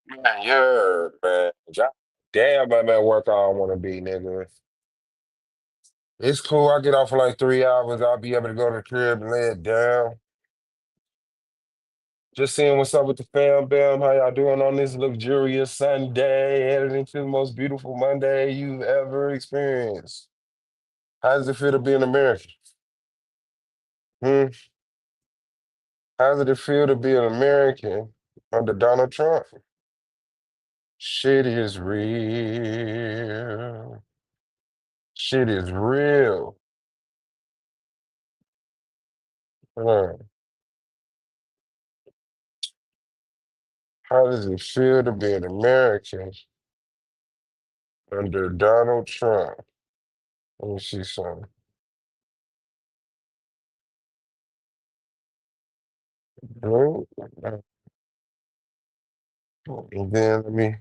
Man, yeah, man. Damn, I'm at work. I don't want to be, nigga. It's cool. I get off for like 3 hours. I'll be able to go to the crib and lay it down. Just seeing what's up with the fam, bam. How y'all doing on this luxurious Sunday, headed into the most beautiful Monday you've ever experienced? How does it feel to be an American? Hmm? How does it feel to be an American under Donald Trump? Shit is real. Shit is real. Huh. How does it feel to be an American under Donald Trump? Let me see something. Right? And then let me,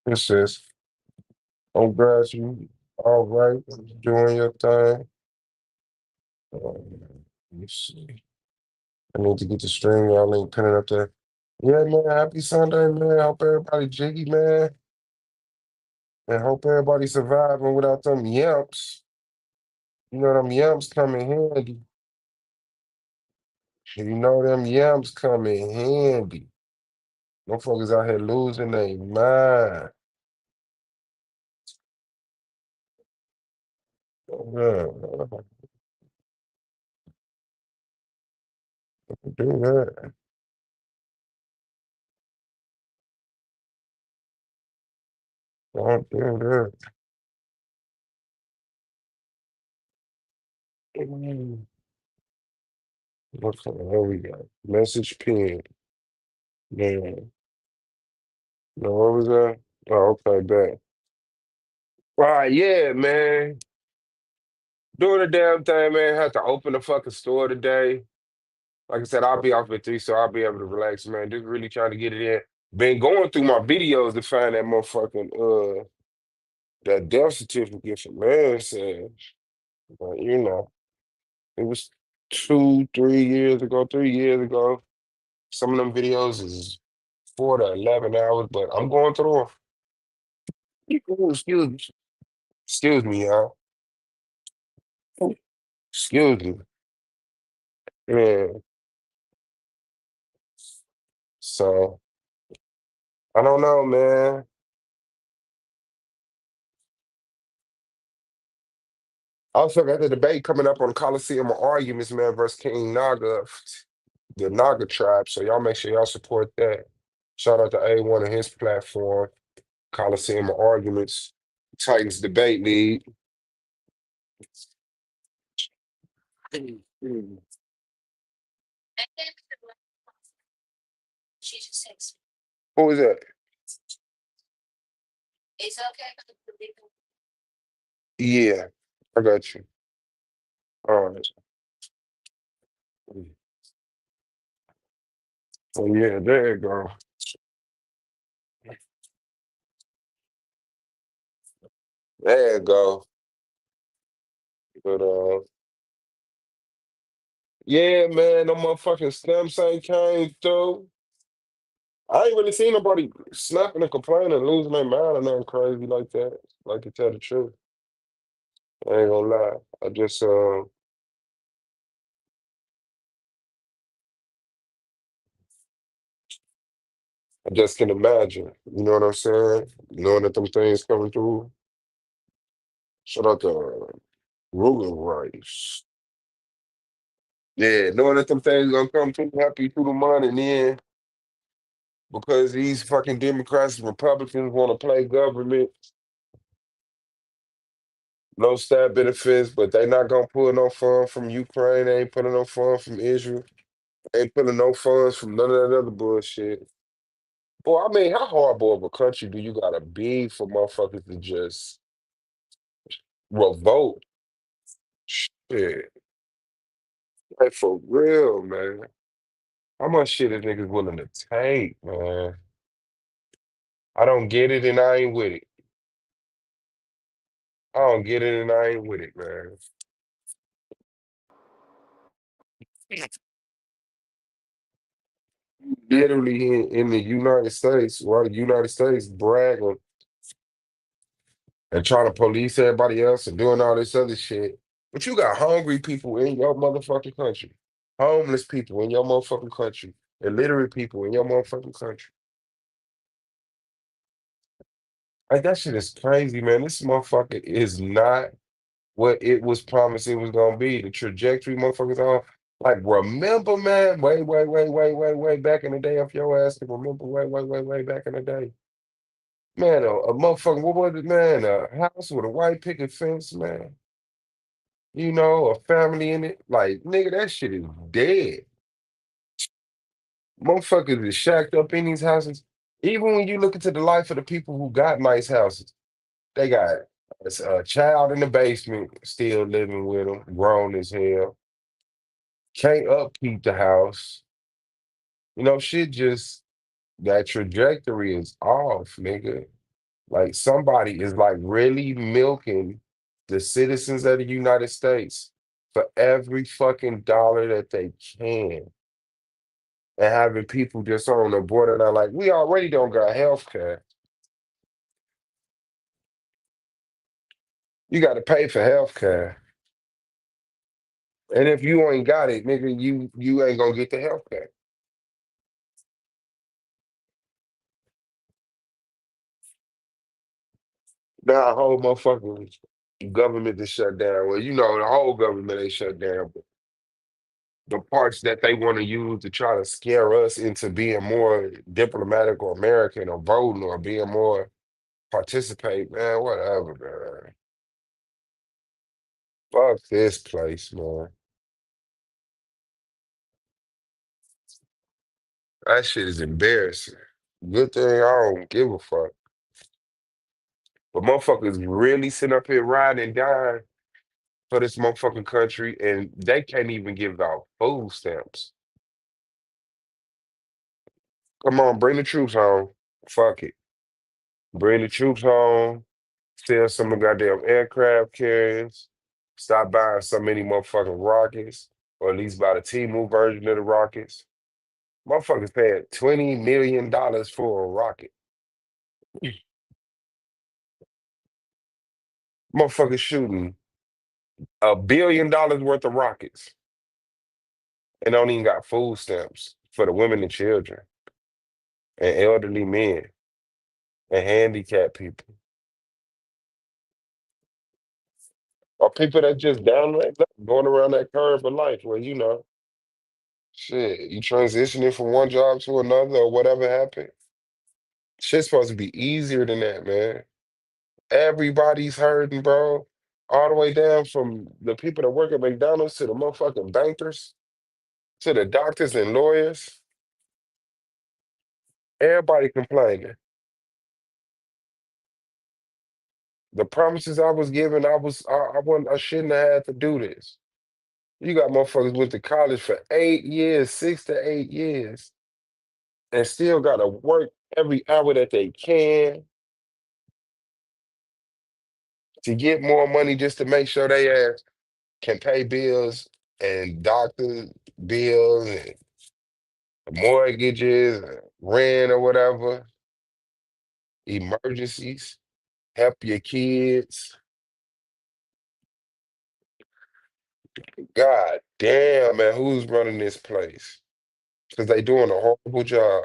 it says, I'm glad you all right, doing your thing. Let me see. I need to get the stream, y'all link, pin it up there. Yeah, man, happy Sunday, man. Hope everybody jiggy, man. And hope everybody surviving without them yimps. You know them yimps come in handy. You know them yams come in handy. Motherfuckers out here losing their mind. Yeah, do that. Don't do that. Mm. Here we go. Message pin. Man. No, what was that? Oh, okay, bet. Right, yeah, man. Doing the damn thing, man. Had to open the fucking store today. Like I said, I'll be off at 3, so I'll be able to relax, man. Just really trying to get it in. Been going through my videos to find that motherfucking that death certificate for man said. But it was 2, 3 years ago, 3 years ago. Some of them videos is 4 to 11 hours, but I'm going through them. Ooh, excuse me. Excuse me, y'all. Excuse me. Yeah. So I don't know, man. Also got the debate coming up on Coliseum arguments, man, versus King Naga, the Naga tribe. So y'all make sure y'all support that. Shout out to A1 and his platform, Coliseum Arguments, Titans Debate League. Who is that? Yeah, I got you. All right. Oh yeah, there you go. There you go. But yeah, man, no motherfucking stamps ain't came through. I ain't really seen nobody snapping and complaining and losing their mind or nothing crazy like that. Like to tell the truth. I ain't gonna lie. I just can imagine. You know what I'm saying? Knowing that them things coming through. Shout out to Ruger Rice. Yeah, knowing that them things gonna come through happy through the money, and then because these fucking Democrats and Republicans want to play government, no stab benefits, but they not gonna pull no funds from Ukraine. They ain't pulling no funds from Israel. Ain't pulling no funds from none of that other bullshit. Boy, I mean, how horrible of a country do you gotta be for motherfuckers to just revolt? Shit. Like for real, man. How much shit is niggas willing to take, man? I don't get it and I ain't with it. I don't get it and I ain't with it, man. Literally in the United States, while the United States bragging and trying to police everybody else and doing all this other shit. But you got hungry people in your motherfucking country, homeless people in your motherfucking country, illiterate people in your motherfucking country. Like that shit is crazy, man. This motherfucker is not what it was promised it was gonna be. The trajectory motherfuckers on. Like, remember, man, way back in the day, if your ass can remember way back in the day. Man, a motherfucker, what was it, man? A house with a white picket fence, man. A family in it. Like, nigga, that shit is dead. Motherfuckers is shacked up in these houses. Even when you look into the life of the people who got nice houses, they got a child in the basement still living with them, grown as hell. Can't upkeep the house. Shit just, that trajectory is off, nigga. Like somebody is like really milking the citizens of the United States for every fucking dollar that they can. And having people just on the borderline, like, we already don't got health care. You got to pay for health care. And if you ain't got it, nigga, you ain't gonna get the health care. Now, a whole motherfucking government is shut down. Well, the whole government ain't shut down, but the parts that they want to use to try to scare us into being more diplomatic or American or voting or being more participate, man, whatever, man. Fuck this place, man. That shit is embarrassing. Good thing I don't give a fuck. But motherfuckers really sitting up here riding and dying for this motherfucking country, and they can't even give out food stamps. Come on, bring the troops home. Fuck it. Bring the troops home. Steal some of the goddamn aircraft carriers. Stop buying so many motherfucking rockets, or at least buy the T-Move version of the rockets. Motherfuckers paying $20 million for a rocket. Motherfuckers shooting $1 billion worth of rockets and don't even got food stamps for the women and children and elderly men and handicapped people or people that just down like that, going around that curve of life where shit, you transitioning from one job to another or whatever happened. Shit's supposed to be easier than that, man. Everybody's hurting, bro. All the way down from the people that work at McDonald's to the motherfucking bankers to the doctors and lawyers. Everybody complaining. The promises I was given, I shouldn't have had to do this. You got motherfuckers went to college for 8 years, 6 to 8 years, and still gotta work every hour that they can to get more money just to make sure they can pay bills and doctor bills and mortgages, rent or whatever, emergencies, help your kids. God damn, man, who's running this place? Because they doing a horrible job.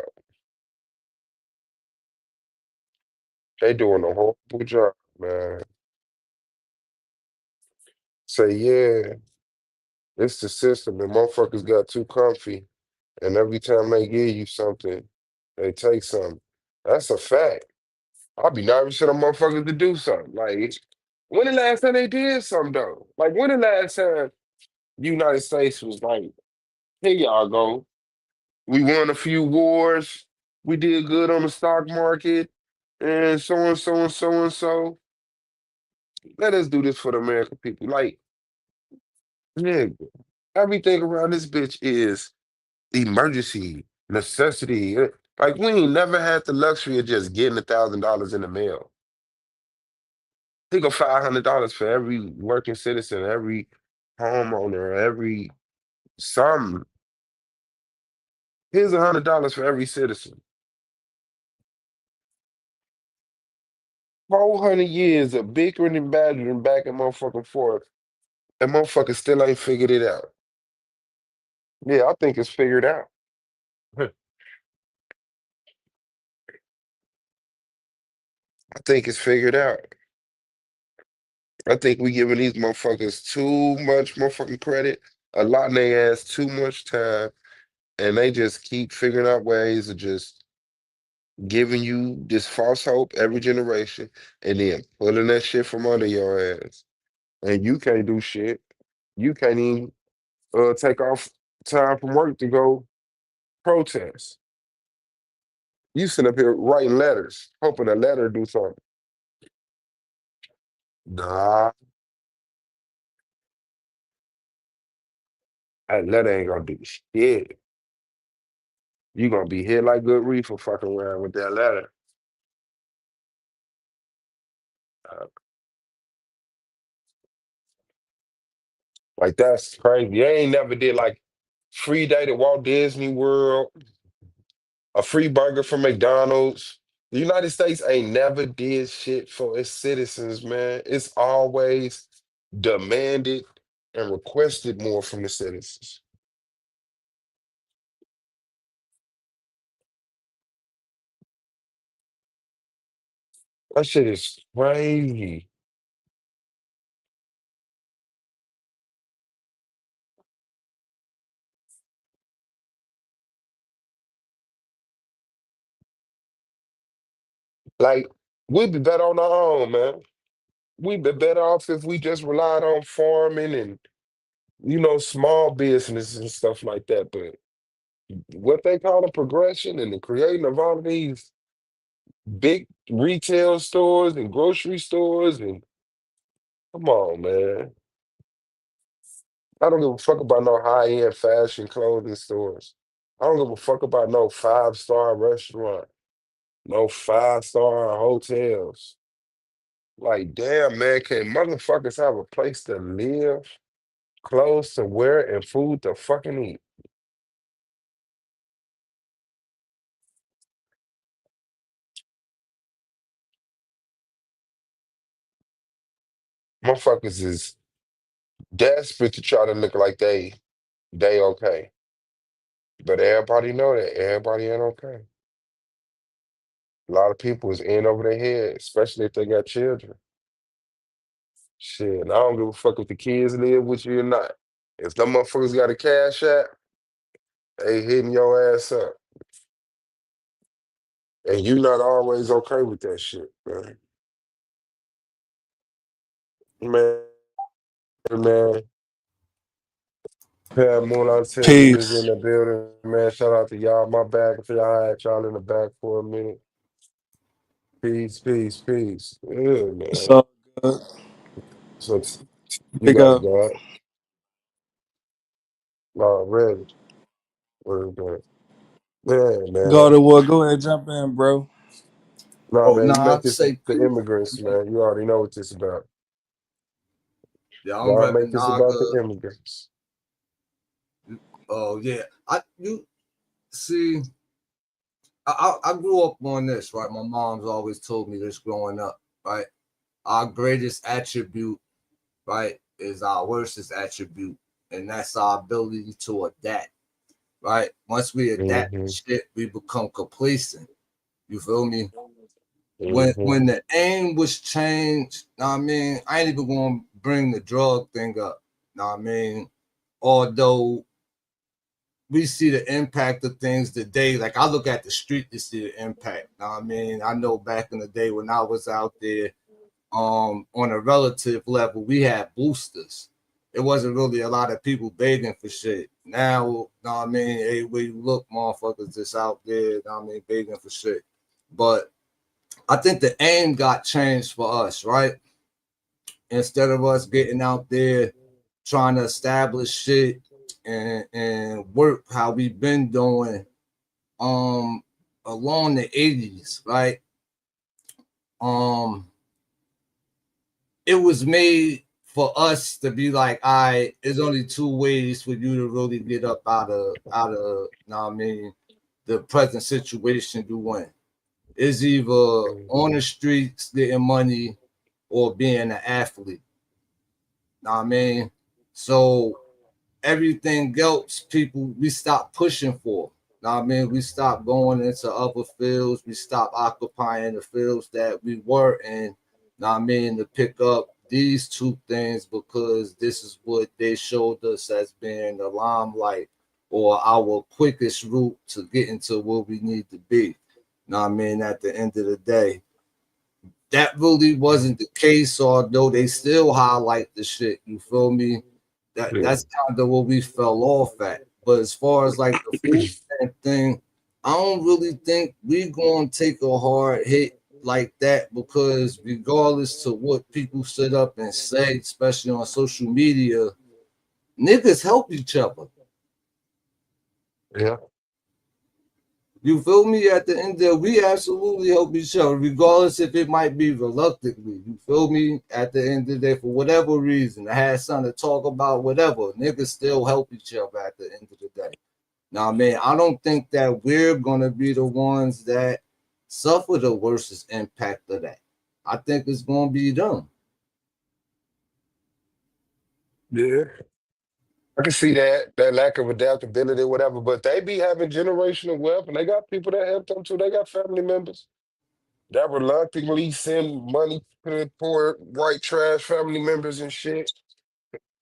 They doing a horrible job, man. Say, yeah, it's the system, and motherfuckers got too comfy, and every time they give you something, they take something. That's a fact. I'll be nervous for them motherfuckers to do something. Like, when the last time they did something, though? Like, when the last time the United States was like, here y'all go. We won a few wars. We did good on the stock market, and so and so and so and so. Let us do this for the American people. Like, yeah, everything around this bitch is emergency, necessity. Like, we ain't never had the luxury of just getting $1,000 in the mail. He go $500 for every working citizen, every homeowner, every some. Here's $100 for every citizen. 400 years of bickering and badgering back and motherfucking forth, and motherfuckers still ain't figured it out. Yeah, I think it's figured out. I think it's figured out. I think we giving these motherfuckers too much motherfucking credit, allotting their ass too much time, and they just keep figuring out ways of just giving you this false hope every generation, and then pulling that shit from under your ass. And you can't do shit. You can't even take off time from work to go protest. You sit up here writing letters, hoping a letter do something. Nah, that letter ain't gonna do shit. You gonna be hit like good reef for fucking around with that letter. Uh, like that's crazy. They ain't never did like free day to Walt Disney World, a free burger from McDonald's. The United States ain't never did shit for its citizens, man. It's always demanded and requested more from the citizens. That shit is crazy. Like, we'd be better on our own, man. We'd be better off if we just relied on farming and, small business and stuff like that. But what they call the progression and the creating of all of these big retail stores and grocery stores and come on, man. I don't give a fuck about no high-end fashion clothing stores. I don't give a fuck about no five-star restaurant, no five-star hotels. Like, damn, man, can motherfuckers have a place to live, clothes to wear, and food to fucking eat? Motherfuckers is desperate to try to look like they okay. But everybody know that everybody ain't okay. A lot of people is in over their head, especially if they got children. Shit, and I don't give a fuck if the kids live with you or not. If them motherfuckers got a cash app, they hitting your ass up. And you not always okay with that shit, man. Man, Pat Moolah Texas is in Peace. the building, man. Shout out to y'all. My bad for y'all had y'all in the back for a minute. Peace, peace, peace. Yeah, It's man. all good. So you Big got it, up. God. Already. Word, man. Yeah, Go man. to war. Go ahead, jump in, bro. Nah, Oh man, no, you make I'd this say the peace. immigrants, man. You already know what this about. Yeah, I'm Y'all make repping this about the Naga. immigrants. Oh yeah, I you see. I grew up on this, right? My mom's always told me this growing up, right? Our greatest attribute, right, is our worstest attribute, and that's our ability to adapt, right? Once we adapt to Mm-hmm. shit, we become complacent. You feel me? Mm-hmm. When the aim was changed, know what I mean, I ain't even gonna bring the drug thing up. Know what I mean? Although we see the impact of things today. Like I look at the street to see the impact. Know what I mean, I know back in the day when I was out there, on a relative level, we had boosters. It wasn't really a lot of people begging for shit. Now, know what I mean, hey, where you look, motherfuckers just out there, know what I mean, begging for shit. But I think the aim got changed for us, right? Instead of us getting out there trying to establish shit and work how we've been doing um along the 80s, right? Um it was made for us to be like, all right, there's only two ways for you to really get up you know what I mean, the present situation you win. Is either on the streets getting money or being an athlete. Know what I mean? So everything else, people, we stopped pushing for. Know what I mean? We stopped going into other fields. We stopped occupying the fields that we were in. Know what I mean? To pick up these two things because this is what they showed us as being the limelight or our quickest route to getting to where we need to be. Know what I mean? At the end of the day, that really wasn't the case, although they still highlight the shit. You feel me? Yeah. That's kind of what we fell off at. But as far as like the food stamp thing, I don't really think we gonna take a hard hit like that because regardless to what people sit up and say, especially on social media, niggas help each other. Yeah. You feel me? At the end of we absolutely help each other, regardless if it might be reluctantly. You feel me? At the end of the day, for whatever reason, I had something to talk about, whatever. Niggas still help each other at the end of the day. Now, man, I don't think that we're gonna be the ones that suffer the worst impact of that. I think it's gonna be them. Yeah. I can see that lack of adaptability, or whatever. But they be having generational wealth, and they got people that help them too. They got family members that reluctantly send money to the poor white trash family members and shit.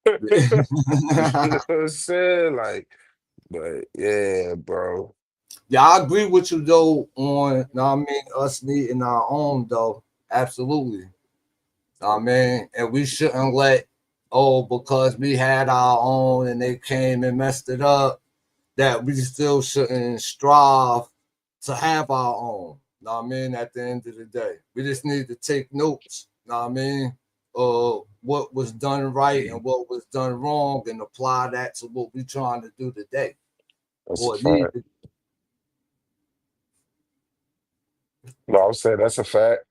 You know what I'm saying? Like, but yeah, bro. Yeah, I agree with you though on, I mean, us needing our own though. Absolutely. I mean, and we shouldn't let, oh, because we had our own and they came and messed it up, that we still shouldn't strive to have our own. Know what I mean? At the end of the day, we just need to take notes. Know what I mean? What was done right and what was done wrong, and apply that to what we're trying to do today That's a or need fact. to. No, I'm saying that's a fact.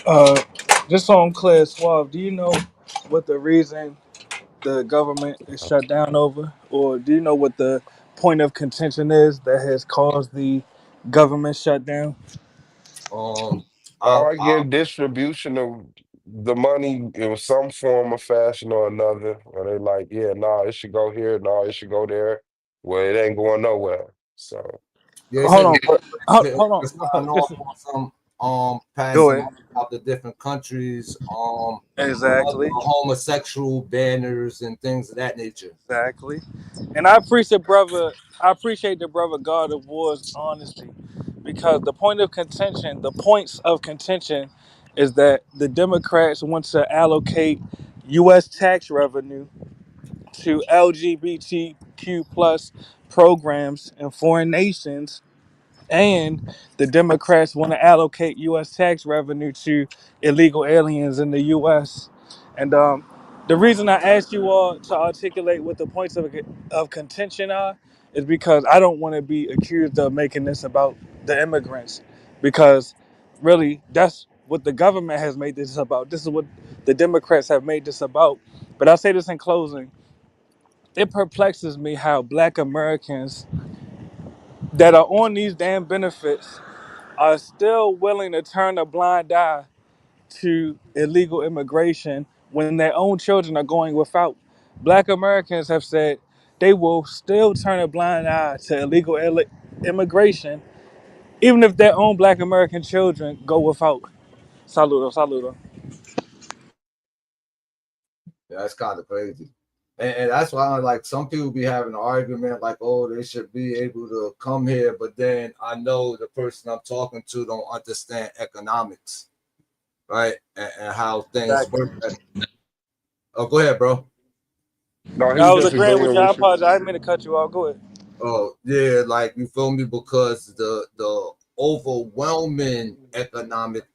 Uh, just so I'm clear, Suave, do you know what the reason the government is shut down over? Or do you know what the point of contention is that has caused the government shutdown? Um, I, Or I again, distribution of the money in some form or fashion or another. Or they like, yeah, nah, it should go here, nah, it should go there. Well, it ain't going nowhere. So, Yeah, they Hold said on, bro. Hold to sign on. Just off on some go passing ahead. money out the different countries, Exactly. homosexual banners and things of that nature. Exactly. And I appreciate brother I appreciate the brother God of War's honesty. Because the point of contention, the points of contention is that the Democrats want to allocate US tax revenue to LGBTQ plus programs in foreign nations, and the Democrats want to allocate U.S. tax revenue to illegal aliens in the U.S. And the reason I asked you all to articulate what the points of contention are is because I don't want to be accused of making this about the immigrants, because really that's what the government has made this about. This is what the Democrats have made this about. But I'll say this in closing: it perplexes me how Black Americans that are on these damn benefits are still willing to turn a blind eye to illegal immigration when their own children are going without. Black Americans have said they will still turn a blind eye to illegal immigration even if their own Black American children go without. Saludo, saludo. Yeah, that's kind of crazy. And that's why like some people be having an argument like, oh, they should be able to come here, but then I know the person I'm talking to don't understand economics, right? And how things Exactly. work. Oh, go ahead, bro. no, he I was was just agreeing with agreeing you. I with you. apologize. I didn't mean to cut you off. Go ahead. Oh yeah, like you feel me? Because the overwhelming economic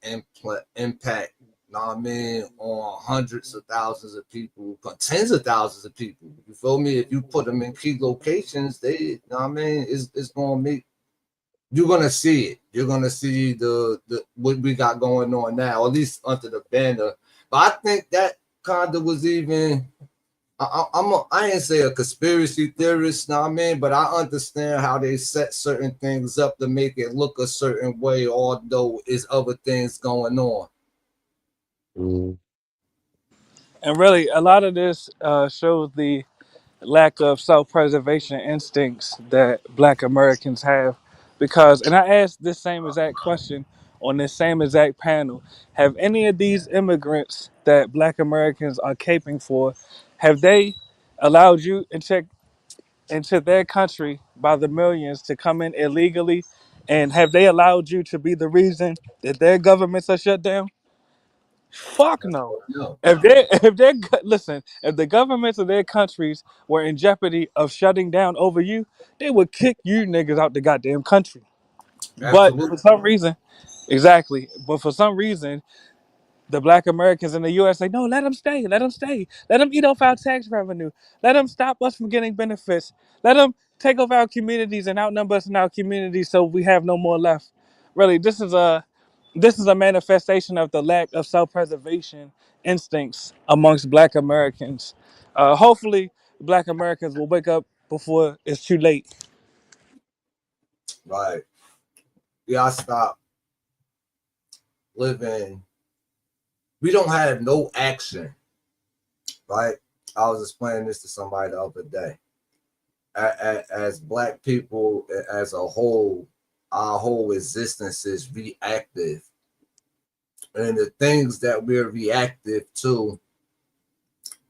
impact, know what I mean, on hundreds of thousands of people, tens of thousands of people. You feel me? If you put them in key locations, they, know what I mean, it's gonna make, you're gonna see it. You're gonna see the what we got going on now, at least under the banner. But I think that kind of was even. I ain't say a conspiracy theorist, know what I mean, but I understand how they set certain things up to make it look a certain way, although is other things going on. Mm. And really, a lot of this shows the lack of self-preservation instincts that Black Americans have, because, and I asked this same exact question on this same exact panel: have any of these immigrants that Black Americans are caping for, have they allowed you into their country by the millions to come in illegally, and have they allowed you to be the reason that their governments are shut down? Fuck That's no. what no. Listen, if the governments of their countries were in jeopardy of shutting down over you, they would kick you niggas out the goddamn country. But for Absolutely. some reason, exactly. But for some reason, the Black Americans in the U.S. say, no, let them stay, let them stay, let them eat off our tax revenue, let them stop us from getting benefits, let them take over our communities and outnumber us in our communities so we have no more left. Really, this is a manifestation of the lack of self-preservation instincts amongst Black Americans. Hopefully, Black Americans will wake up before it's too late. Right. Yeah, I stopped living. We don't have no action, right? I was explaining this to somebody the other day. As Black people, as a whole, our whole existence is reactive. And the things that we're reactive to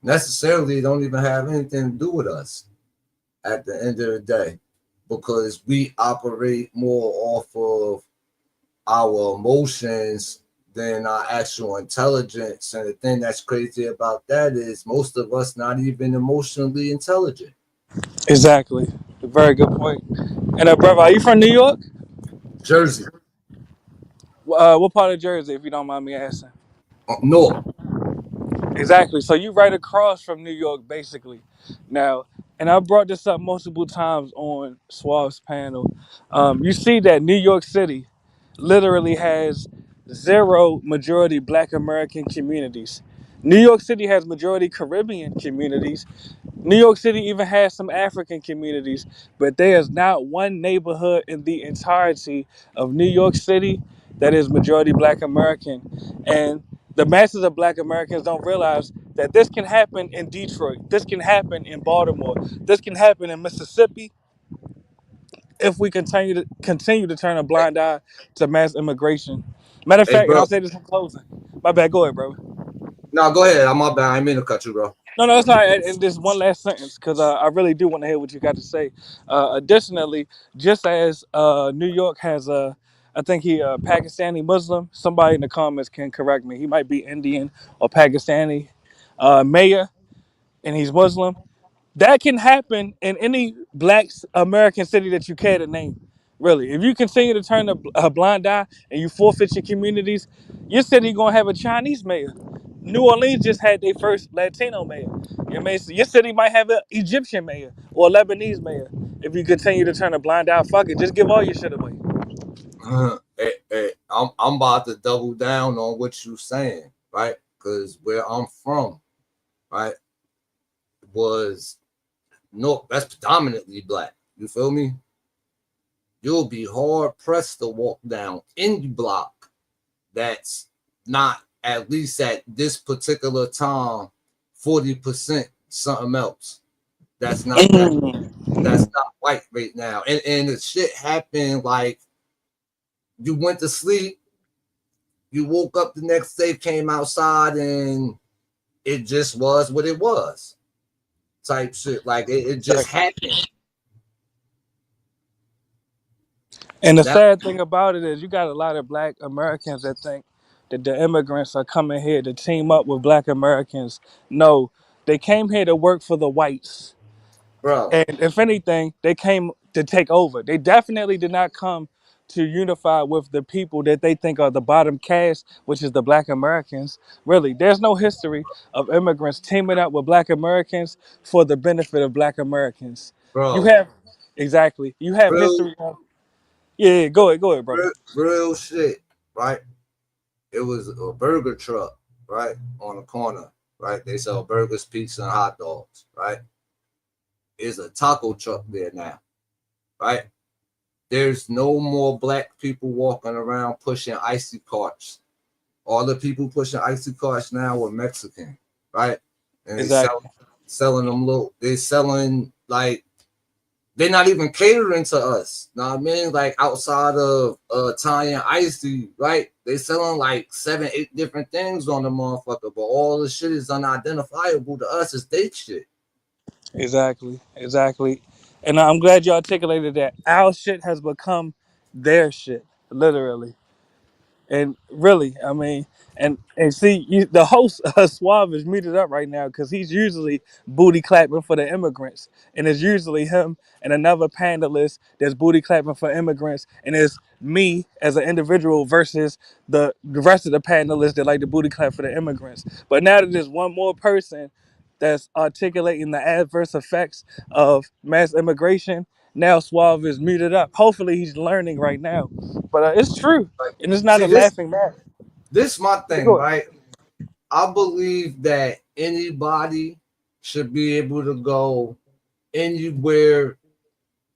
necessarily don't even have anything to do with us at the end of the day, because we operate more off of our emotions than our actual intelligence. And the thing that's crazy about that is most of us not even emotionally intelligent. Exactly. Very good point. And brother, are you from New York? Jersey, What part of Jersey, if you don't mind me asking? north, Exactly. So you right across from New York, basically. Now, and I brought this up multiple times on Suave's panel. You see that New York City literally has zero majority Black American communities. New York City has majority Caribbean communities. New York City even has some African communities, but there is not one neighborhood in the entirety of New York City that is majority Black American. And the masses of Black Americans don't realize that this can happen in Detroit, this can happen in Baltimore, this can happen in Mississippi if we continue to turn a hey, blind eye to mass immigration. Matter of hey fact, and bro. I'll say this in closing. My bad, go ahead, bro. No, go ahead. I'm my bad. I ain't mean to cut you, bro. No, no, it's not. And this one last sentence, because I really do want to hear what you got to say. Additionally, just as New York has a, I think he a Pakistani Muslim. Somebody in the comments can correct me. He might be Indian or Pakistani mayor, and he's Muslim. That can happen in any Black American city that you care to name. Really, if you continue to turn a blind eye and you forfeit your communities, your city gonna have a Chinese mayor. New Orleans just had their first Latino mayor. You may see your city might have an Egyptian mayor or a Lebanese mayor. If you continue to turn a blind eye, fuck it, just give all your shit away. I'm about to double down on what you saying, right? Because where I'm from, right, was no, that's predominantly Black. You feel me? You'll be hard pressed to walk down any block that's not at least at this particular time 40% something else. That's not that. That's not white right now. And the shit happened like you went to sleep, you woke up the next day, came outside, and it just was what it was. Type shit. Like it just Exactly. happened. And the Now, sad thing about it is, you got a lot of Black Americans that think that the immigrants are coming here to team up with Black Americans. No, they came here to work for the whites. bro, And if anything, they came to take over. They definitely did not come to unify with the people that they think are the bottom caste, which is the Black Americans. Really, there's no history of immigrants teaming up with Black Americans for the benefit of Black Americans. You bro, have, exactly, you have real, history of, yeah, yeah, go ahead, brother. real shit, right? It was a burger truck. right? On the corner, right? They sell burgers, pizza, and hot dogs, right? There's a taco truck there now, right? There's no more black people walking around pushing icy carts. All the people pushing icy carts now are Mexican, right? And Exactly. selling them little. They're selling like they're not even catering to us. Know what I mean? Like outside of Italian icy, right? They selling like 7, 8 different things on the motherfucker, but all the shit is unidentifiable to us. It's they shit. Exactly. Exactly. And I'm glad you articulated that. Our shit has become their shit, literally. And really, I mean, and see, the host Suave is muted up right now because he's usually booty clapping for the immigrants, and it's usually him and another panelist that's booty clapping for immigrants, and it's me as an individual versus the rest of the panelists that like to booty clap for the immigrants. But now that there's one more person that's articulating the adverse effects of mass immigration, now Suave is muted up. Hopefully, he's learning right now. But it's true, Like, and it's not see a this laughing matter. this my Yeah, thing, go ahead. right? I believe that anybody should be able to go anywhere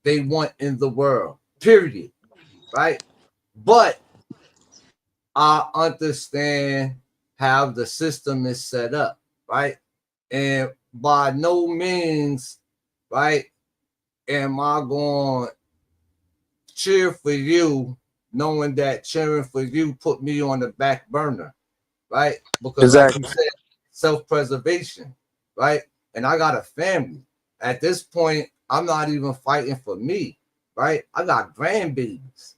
they want in the world. Period. Right? But I understand how the system is set up, right? And by no means, right, am I going to cheer for you, knowing that cheering for you put me on the back burner, right? Because, like you Exactly. said, self preservation, right? And I got a family. At this point, I'm not even fighting for me, right? I got grandbabies.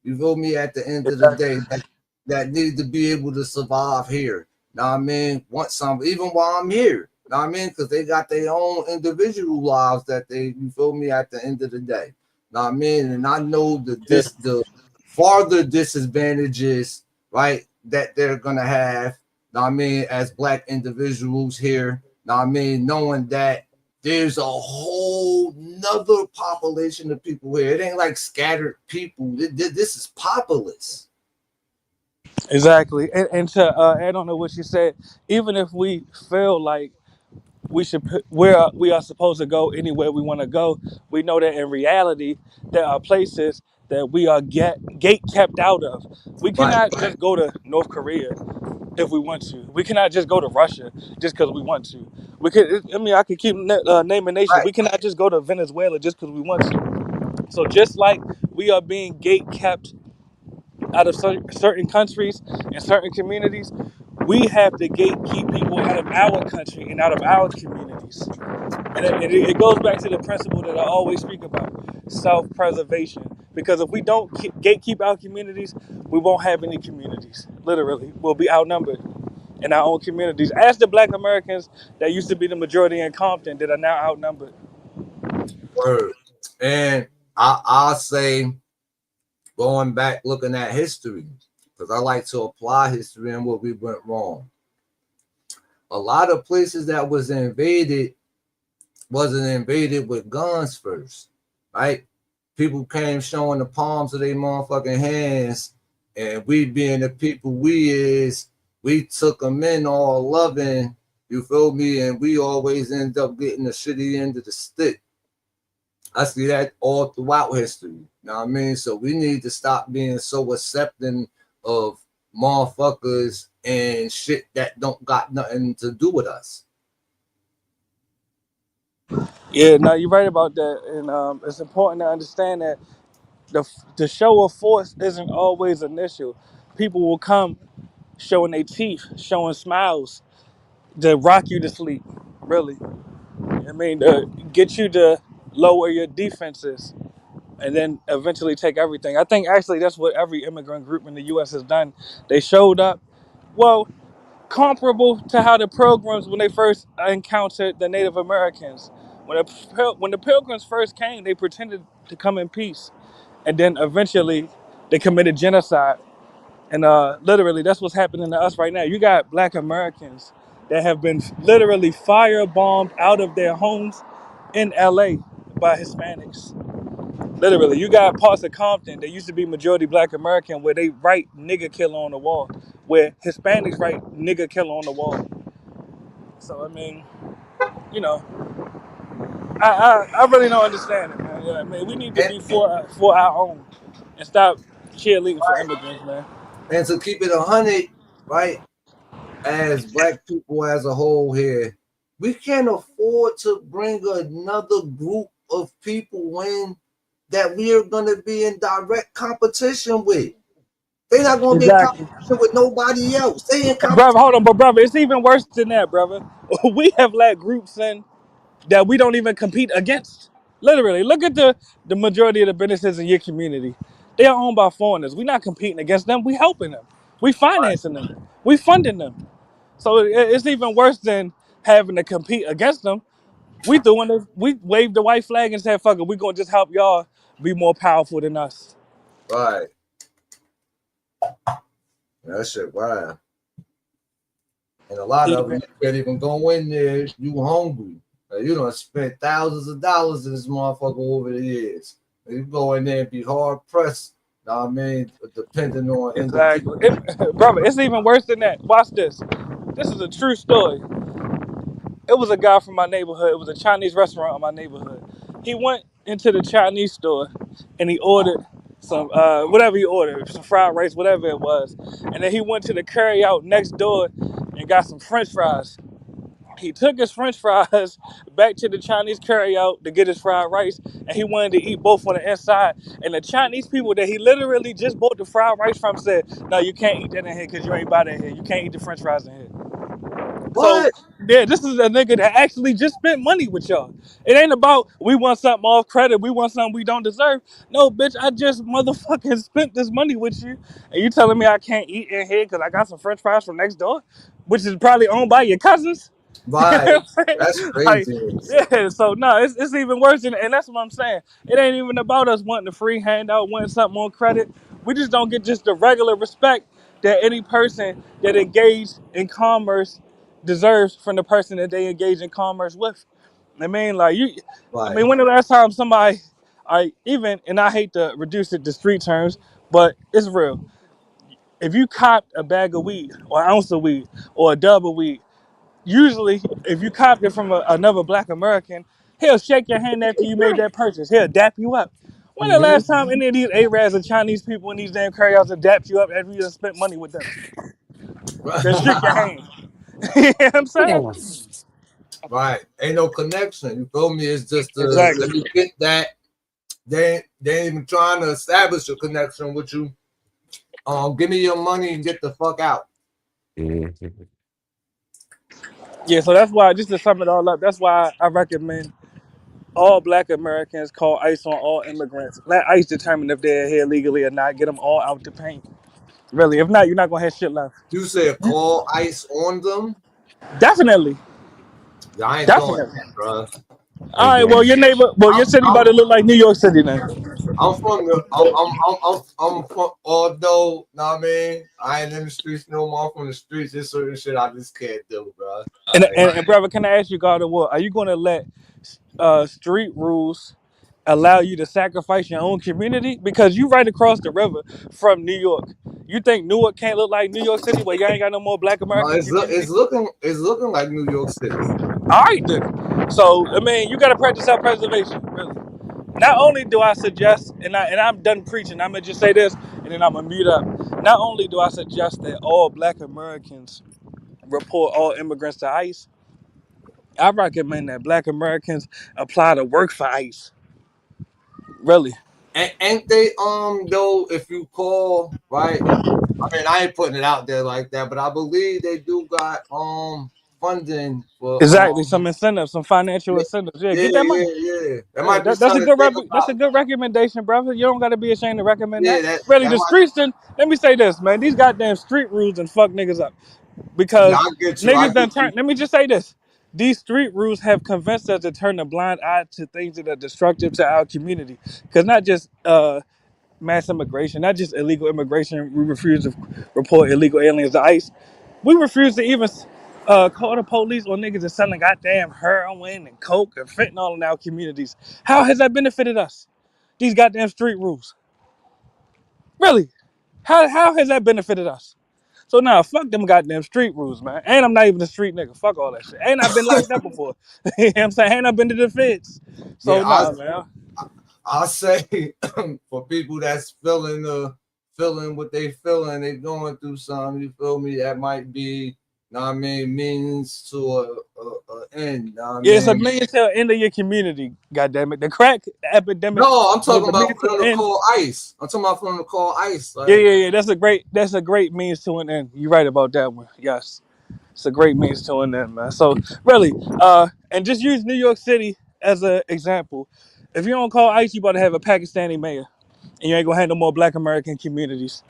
You feel me? At the end of the Exactly. day, that need to be able to survive here. Now I mean, once some even while I'm here. Now I mean, because they got their own individual lives that they you feel me at the end of the day. Now I mean, and I know Yeah. the farther disadvantages, right, that they're gonna have. Now I mean, as black individuals here. Now I mean, knowing that there's a whole nother population of people here. It ain't like scattered people. This is populous. Exactly. And to add on to what you said, even if we feel like we should where we are supposed to go anywhere we want to go, we know that in reality there are places that we are gate kept out of. We Right, cannot just go to North Korea if we want to. We cannot just go to Russia just because we want to. We could. I mean, I could keep naming nations. right, We cannot just go to Venezuela just because we want to. So just like we are being gate kept out of certain countries and certain communities, we have to gatekeep people out of our country and out of our communities. And it goes back to the principle that I always speak about: self-preservation. Because if we don't gatekeep our communities, we won't have any communities. Literally, we'll be outnumbered in our own communities. Ask the Black Americans that used to be the majority in Compton that are now outnumbered. word. And I'll say, going back looking at history, because I like to apply history and what we went wrong. A lot of places that was invaded wasn't invaded with guns first, right? People came showing the palms of their motherfucking hands, and we being the people we is, we took them in all loving, you feel me? And we always end up getting the shitty end of the stick. I see that all throughout history. You know what I mean? So we need to stop being so accepting of motherfuckers and shit that don't got nothing to do with us. Yeah, no, you're right about that, and it's important to understand that the show of force isn't always initial. People will come showing their teeth, showing smiles to rock you to sleep. Really, I mean, to get you to lower your defenses and then eventually take everything. I think actually that's what every immigrant group in the U.S. has done. They showed up, well, comparable to how the Pilgrims when they first encountered the Native Americans. When the Pilgrims first came, they pretended to come in peace, and then eventually they committed genocide. And literally, that's what's happening to us right now. You got Black Americans that have been literally firebombed out of their homes in LA by Hispanics. Literally, you got parts of Compton that used to be majority Black American where they write nigger killer on the wall. where Hispanics write "nigga killer" on the wall. So I mean, you know, I really don't understand it, man. Yeah, I mean, we need to and be for our own and stop cheerleading for immigrants, man. and to keep it 100, right? As black people as a whole here, we can't afford to bring another group of people in that we are going to be in direct competition with. They're not going to be in Exactly. competition with nobody else. They in Brother, competition. hold on, but brother, it's even worse than that, brother. We have let groups in that we don't even compete against. Literally, look at the majority of the businesses in your community. They are owned by foreigners. We're not competing against them. We helping them. We financing them. We funding them. So it's even worse than having to compete against them. We doing this. We waved the white flag and said, "Fuck it, we gonna just help y'all be more powerful than us." Right. That shit, wow. And a lot of them, Even you can't even go in there, you hungry. You done spent thousands of dollars in this motherfucker over the years. And you go in there and be hard pressed, know what I mean, depending on individual. exactly, brother. It's even worse than that. Watch this. This is a true story. It was a guy from my neighborhood. It was a Chinese restaurant in my neighborhood. He went into the Chinese store and he ordered some whatever he ordered, some fried rice, whatever it was. And then he went to the carry out next door and got some French fries. He took his French fries back to the Chinese carry out to get his fried rice, and he wanted to eat both on the inside. And the Chinese people that he literally just bought the fried rice from said, "No, you can't eat that in here because you ain't buy that here. You can't eat the French fries in here." So What? yeah, this is a nigga that actually just spent money with y'all. It ain't about we want something off credit, we want something we don't deserve. No, bitch, I just motherfucking spent this money with you, and you telling me I can't eat in here because I got some French fries from next door, which is probably owned by your cousins. You know Right. what I'm That's saying? Like, crazy. yeah. So no, it's even worse, and that's what I'm saying. It ain't even about us wanting a free handout, wanting something on credit. We just don't get just the regular respect that any person that engaged in commerce deserves from the person that they engage in commerce with. I mean, like you. I Right. mean, when the last time somebody, I even, and I hate to reduce it to street terms, but it's real. If you copped a bag of weed, or an ounce of weed, or a dub of weed, usually if you copped it from another Black American, he'll shake your hand after you made that purchase. He'll dap you up. When the Mm-hmm. last time any of these Arabs or Chinese people in these damn carryouts have dapped you up after you done spent money with them? They'll shake your hand. You know what I'm saying? Right. Ain't no connection. You feel me? It's just let Exactly. me get that. They ain't even trying to establish a connection with you. Give me your money and get the fuck out. Mhm. Yeah, so that's why, just to sum it all up, that's why I recommend all Black Americans call ICE on all immigrants. Let ICE determine if they're here legally or not. Get them all out the paint. Really, if not, you're not gonna have shit left. You said call ICE on them. Definitely, Yeah, I ain't doing definitely. that, bro. I All ain't right, doing well, your that. neighbor, well, your city about I'm to look like New York City then. I'm from the I'm from although know what I mean I ain't in the streets no more. I'm from the streets. There's certain shit I just can't do, bro. And, All right. and, and brother, can I ask you, God, what are you gonna let street rules allow you to sacrifice your own community? Because you right across the river from New York. You think Newark can't look like New York City where you ain't got no more Black No, American it's community? looking like New York City. All right, then. So I mean, you got to practice self-preservation, really. Not only do I suggest, and I'm done preaching, I'm gonna just say this, and then I'm gonna mute up. Not only do I suggest that all Black Americans report all immigrants to ICE, I recommend that Black Americans apply to work for ICE. Really. Ain't they though if you call right? I mean I ain't putting it out there like that, but I believe they do got funding for Exactly. Some incentives, some financial yeah incentives. Yeah, yeah get that money. yeah yeah. That Yeah, might be that's a something to good think that's a about. good recommendation, brother. You don't got to be ashamed to recommend Yeah, that. Really, that the might. streets. Then let me say this, man. These goddamn street rules and fuck niggas up Yeah, because I get you. I niggas done get turn. you. Let me just say this: these street rules have convinced us to turn a blind eye to things that are destructive to our community. Because not just mass immigration, not just illegal immigration. We refuse to report illegal aliens to ICE. We refuse to even call the police on niggas that's selling goddamn heroin and coke and fentanyl in our communities. How has that benefited us? These goddamn street rules. Really? How has that benefited us? So now, fuck them goddamn street rules, man. And I'm not even a street nigga. Fuck all that shit. And I've been locked up before. You know what I'm saying? And I've been to the feds. So Yeah, nah, man. I say for people that's feeling what they feeling, they going through something. You feel me? That might be, know what I mean, means to a end. Know what I Yeah, it's a mean? means to an end of your community. Goddamn it, the crack epidemic No, I'm was talking a about means for to them an to end. call ICE. I'm talking about for them to call ICE. Yeah, Like, yeah, yeah. That's a great means to an end. You're right about that one. Yes, it's a great means to an end, man. So really, and just use New York City as an example. If you don't call ICE, you about to have a Pakistani mayor, and you ain't gonna have no more Black American communities.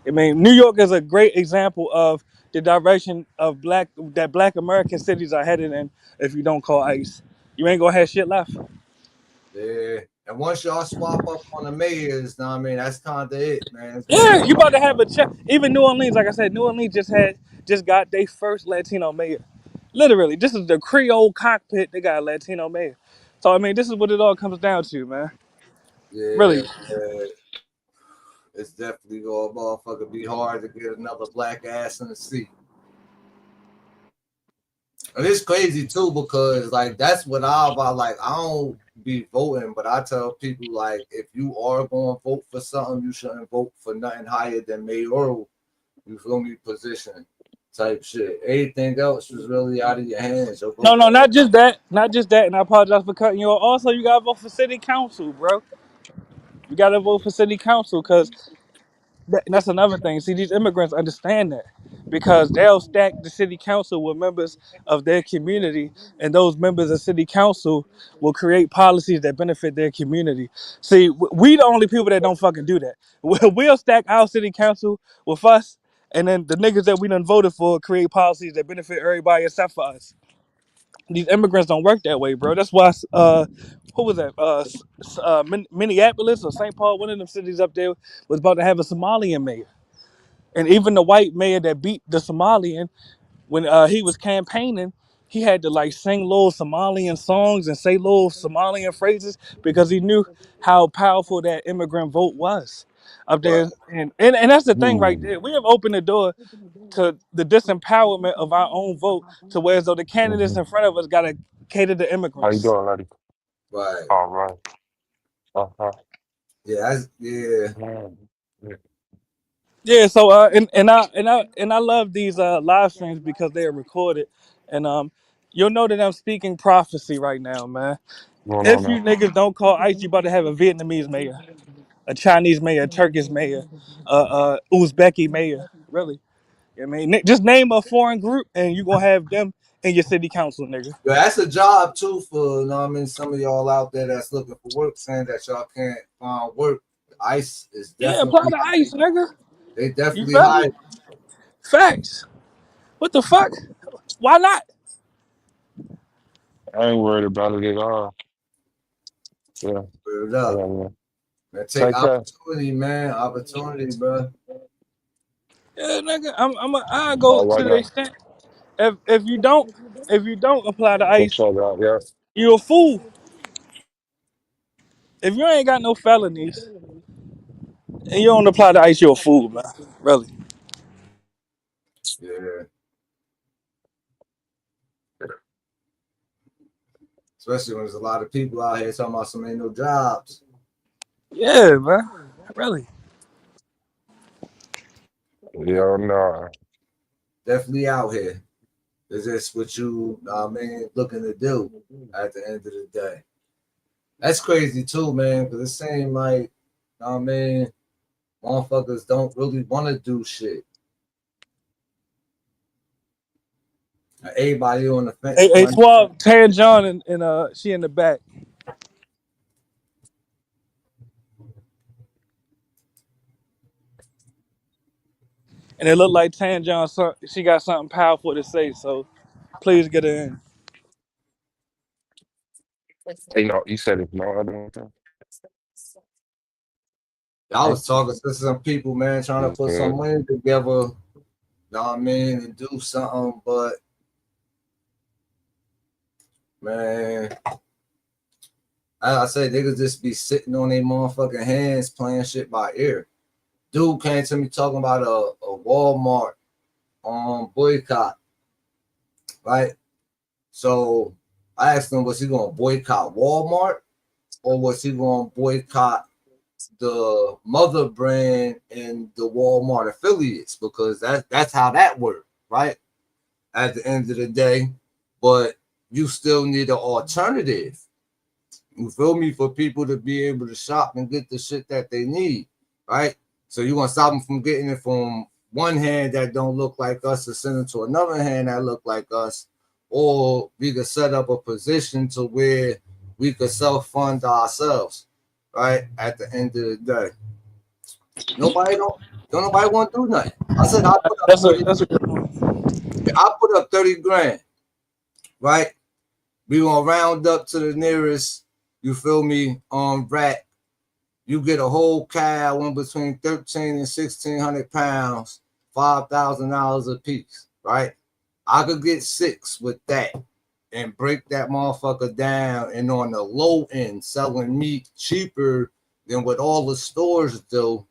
I mean, New York is a great example of the direction of Black American cities are headed in. If you don't call ICE, you ain't gonna have shit left. yeah. And once y'all swap up on the mayors, know what I mean, that's kind of it, man. It's gonna Yeah, be you about to have a check. Even New Orleans, like I said, New Orleans just got their first Latino mayor. Literally, this is the Creole cockpit. They got a Latino mayor. So I mean, this is what it all comes down to, man. yeah, Really. yeah. It's definitely gonna motherfucker be hard to get another black ass in the seat. And it's crazy too because like that's what I don't be voting, but I tell people like if you are going to vote for something, you shouldn't vote for nothing higher than mayoral. You feel me? Position type shit. Anything else was really out of your hands. Your No, vote no, don't not just that, not just that. And I apologize for cutting you off. Also, you gotta vote for city council, bro. You gotta vote for city council because that's another thing. See, these immigrants understand that because they'll stack the city council with members of their community, and those members of city council will create policies that benefit their community. See, we the only people that don't fucking do that. We'll stack our city council with us, and then the niggas that we done voted for create policies that benefit everybody except for us. These immigrants don't work that way, bro. That's why, who was that? Minneapolis or St. Paul, one of them cities up there, was about to have a Somalian mayor. And even the white mayor that beat the Somalian, when he was campaigning, he had to like sing little Somalian songs and say little Somalian phrases because he knew how powerful that immigrant vote was up right. there. And that's the thing right Hmm. there. We have opened the door to the disempowerment of our own vote to where as though the candidates Hmm. in front of us gotta cater to How you immigrants. doing, lady? Right. All right. Uh-huh. Yeah. Yeah. Yeah, so and I love these live streams because they are recorded. And you'll know that I'm speaking prophecy right now, man. Going on If you now. niggas don't call ICE, you about to have a Vietnamese mayor, a Chinese mayor, a Turkish mayor, Uzbeki mayor. Really. I mean, just name a foreign group and you gonna have them in your city council, nigga. But that's a job too for you know what I mean some of y'all out there that's looking for work saying that y'all can't find work. ICE is Yeah, apply definitely to ICE, nigga. they You definitely feel me? hide. Facts. What the fuck? Why not? I ain't worried about it at all. Yeah. It I up. got you. Man, take Take care. opportunity, man. Opportunity, bro. Yeah, nigga. I go All right to the now. extent if you don't apply to For ICE, sure, yeah. you're a fool. If you ain't got no felonies and you don't apply to ICE, you're a fool, man. Really. Yeah. Especially when there's a lot of people out here talking about some ain't no jobs. Yeah, man. Really. Yeah, no. Definitely out here. Is this what you, I mean, looking to do at the end of the day? That's crazy too, man, because it seems like, I mean, motherfuckers don't really want to do shit. Everybody on the fence Hey, playing. Swab, Tan John and she in the back. And it looked like Tan John, she got something powerful to say, so please get her in. Hey, no, you said it's no other one. I Huh? was talking to some people, man, trying to put some Mhm. money together, you know what I mean, and do something, but man, I say niggas just be sitting on their motherfucking hands playing shit by ear. Dude came to me talking about a Walmart. boycott, right? So I asked him, was he going to boycott Walmart or was he going to boycott the mother brand and the Walmart affiliates? Because that's how that works, right? At the end of the day, but you still need an alternative. You feel me? For people to be able to shop and get the shit that they need, right? So you're gonna stop them from getting it from one hand that don't look like us and send it to another hand that look like us, or we could set up a position to where we could self-fund ourselves, right? At the end of the day, nobody don't nobody want to do nothing. I said I put up That's a 30. that's a good point. I put up 30 grand, right? We gonna round up to the nearest, you feel me, rack. You get a whole cow in between 13 and 1,600 pounds, $5,000 a piece, right? I could get 6 with that and break that motherfucker down, and on the low end, selling meat cheaper than what all the stores do.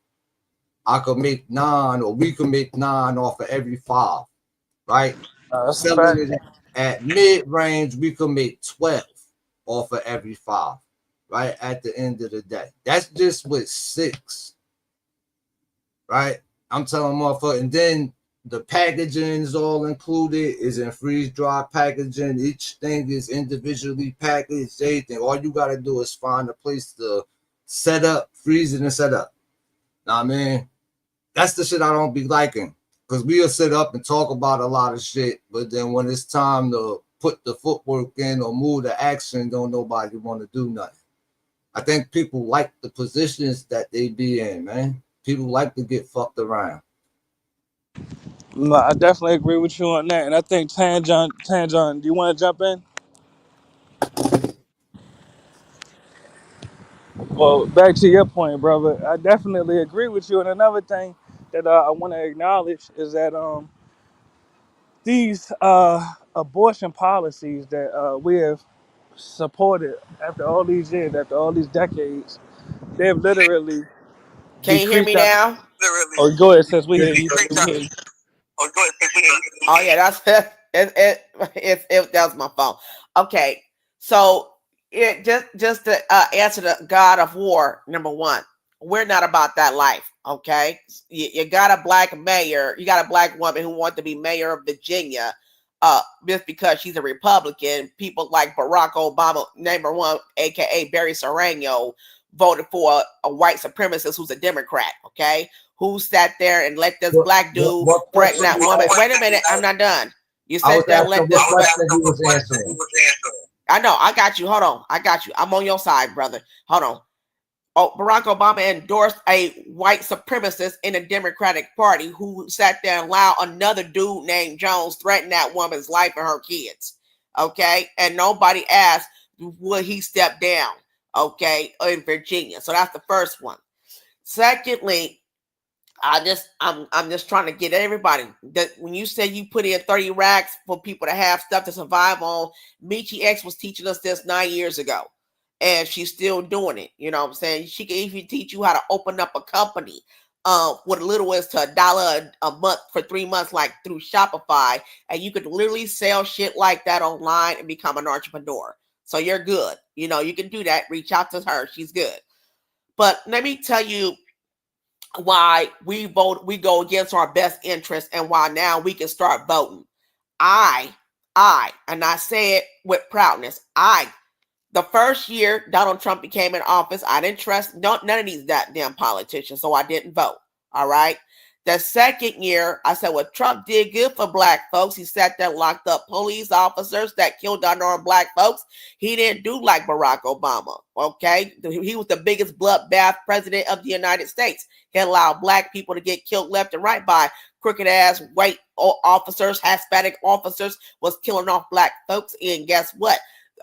I could make 9, or we could make 9 off of every 5, right? That's a Selling fact. it at mid range, we could make 12 off of every 5, right? At the end of the day, that's just with 6, right? I'm telling motherfucker, and then the packaging is all included, is in freeze dry packaging. Each thing is individually packaged. Everything. All you gotta do is find a place to set up, freeze it, and set up. Now, I mean, that's the shit I don't be liking. Because we'll sit up and talk about a lot of shit, but then when it's time to put the footwork in or move the action, don't nobody want to do nothing. I think people like the positions that they be in, man. People like to get fucked around. No, I definitely agree with you on that. And I think Tanjon, do you want to jump in? Well, back to your point, brother. I definitely agree with you. And another thing that I want to acknowledge is that these abortion policies that we have supported after all these years, after all these decades, they've literally Can you hear decreased me that. now? Oh, go ahead, since we hear you. We hear you. Oh yeah, that's that was my phone. Okay, so just to answer the God of War, number one, we're not about that life. Okay, you got a black mayor, you got a black woman who wants to be mayor of Virginia. Just because she's a Republican, people like Barack Obama, number one, aka Barry Serrano, voted for a white supremacist who's a Democrat. Okay, who sat there and let this black dude What threaten question? that woman. Wait a minute, I'm not done. You I was sat there and asking let what this. question he was answering. I know. I got you. Hold on. I got you. I'm on your side, brother. Hold on. Oh, Barack Obama endorsed a white supremacist in the Democratic Party who sat there and allowed another dude named Jones threaten that woman's life and her kids. Okay, and nobody asked would he step down. Okay, in Virginia. So that's the first one. Secondly, I'm just trying to get everybody that when you say you put in 30 racks for people to have stuff to survive on, Michi X was teaching us this 9 years ago. And she's still doing it. You know what I'm saying? She can even teach you how to open up a company with a little as to $1 a month for 3 months, like through Shopify. And you could literally sell shit like that online and become an entrepreneur. So you're good. You know, you can do that. Reach out to her. She's good. But let me tell you why we go against our best interest and why now we can start voting. I and I say it with proudness, the first year Donald Trump became in office, I didn't trust none of these goddamn politicians, so I didn't vote. All right. The second year, I said, well, Trump did good for black folks. He sat there, locked up police officers that killed unarmed black folks. He didn't do like Barack Obama. Okay. He was the biggest bloodbath president of the United States. He allowed black people to get killed left and right by crooked ass white officers, Hispanic officers was killing off black folks. And guess what?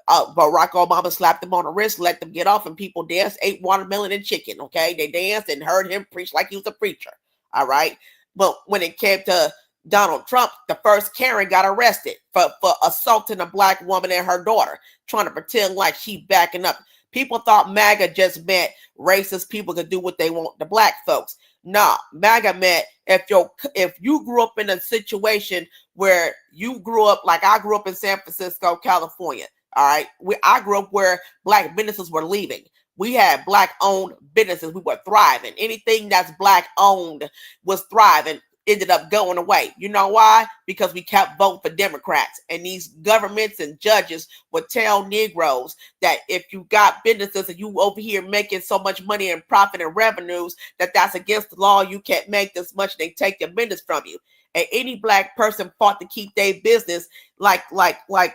Barack Obama slapped them on the wrist, let them get off, and people danced, ate watermelon and chicken. Okay, they danced and heard him preach like he was a preacher. All right, but when it came to Donald Trump, the first Karen got arrested for assaulting a black woman and her daughter, trying to pretend like she backing up. People thought MAGA just meant racist people could do what they want to black folks. Nah, MAGA meant if you grew up in a situation where you grew up like I grew up in San Francisco, California. All right, I grew up where black businesses were leaving. We had black owned businesses. We were thriving. Anything that's black owned was thriving. Ended up going away. You know why? Because we kept voting for Democrats, and these governments and judges would tell Negroes that if you got businesses and you over here making so much money and profit and revenues, that's against the law. You can't make this much. They take your business from you. And any black person fought to keep their business, like Gladys Knight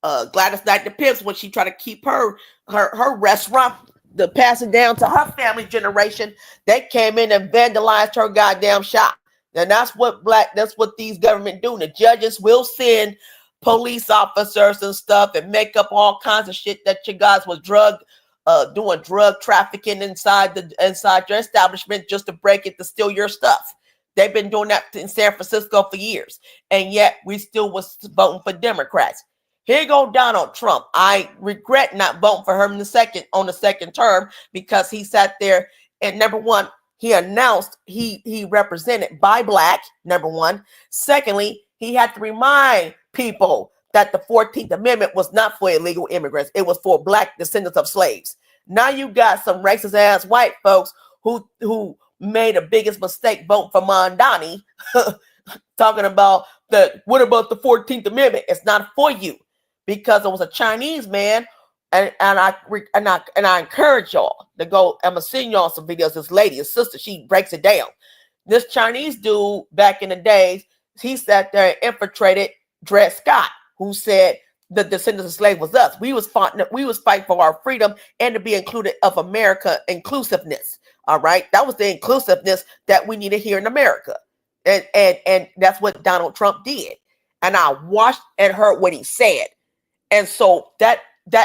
the Pips, when she tried to keep her restaurant, to pass it down to her family generation. They came in and vandalized her goddamn shop. And that's what these government do. The judges will send police officers and stuff and make up all kinds of shit that you guys was doing drug trafficking inside your establishment just to break it, to steal your stuff. They've been doing that in San Francisco for years, and yet we still was voting for Democrats. Here go Donald Trump. I regret not voting for him on the second term, because he sat there and, number one, he announced he represented by black, number one. Secondly, he had to remind people that the 14th Amendment was not for illegal immigrants. It was for black descendants of slaves. Now you got some racist ass white folks who made the biggest mistake voting for Mondani, talking about what about the 14th Amendment? It's not for you. Because it was a Chinese man, and I encourage y'all to go. I'm gonna send y'all some videos. This lady, his sister, she breaks it down. This Chinese dude back in the days, he sat there and infiltrated Dred Scott, who said the descendants of slaves was us. We was fighting for our freedom and to be included of America inclusiveness. All right, that was the inclusiveness that we needed here in America, and that's what Donald Trump did. And I watched and heard what he said. And so that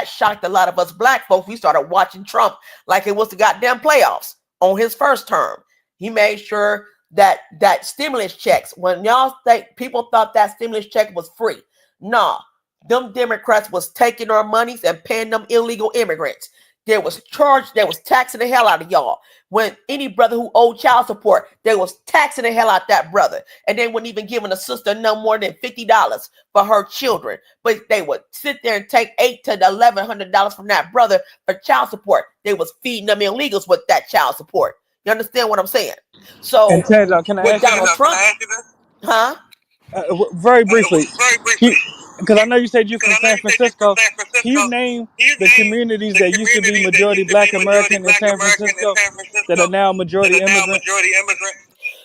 shocked a lot of us black folks. We started watching Trump like it was the goddamn playoffs on his first term. He made sure that stimulus checks, when y'all think people thought that stimulus check was free. Nah, them Democrats was taking our monies and paying them illegal immigrants. They was taxing the hell out of y'all. When any brother who owed child support, they was taxing the hell out that brother. And they wouldn't even giving a sister no more than $50 for her children. But they would sit there and take $800 to $1,100 from that brother for child support. They was feeding them illegals with that child support. You understand what I'm saying? So, And Taylor, can I ask you Donald Trump, huh? Very briefly, because I know you said you're from San Francisco. Can you name the communities that used to be majority Black American in San Francisco that are now majority immigrant?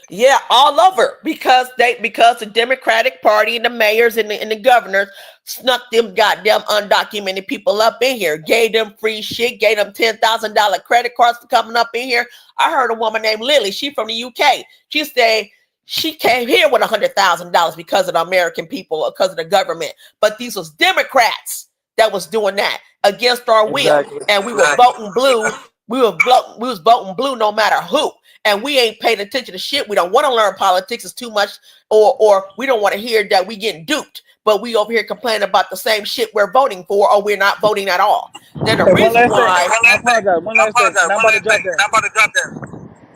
Yeah, all over, because the Democratic Party and the mayors and the governors snuck them goddamn undocumented people up in here, gave them free shit, gave them $10,000 credit cards for coming up in here. I heard a woman named Lily. She from the UK. She said she came here with $100,000 because of the American people, because of the government. But these was Democrats that was doing that against our will, and we were voting blue. We was voting blue no matter who. And we ain't paying attention to shit. We don't want to learn politics. It's too much, or we don't want to hear that we getting duped. But we over here complaining about the same shit we're voting for, or we're not voting at all. Then the reason why... I apologize. One last thing. I'm about to drop there.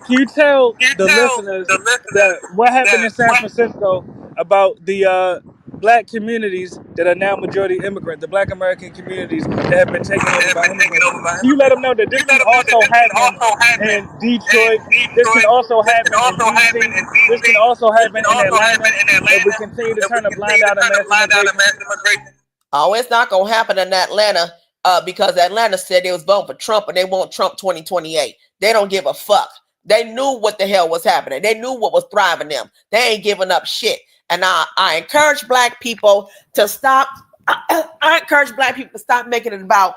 Can you tell the listeners that what happened in San Francisco about the black communities that are now majority immigrant, the Black American communities that have been taken over by immigrants? Can you let them know that this can also happen in Detroit? This can also happen in DC. This can also happen in Atlanta if we continue to turn a blind eye to mass immigration. Oh, it's not going to happen in Atlanta because Atlanta said they was voting for Trump and they want Trump 2028. They don't give a fuck. They knew what the hell was happening. They knew what was thriving them. They ain't giving up shit. And I encourage black people to stop. I encourage black people to stop making it about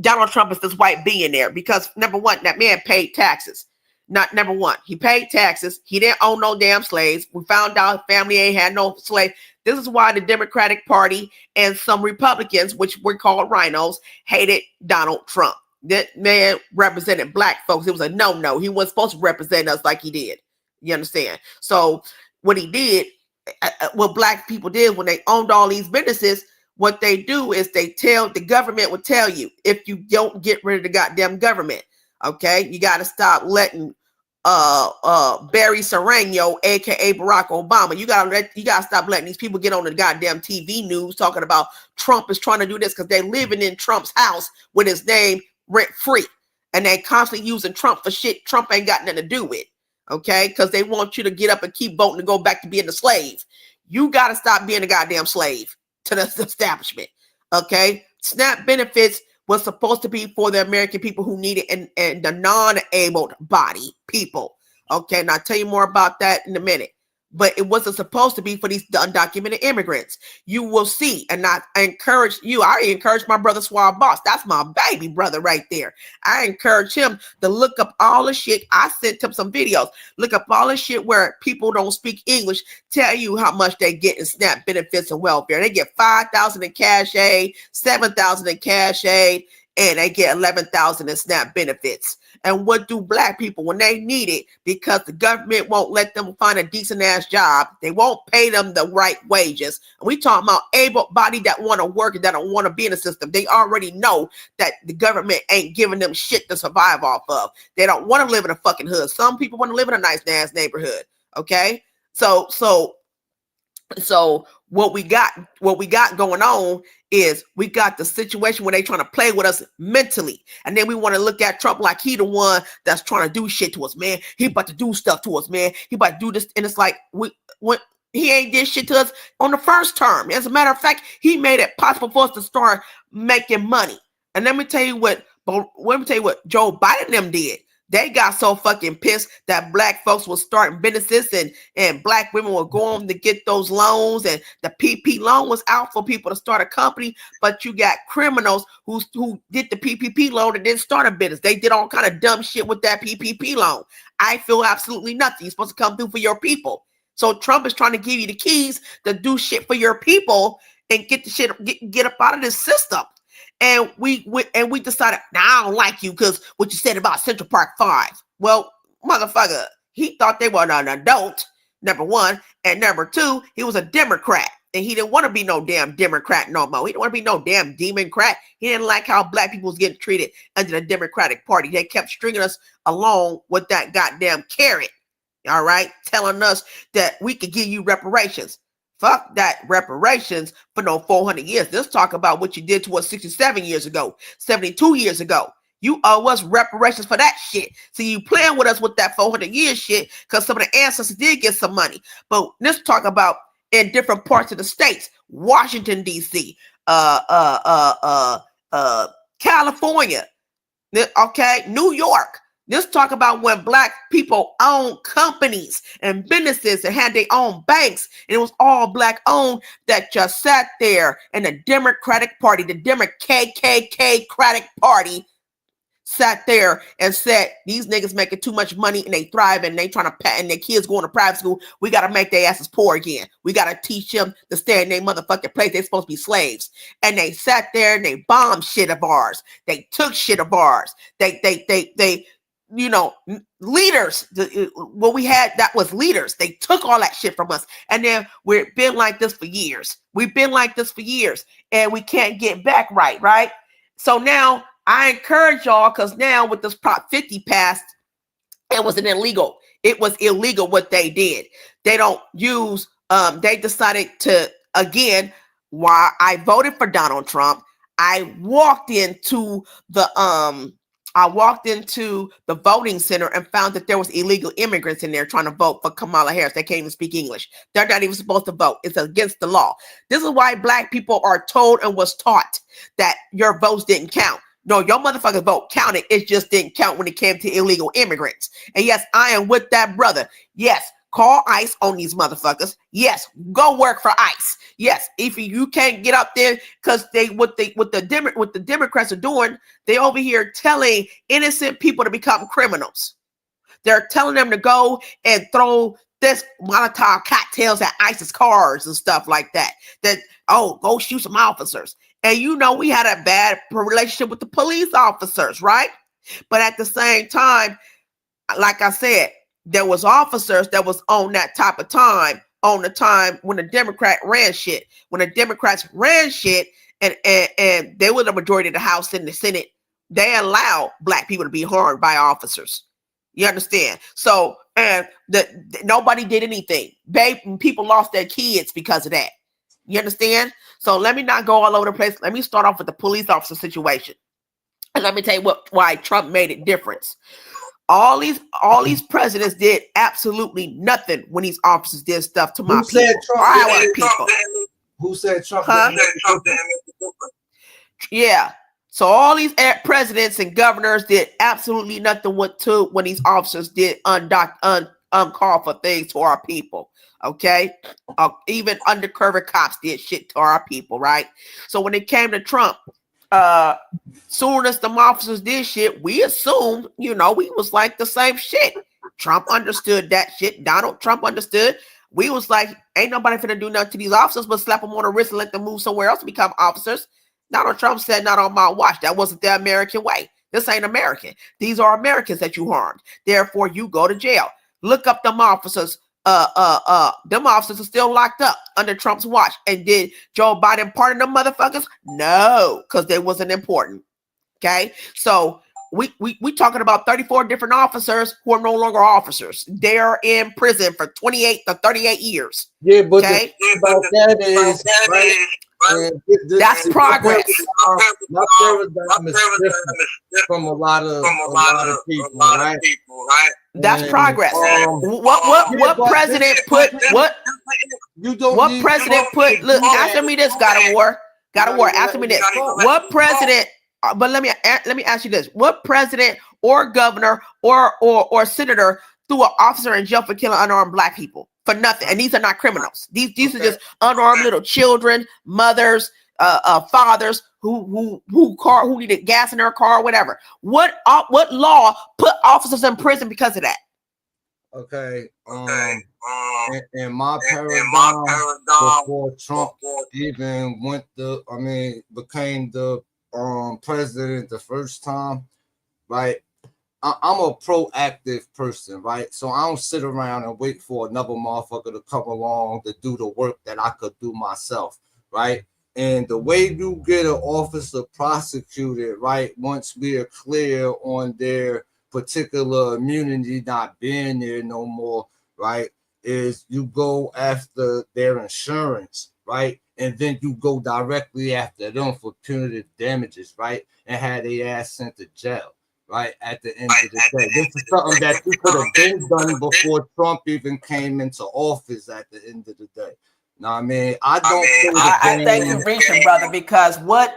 Donald Trump as this white billionaire, because number one, that man paid taxes. Not number one, he paid taxes. He didn't own no damn slaves. We found out his family ain't had no slave. This is why the Democratic Party and some Republicans, which we call rhinos, hated Donald Trump. That man represented black folks. It was a no. He wasn't supposed to represent us like he did. You understand? So what he did, what black people did when they owned all these businesses, what they do is the government would tell you, if you don't get rid of the goddamn government, okay, you got to stop letting Barry Serrano, aka Barack Obama. You gotta stop letting these people get on the goddamn TV news talking about Trump is trying to do this because they're living in Trump's house with his name rent free, and they constantly using Trump for shit Trump ain't got nothing to do with. Okay, because they want you to get up and keep voting to go back to being a slave. You gotta stop being a goddamn slave to the establishment. Okay, SNAP benefits was supposed to be for the American people who need it and the non-abled body people. Okay, and I'll tell you more about that in a minute. But it wasn't supposed to be for these undocumented immigrants. You will see, and I encourage you. I encourage my brother Swab Boss. That's my baby brother right there. I encourage him to look up all the shit. I sent him some videos. Look up all the shit where people don't speak English tell you how much they get in SNAP benefits and welfare. They get $5,000 in cash aid, $7,000 in cash aid, and they get $11,000 in SNAP benefits. And what do black people when they need it? Because the government won't let them find a decent ass job. They won't pay them the right wages. And we talking about able-bodied that want to work and that don't want to be in the system. They already know that the government ain't giving them shit to survive off of. They don't want to live in a fucking hood. Some people want to live in a nice ass neighborhood. Okay, so what we got going on is we got the situation where they trying to play with us mentally, and then we want to look at Trump like he the one that's trying to do shit to us, man. He about to do stuff to us, man. He about to do this, and it's like he ain't did shit to us on the first term. As a matter of fact, he made it possible for us to start making money. And let me tell you what Joe Biden and them did. They got so fucking pissed that black folks were starting businesses and black women were going to get those loans, and the PP loan was out for people to start a company. But you got criminals who did the PPP loan and didn't start a business. They did all kind of dumb shit with that PPP loan. I feel absolutely nothing. You're supposed to come through for your people. So Trump is trying to give you the keys to do shit for your people and get the shit get up out of this system. And we decided, now I don't like you because what you said about Central Park 5. Well, motherfucker, he thought they were an adult, number one. And number two, he was a Democrat. And he didn't want to be no damn Democrat no more. He didn't want to be no damn Democrat. He didn't like how black people was getting treated under the Democratic Party. They kept stringing us along with that goddamn carrot. All right? Telling us that we could give you reparations. Fuck that reparations for no 400 years. Let's talk about what you did to us 67 years ago, 72 years ago. You owe us reparations for that shit. So you playing with us with that 400 years shit because some of the ancestors did get some money. But let's talk about in different parts of the states, Washington, D.C., California, okay, New York. Let's talk about when black people owned companies and businesses and had their own banks, and it was all black owned, that just sat there, and the Democratic Party, the KKK Party, sat there and said, these niggas making too much money and they thriving and they trying to and their kids going to private school. We got to make their asses poor again. We got to teach them to stay in their motherfucking place. They're supposed to be slaves. And they sat there and they bombed shit of ours. They took shit of ours. They you know, leaders, what we had that was leaders. They took all that shit from us. And then we've been like this for years. We've been like this for years and we can't get back right? So now I encourage y'all, because now with this Prop 50 passed, it was illegal. It was illegal what they did. They don't use, they decided to, again, while I voted for Donald Trump, I walked into the voting center and found that there was illegal immigrants in there trying to vote for Kamala Harris. They can't even speak English. They're not even supposed to vote. It's against the law. This is why black people are told and was taught that your votes didn't count. No, your motherfucking vote counted. It just didn't count when it came to illegal immigrants. And yes, I am with that brother. Yes, call ICE on these motherfuckers. Yes, go work for ICE. Yes, if you can't get up there, because what the Democrats are doing, they over here telling innocent people to become criminals. They're telling them to go and throw this Molotov cocktails at ICE's cars and stuff like that. Go shoot some officers. And you know, we had a bad relationship with the police officers, right? But at the same time, like I said, there was officers that was on that type of time, on the time when the Democrat ran shit. When the Democrats ran shit and they were the majority of the House and the Senate, they allowed black people to be harmed by officers. You understand? So, and nobody did anything. People lost their kids because of that. You understand? So let me not go all over the place. Let me start off with the police officer situation. And let me tell you why Trump made it different. All these presidents did absolutely nothing when these officers did stuff to my people. Our people. Who said Trump? Huh? Yeah. So all these presidents and governors did absolutely nothing when these officers did uncalled for things to our people. Okay, even undercover cops did shit to our people, right? So when it came to Trump, soon as the officers did shit, we assumed, we was like the same shit. Trump understood that shit. Donald Trump understood. We was like, ain't nobody finna do nothing to these officers but slap them on the wrist and let them move somewhere else to become officers. Donald Trump said, not on my watch. That wasn't the American way. This ain't American. These are Americans that you harmed. Therefore, you go to jail. Look up them officers. Them officers are still locked up under Trump's watch. And did Joe Biden pardon them motherfuckers? No, because they wasn't important. Okay, so we talking about 34 different officers who are no longer officers. They're in prison for 28 to 38 years. Yeah, but okay? About that is right. That's progress. My paradigm is different from a lot of people, right? That's progress. What president put what? What president put? Look, answer me this. God of War. Answer me this. What president? But let me ask you this: what president or governor or senator threw an officer in jail for killing unarmed black people for nothing? And these are not criminals. These are just unarmed little children, mothers, fathers who needed gas in their car, or whatever. What law put officers in prison because of that? Okay. In my paradigm, before Trump even became the president the first time, right? I'm a proactive person, right? So I don't sit around and wait for another motherfucker to come along to do the work that I could do myself, right? And the way you get an officer prosecuted, right, once we are clear on their particular immunity not being there no more, right, is you go after their insurance, right? And then you go directly after them for punitive damages, right? And have their ass sent to jail, right? At the end of the day. This is something that you could have been done before Trump even came into office at the end of the day. No, I mean, I think you're reaching, brother, because where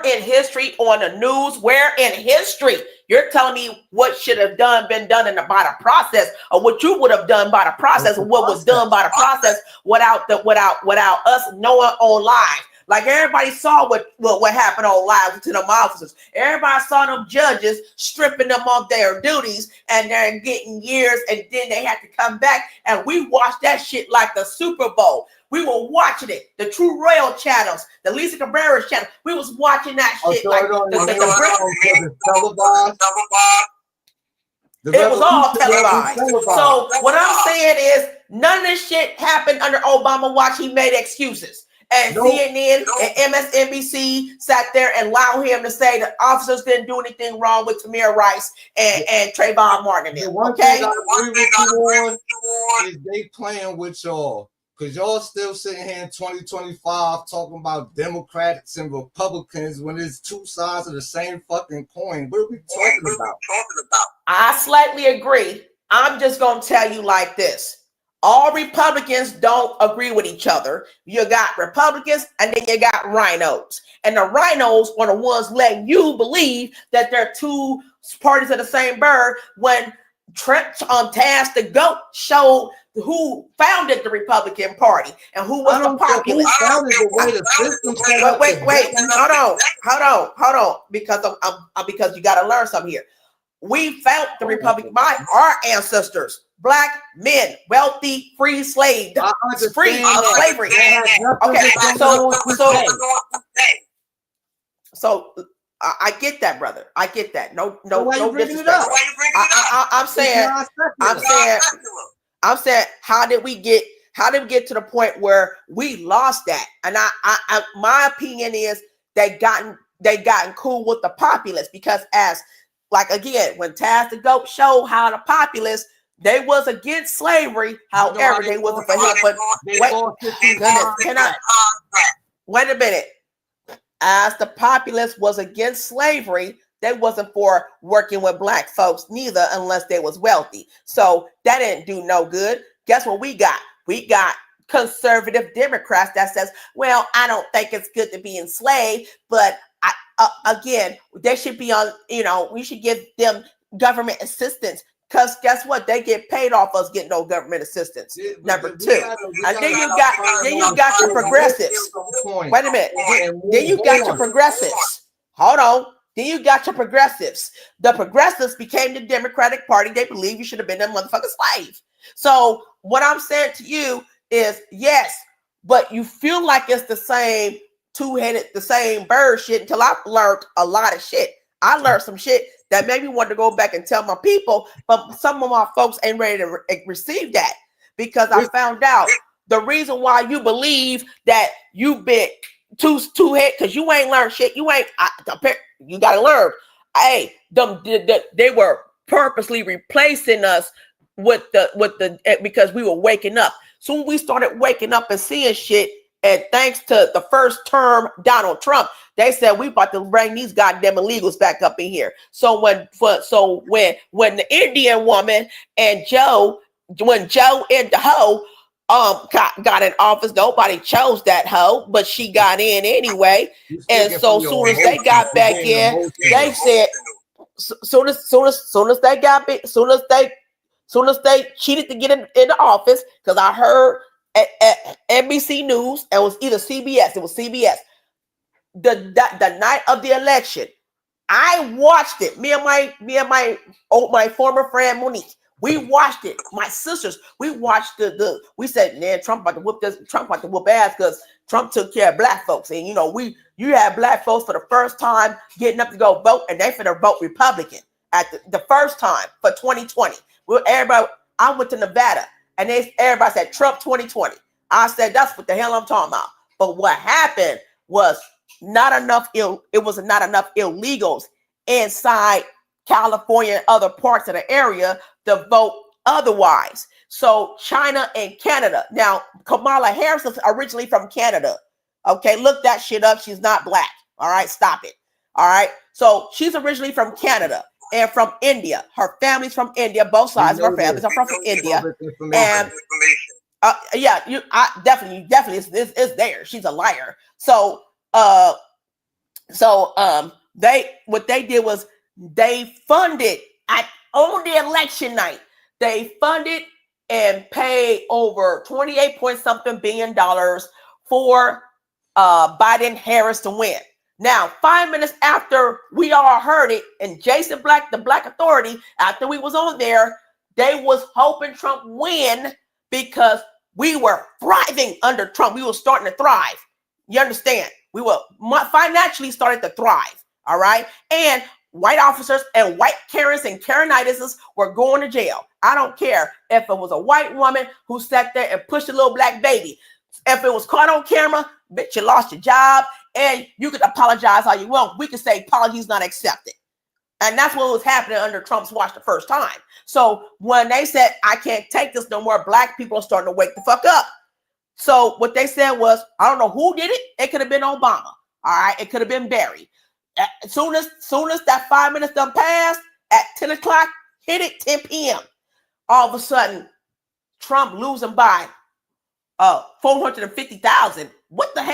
in history on the news, where in history you're telling me what should have been done by the process, or what you would have done by the process, or what was done by the process without us knowing on live. Like everybody saw what happened on live to them officers. Everybody saw them judges stripping them of their duties and they're getting years, and then they had to come back. And we watched that shit like the Super Bowl. We were watching it. The True Royal channels, the Lisa Cabrera's channel. We was watching that shit like it was all televised. So what I'm saying is none of this shit happened under Obama watch. He made excuses. And CNN and MSNBC sat there and allowed him to say the officers didn't do anything wrong with Tamir Rice and Trayvon Martin. The one thing I agree with you on is they playing with y'all. Because y'all still sitting here in 2025 talking about Democrats and Republicans when it's two sides of the same fucking coin. What are we talking about? I slightly agree. I'm just going to tell you like this. All Republicans don't agree with each other. You got Republicans and then you got rhinos. And the rhinos are the ones letting you believe that they're two parties of the same bird when Trent Taz the GOAT showed who founded the Republican Party and who was the populist. Wait, hold on. Because you got to learn something here. We found the Republic by our ancestors, black men, wealthy, free slave, free of slavery. Okay, so I get that, brother. I get that. No disrespect. I'm saying, how did we get to the point where we lost that? And I my opinion is they gotten cool with the populace, because as like again, when Taz the Goat showed how the populace, they was against slavery, however, they wasn't for him. But wait, goodness, can I wait a minute? As the populace was against slavery, they wasn't for working with black folks neither, unless they was wealthy. So that didn't do no good. Guess what we got? We got conservative Democrats that says, well, I don't think it's good to be enslaved, but again, they should be on, we should give them government assistance. Because guess what? They get paid off us getting no government assistance. Yeah, Number two. And then you got your progressives. Wait a minute. Then you got your progressives. Hold on. Then you got your progressives. The progressives became the Democratic Party. They believe you should have been a motherfucking slave. So what I'm saying to you is, yes, but you feel like it's the same two-headed, the same bird shit until I learned a lot of shit. I learned some shit that made me want to go back and tell my people, but some of my folks ain't ready to receive that, because I found out the reason why you believe that you been two-head, because you ain't learned shit. You got to learn. Hey, they were purposely replacing us with the because we were waking up. Soon we started waking up and seeing shit. And thanks to the first term Donald Trump, they said we about to bring these goddamn illegals back up in here. So when the Indian woman and Joe and the hoe got in office, nobody chose that hoe, but she got in anyway. And so soon as they got back in, they said soon as they cheated to get in the office, because I heard at NBC News, and it was either CBS. It was CBS. The night of the election, I watched it. Me and my former friend Monique, we watched it. My sisters, we watched we said, man, Trump about to whoop this. Trump about to whoop ass because Trump took care of black folks. And you had black folks for the first time getting up to go vote, and they finna vote Republican at the first time for 2020. I went to Nevada. And everybody said Trump 2020. I said, that's what the hell I'm talking about. But what happened was not enough illegals inside California and other parts of the area to vote otherwise. So China and Canada. Now, Kamala Harris is originally from Canada. Okay, look that shit up. She's not black. All right, stop it. All right. So she's originally from Canada and from India. Her family's from India. Both sides of her families are from India. And definitely it's there. She's a liar. So what they did was they funded on the election night. They funded and paid over 28 point something billion for Biden Harris to win. Now, 5 minutes after we all heard it, and Jason Black, the Black Authority, after we was on there, they was hoping Trump win because we were thriving under Trump. We were starting to thrive. You understand? We were financially starting to thrive. All right. And white officers and white Karens and Karenitis were going to jail. I don't care if it was a white woman who sat there and pushed a little black baby. If it was caught on camera, bitch, you lost your job. And you could apologize all you want. We could say apologies not accepted. And that's what was happening under Trump's watch the first time. So when they said, I can't take this no more, black people are starting to wake the fuck up. So what they said was, I don't know who did it. It could have been Obama. All right. It could have been Barry. As soon as that 5 minutes done passed, at 10 o'clock, hit it 10 p.m. All of a sudden, Trump losing by 450,000. What the hell?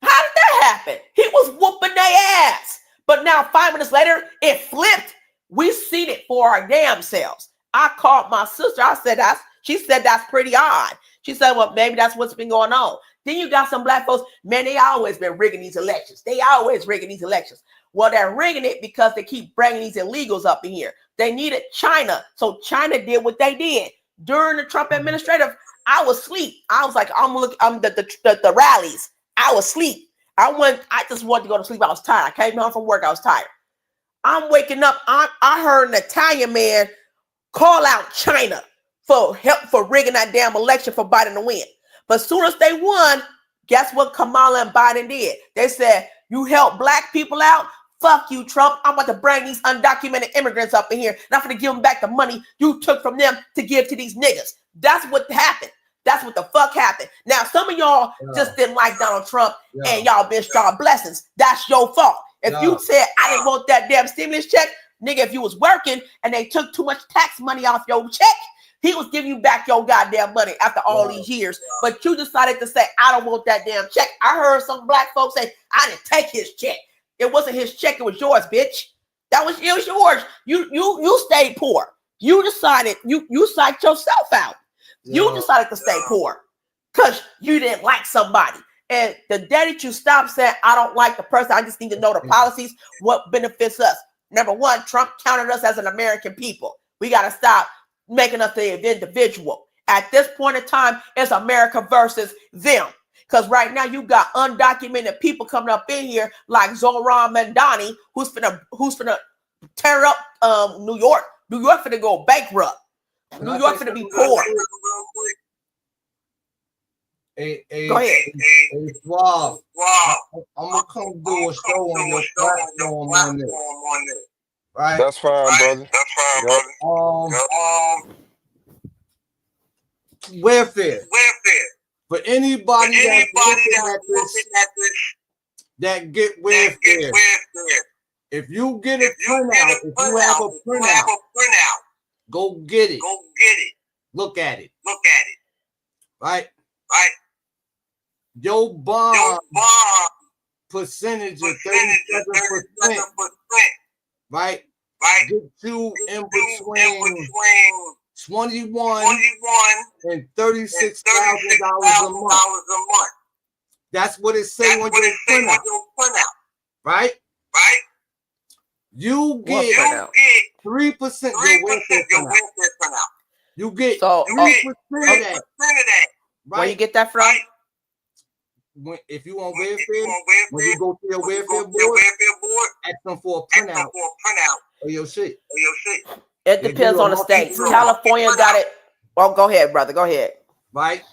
How did that happen? He was whooping their ass. But now 5 minutes later, it flipped. We seen it for our damn selves. I called my sister. She said that's pretty odd. She said, well, maybe that's what's been going on. Then you got some black folks, man, they always been rigging these elections. They always rigging these elections. Well, they're rigging it because they keep bringing these illegals up in here. They needed China. So China did what they did. During the Trump administrative, I was asleep. I was like, I'm the rallies. I was asleep. I just wanted to go to sleep. I was tired. I came home from work. I was tired. I'm waking up. I heard an Italian man call out China for help for rigging that damn election for Biden to win. But as soon as they won, guess what Kamala and Biden did? They said, you help black people out, Fuck you, Trump. I'm about to bring these undocumented immigrants up in here, and I'm going to give them back the money you took from them to give to these niggas. That's what happened. That's what the fuck happened. Now, some of y'all just didn't like Donald Trump, and y'all missed y'all blessings. That's your fault. If you said, I didn't want that damn stimulus check, nigga, if you was working and they took too much tax money off your check, he was giving you back your goddamn money after all these years. But you decided to say, I don't want that damn check. I heard some black folks say, I didn't take his check. It wasn't his check, it was yours, bitch. It was yours. You stayed poor. You decided, you psyched yourself out. You decided to stay poor because you didn't like somebody. And the day that you stop saying, I don't like the person, I just need to know the policies, what benefits us. Number one, Trump counted us as an American people. We got to stop making us the individual. At this point in time, it's America versus them. Because right now you got undocumented people coming up in here like Zoran Mandani, who's finna tear up New York. New York finna go bankrupt. New York finna be poor. Go ahead. Hey, Suave. I'm gonna come do a show on your platform on this. Right? That's fine, brother. Welfare. For anybody that's looking at this, that get welfare. If you get a printout, if you have a printout, go get it. Look at it. Right? Your bond percentage of 37%, right? Get you in between 21 and $36,000 a month. That's what it say on your printout. Right? You get 3% your welfare printout. You get 3% of that. Right? Where you get that from? If you on welfare, when you go to your welfare board, ask them for a printout of your shit. It depends on the state. California got it. Well, go ahead, brother. Go ahead. Right?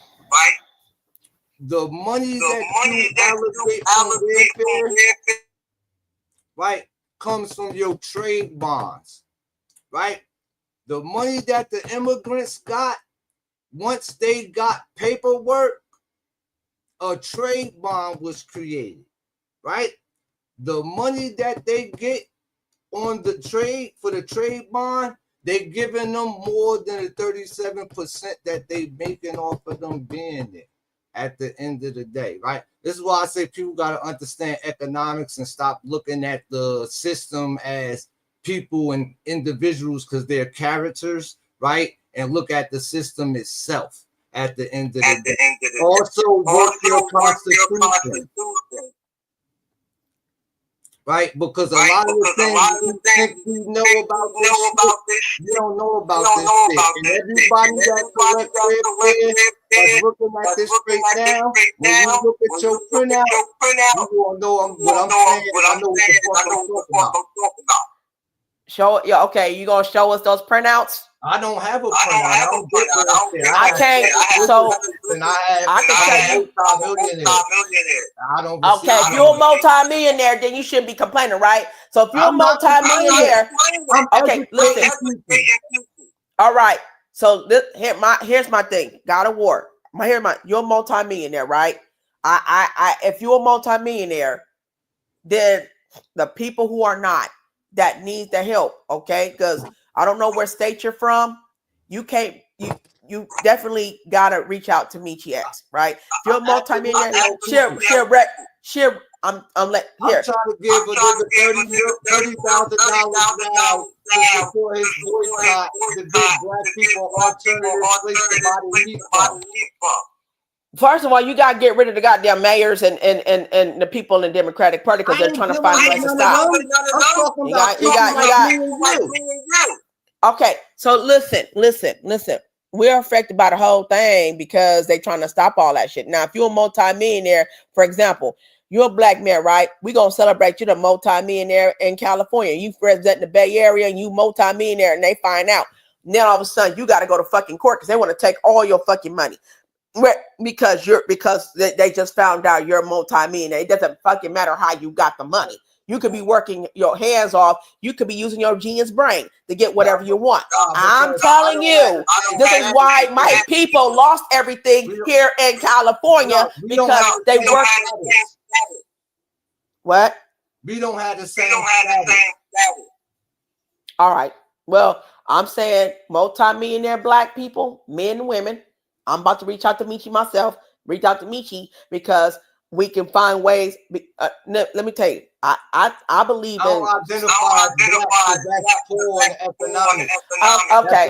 The money that you allocate from welfare, right, comes from your trade bonds. Right? The money that the immigrants got, once they got paperwork, a trade bond was created, right? The money that they get on the trade for the trade bond, they giving them more than the 37% that they making off of them being there at the end of the day, right? This is why I say people got to understand economics and stop looking at the system as people and individuals because they're characters, right? And look at the system itself at the end of the day. Also work your constitution. Right? Because a lot of the things you think you know about this shit, you don't know about this shit. And everybody that collect welfare that's looking at this straight now, when you look at your printout, you will know what I'm saying. I know what the fuck I'm talking about. Show yeah, okay. You gonna show us those printouts? I don't have a printout. I can't. So I can tell you. I don't. Okay, if you're a multi-millionaire, then you shouldn't be complaining, right? So if you're a multi-millionaire, okay, listen. All right. So here's my thing. Gotta work. You're a multi-millionaire, right? If you're a multi-millionaire, then the people who are not, that needs the help, okay? Because I don't know where state you're from. You definitely gotta reach out to Michi X, right? If you're a multi-millionaire, share. I'm trying to give a nigga $30,000 now to support his boycott to give black people alternative place to buy the meat from. First of all, you gotta get rid of the goddamn mayors and the people in the Democratic Party because they're trying to find ways to stop. Okay, so listen. We're affected by the whole thing because they're trying to stop all that shit. Now, if you're a multi-millionaire, for example, you're a black man, right? We're gonna celebrate you the multi-millionaire in California. You represent the Bay Area and you multi-millionaire, and they find out. And then all of a sudden you gotta go to fucking court because they want to take all your fucking money. Because they just found out you're a multi-millionaire. It doesn't fucking matter how you got the money. You could be working your hands off. You could be using your genius brain to get whatever you want. I'm telling you, this is why my people lost everything here in California because they worked. What? We don't have the same status. All right. Well, I'm saying multi-millionaire black people, men and women. I'm about to reach out to Michi myself. Reach out to Michi because we can find ways. Let me tell you, I believe in. Okay.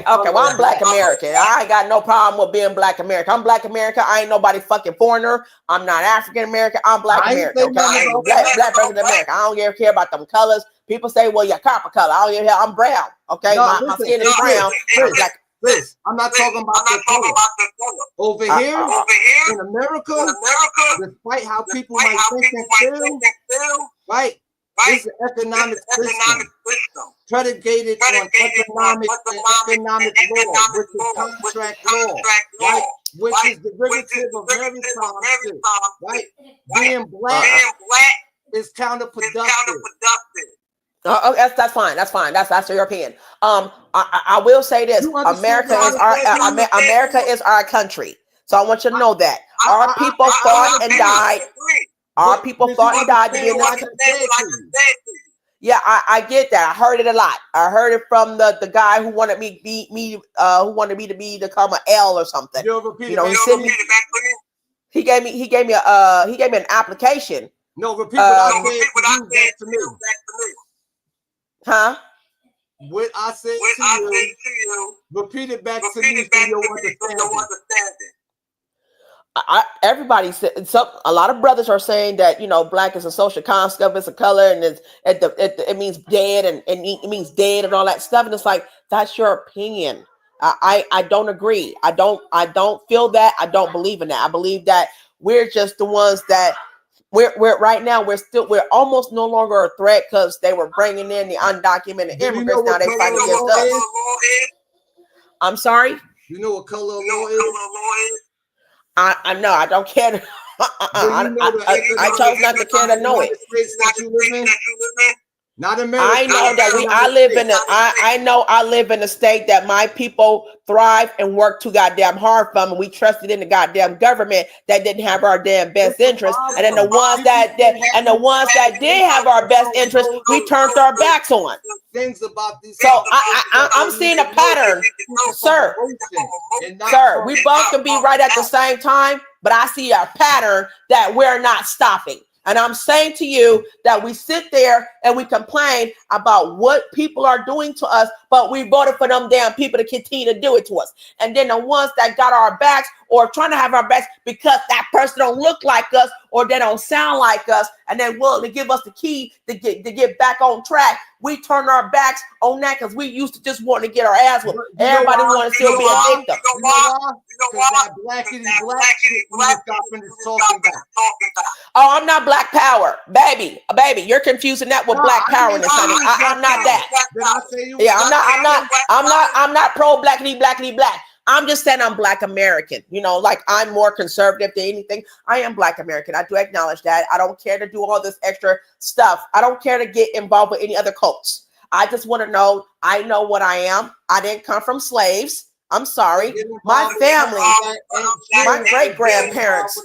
Well, I'm Black American. I ain't got no problem with being Black American. I'm Black American. I ain't nobody fucking foreigner. I'm not African American. I'm Black American. Okay, I'm black President America. I don't care about them colors. People say, "Well, you're copper color." I don't give a hell. I'm brown. Okay, my skin is brown. Chris, I'm not talking about the color. Over here in America, despite how people might think and feel, right? It's an economic system predicated on economic law, which is contract law, right? Which is derivative of meritocracy, right? Being black is counterproductive. That's fine. That's your opinion. I will say this: America is our country. So I want you to know that our people fought and died. Our people fought and died to be in this country. Yeah, I get that. I heard it a lot. I heard it from the guy who wanted me to become an L or something. You know, he gave me an application. No, repeat what I said to me. Huh? What I said to you, repeat it back to me so you understand. Everybody said a lot of brothers are saying that, you know, black is a social construct, it's a color, and it means dead, and it means dead and all that stuff. And it's like, that's your opinion. I don't agree. I don't feel that. I don't believe in that. I believe that we're just the ones that we're right now. We're almost no longer a threat because they were bringing in the undocumented immigrants. Now they fight against us. I'm sorry. You know what color law is? I know. I don't care. I chose not to care to know it. Not America. I know that I live in a state that my people thrive and work too goddamn hard from, and we trusted in the goddamn government that didn't have our damn best interest. And then the ones that did have our best interest, we turned our backs on. Things about these. So I'm seeing a pattern, sir. Sir, we both can be right at the same time, but I see a pattern that we're not stopping. And I'm saying to you that we sit there and we complain about what people are doing to us, but we voted for them damn people to continue to do it to us. And then the ones that got our backs or trying to have our backs because that person don't look like us or they don't sound like us, and they're willing to give us the key to get back on track, we turn our backs on that because we used to just want to get our ass whipped. Everybody want to still be a victim. You know why? Blackity black talking back. Oh, I'm not black power, baby. You're confusing that with black power in this honey. I'm not that. Yeah, I'm not pro blackity black. I'm just saying I'm Black American. You know, like I'm more conservative than anything. I am Black American. I do acknowledge that. I don't care to do all this extra stuff. I don't care to get involved with any other cults. I just want to know, I know what I am. I didn't come from slaves. I'm sorry. My family, my great-grandparents.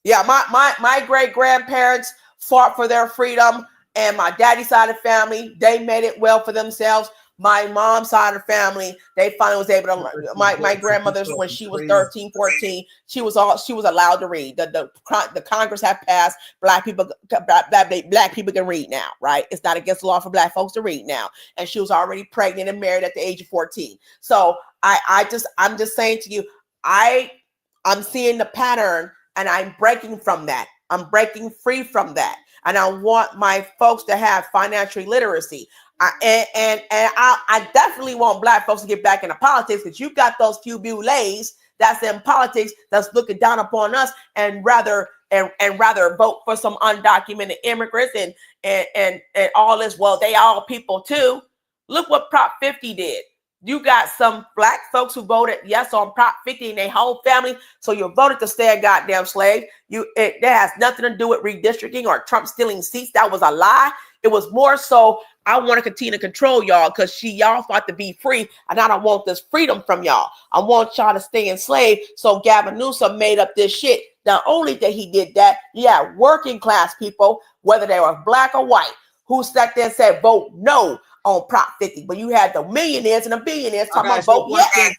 Yeah, my great-grandparents fought for their freedom, and my daddy's side of the family, they made it well for themselves. My mom's side of the family, they finally was able to. My grandmother's, when she was 13, 14, she was allowed to read. The Congress had passed black people can read now, right? It's not against the law for black folks to read now. And she was already pregnant and married at the age of 14. So I'm just saying to you, I'm seeing the pattern and I'm breaking from that. I'm breaking free from that. And I want my folks to have financial literacy. I definitely want black folks to get back into politics, because you got those few bulays that's in politics that's looking down upon us and rather vote for some undocumented immigrants and all this. Well, they all people too. Look what Prop 50 did. You got some black folks who voted yes on Prop 50 in their whole family. So you voted to stay a goddamn slave. That has nothing to do with redistricting or Trump stealing seats. That was a lie. It was more so I want to continue to control y'all because y'all fought to be free, and I don't want this freedom from y'all. I want y'all to stay enslaved. So Gavin Newsom made up this shit. Not only that he did that, yeah, working class people, whether they were black or white, who sat there and said vote no on Prop 50, but you had the millionaires and the billionaires talking about vote yes.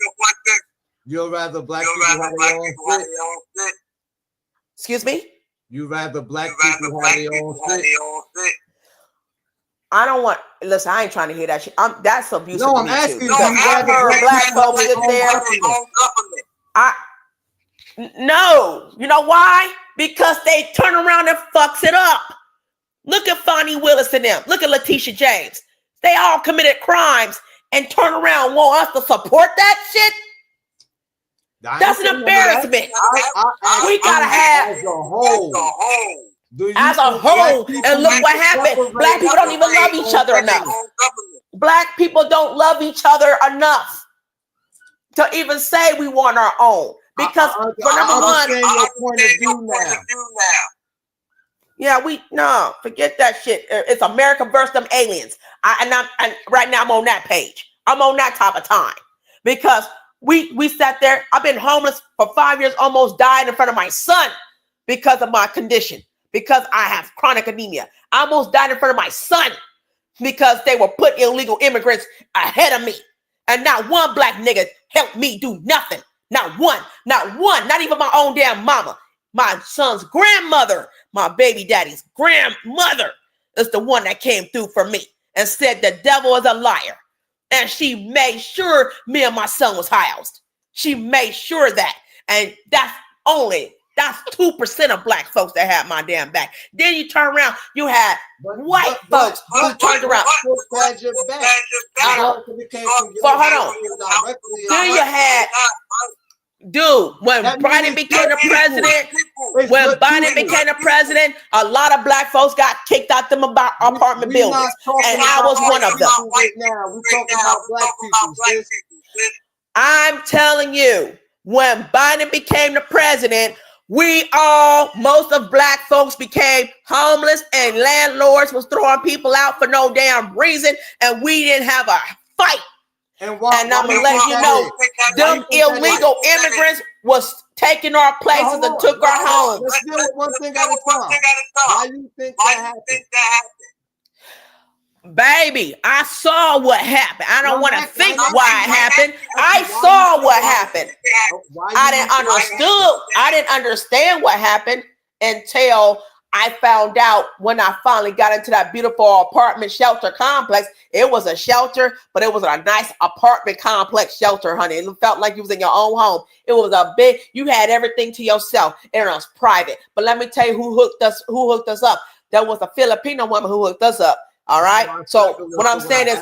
You'd rather black people have their own shit? Excuse me? You rather black people have their own shit? I don't want. Listen, I ain't trying to hear that shit. That's abusive. No, I'm asking you. I've heard black folks sit there. No, you know why? Because they turn around and fucks it up. Look at Fonnie Willis and them. Look at Letitia James. They all committed crimes and turn around and want us to support that shit. That's an embarrassment. We gotta have as a whole. As a whole, and look what happened. Black people don't even love each other enough. Black people don't love each other enough to even say we want our own. Because for number one, your point of view now. Yeah, no, forget that shit. It's America versus them aliens. And right now I'm on that page. I'm on that type of time because we sat there. I've been homeless for 5 years, almost died in front of my son because of my condition. Because I have chronic anemia. I almost died in front of my son because they were put illegal immigrants ahead of me. And not one black nigga helped me do nothing. Not one, not even my own damn mama. My son's grandmother, my baby daddy's grandmother is the one that came through for me and said the devil is a liar. And she made sure me and my son was housed. She made sure that. And that's 2% of black folks that had my damn back. Then you turn around, you had white folks who turned around. Hold on. Then you had, dude, when Biden became the president, a lot of black folks got kicked out them apartment buildings, and I was one of them. We're talking about black people. I'm telling you, when Biden became the president, most of black folks became homeless and landlords was throwing people out for no damn reason. And we didn't have a fight. And I'm going to let you know, them illegal immigrants was taking our places and took our homes. Let's deal with one thing at a time. Why do you think that happened? Baby, I saw what happened. I don't want to think why it happened. I saw what happened. I didn't understand what happened until I found out when I finally got into that beautiful apartment shelter complex. It was a shelter, but it was a nice apartment complex shelter, honey. It felt like you was in your own home. It was you had everything to yourself, and it was private. But let me tell you who hooked us up. There was a Filipino woman who hooked us up. All right. So what I'm saying is,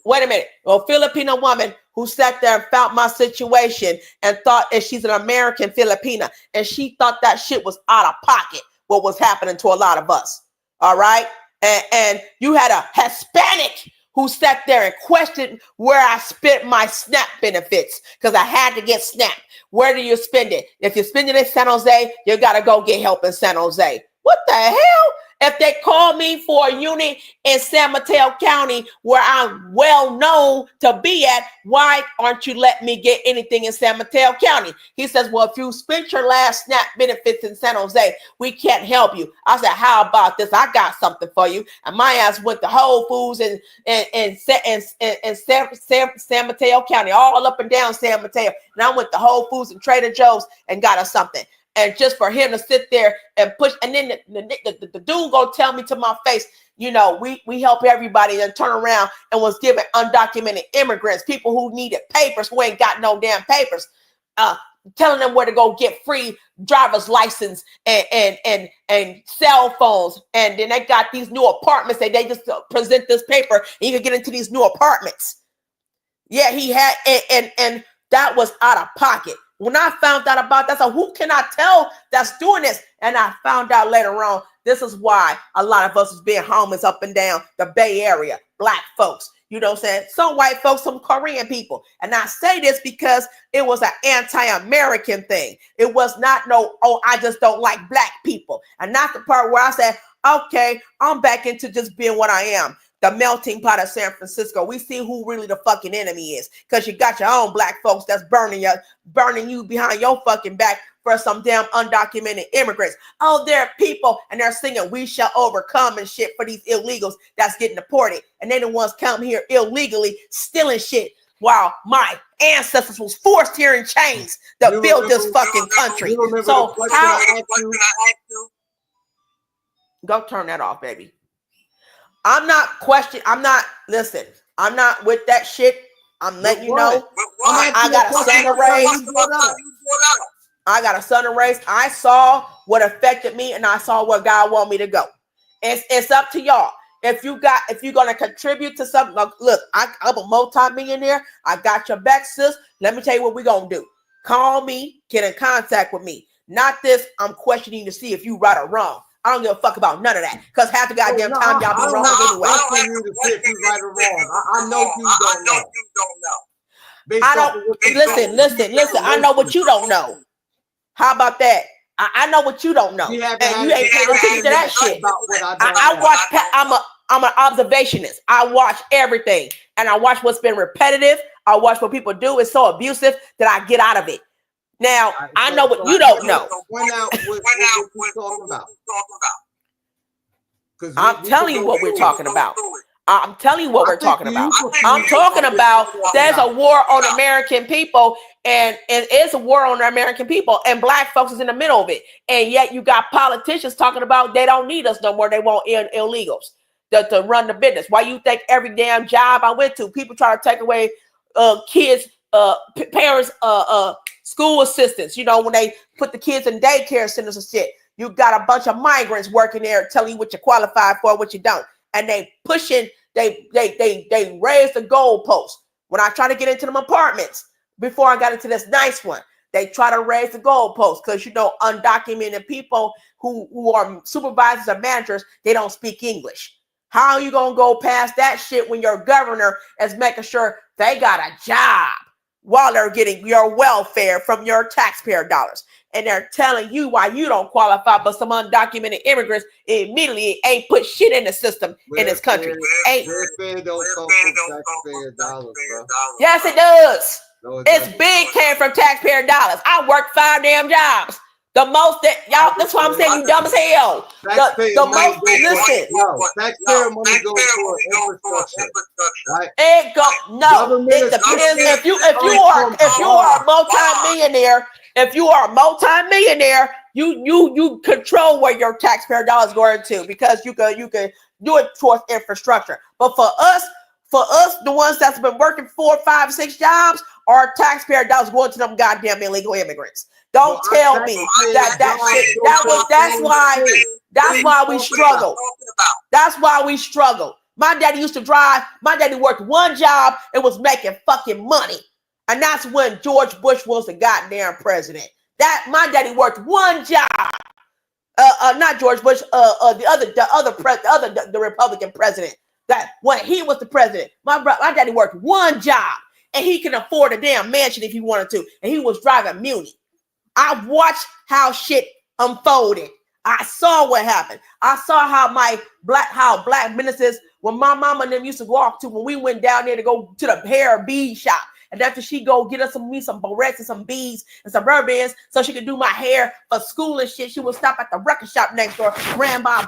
wait a minute. A Filipino woman who sat there and found my situation and thought that she's an American Filipina, and she thought that shit was out of pocket. What was happening to a lot of us. All right. And you had a Hispanic who sat there and questioned where I spent my SNAP benefits because I had to get SNAP. Where do you spend it? If you spend it in San Jose, you got to go get help in San Jose. What the hell? If they call me for a unit in San Mateo County where I'm well known to be at, why aren't you letting me get anything in San Mateo County? He says, well, if you spent your last SNAP benefits in San Jose, we can't help you. I said, how about this? I got something for you. And my ass went to Whole Foods in San Mateo County, all up and down San Mateo. And I went to Whole Foods and Trader Joe's and got us something. And just for him to sit there and push, and then the dude gonna tell me to my face, you know, we help everybody, and turn around and was giving undocumented immigrants, people who needed papers, who ain't got no damn papers, telling them where to go get free driver's license and cell phones. And then they got these new apartments that they just present this paper and you can get into these new apartments. Yeah, he had, and that was out of pocket. When I found out about that, so who can I tell that's doing this? And I found out later on, this is why a lot of us was being homeless up and down the Bay Area, black folks. You know what I'm saying? Some white folks, some Korean people. And I say this because it was an anti-American thing. It was not no, oh, I just don't like black people. And not the part where I said, okay, I'm back into just being what I am. The melting pot of San Francisco. We see who really the fucking enemy is. Because you got your own black folks that's burning you behind your fucking back for some damn undocumented immigrants. Oh, there are people, and they're singing "We Shall Overcome" and shit for these illegals that's getting deported, and they the ones come here illegally stealing shit while my ancestors was forced here in chains to build this fucking country. So how? Go turn that off, baby. I'm not listen. I'm not with that shit. I'm letting you know. I got a son to raise. I got a son to raise. I saw what affected me, and I saw where God want me to go. It's up to y'all. If you're gonna contribute to something, look, I'm a multi-millionaire. I got your back, sis. Let me tell you what we're gonna do. Call me, get in contact with me. Not this. I'm questioning to see if you right or wrong. I don't give a fuck about none of that. Because half the goddamn time y'all be wrong anyway. I don't you to see if you right or wrong. I know you don't know. I don't listen. I know what you don't know. How about that? I know what you don't know, and you ain't paying attention to that shit. I'm an observationist. I watch everything, and I watch what's been repetitive. I watch what people do. It's so abusive that I get out of it. Now I know what you don't know. Point out what you're talking about. I'm telling you what we're talking about. I'm telling you what we're talking about. I'm talking about there's a war on American people, and it's a war on the American people, and black folks is in the middle of it. And yet you got politicians talking about they don't need us no more. They want illegals to run the business. Why you think every damn job I went to, people try to take away kids, parents, school assistants, you know, when they put the kids in daycare centers and shit. You got a bunch of migrants working there telling you what you qualify for, what you don't. And they pushing, they raise the goalposts. When I try to get into them apartments, before I got into this nice one, they try to raise the goalposts because, you know, undocumented people who are supervisors or managers, they don't speak English. How are you going to go past that shit when your governor is making sure they got a job while they're getting your welfare from your taxpayer dollars? And they're telling you why you don't qualify, but some undocumented immigrants immediately ain't put shit in the system in this country. Welfare don't come from taxpayer dollars, bro. Yes, it does. No, It's big came from taxpayer dollars. I worked 5 damn jobs. The most that y'all, that's why I'm saying you dumb as hell. The most, listen. Taxpayer money goes for infrastructure. Right? It go no. It depends if you are a multi-millionaire. If you are a multi-millionaire, you control where your taxpayer dollars going to, because you can do it towards infrastructure. But for us, the ones that's been working 4, 5, 6 jobs, our taxpayer dollars going to them goddamn illegal immigrants. Don't tell me that's why we struggle. That's why we struggle. My daddy used to drive. My daddy worked one job and was making fucking money. And that's when George Bush was the goddamn president. That my daddy worked one job. Not George Bush. The Republican president. That when he was the president, my daddy worked one job, and he can afford a damn mansion if he wanted to, and he was driving Muni. I watched how shit unfolded. I saw what happened. I saw how black ministers, when my mama and them used to walk to, when we went down there to go to the hair bead shop. And after she go get us some barrettes and some beads and some rubber bands so she could do my hair for school and shit, she would stop at the record shop next door, ran by a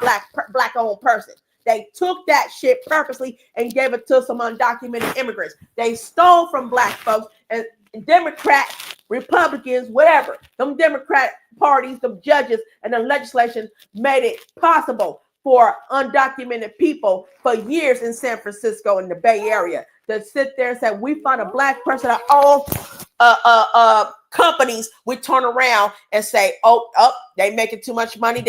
black-owned person. They took that shit purposely and gave it to some undocumented immigrants. They stole from black folks, and Democrats, Republicans, whatever. Them Democrat parties, them judges, and the legislation made it possible for undocumented people for years in San Francisco and the Bay Area to sit there and say, we find a black person that owns companies. We turn around and say, they making too much money.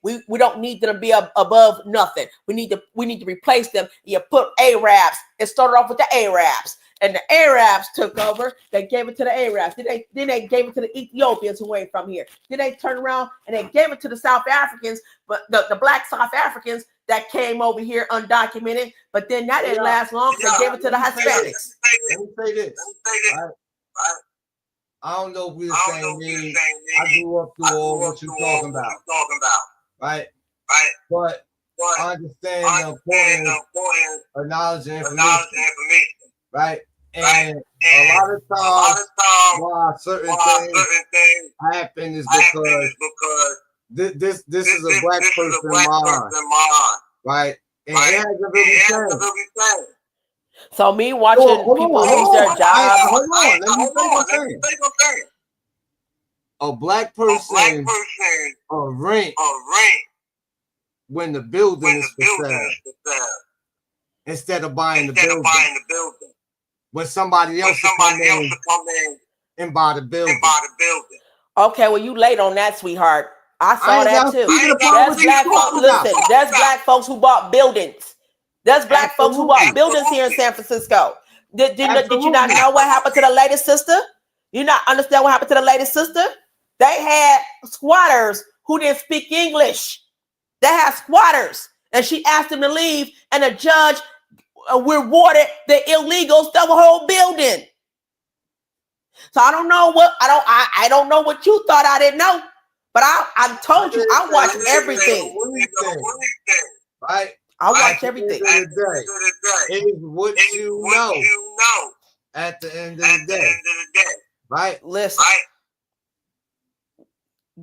We don't need them to be above nothing. We need to replace them. You put Arabs. It started off with the Arabs. And the Arabs took over. They gave it to the Arabs. Then they gave it to the Ethiopians who ain't from here. Then they turned around and they gave it to the South Africans. But the black South Africans that came over here undocumented, but then that didn't last long because they gave it to the Hispanics. Let me say this. Right? I don't know if we're the same age. I grew up through all what you're talking about. Right? But I understand the importance of knowledge and information. Right? And a lot of times why certain things happen is because this is a black person mind. Right? And it hasn't really changed. So me watching people lose their jobs. Hold on, let me say one thing. A black person rent when the building is for sale instead of buying the building. When somebody else will come in and buy the building. Okay, well, you late on that, sweetheart. I saw that too. There's black folks. Listen, there's black folks who bought buildings. There's black folks who bought buildings here in San Francisco. Did you not know what happened to the latest sister? You not understand what happened to the latest sister? They had squatters who didn't speak English. They had squatters, and she asked them to leave, and the judge rewarded the illegals the whole building. So I don't know what I don't know what you thought I didn't know, but I told you I watch everything. Right? I watch everything. It is what you know at the end of the day. Right? Listen.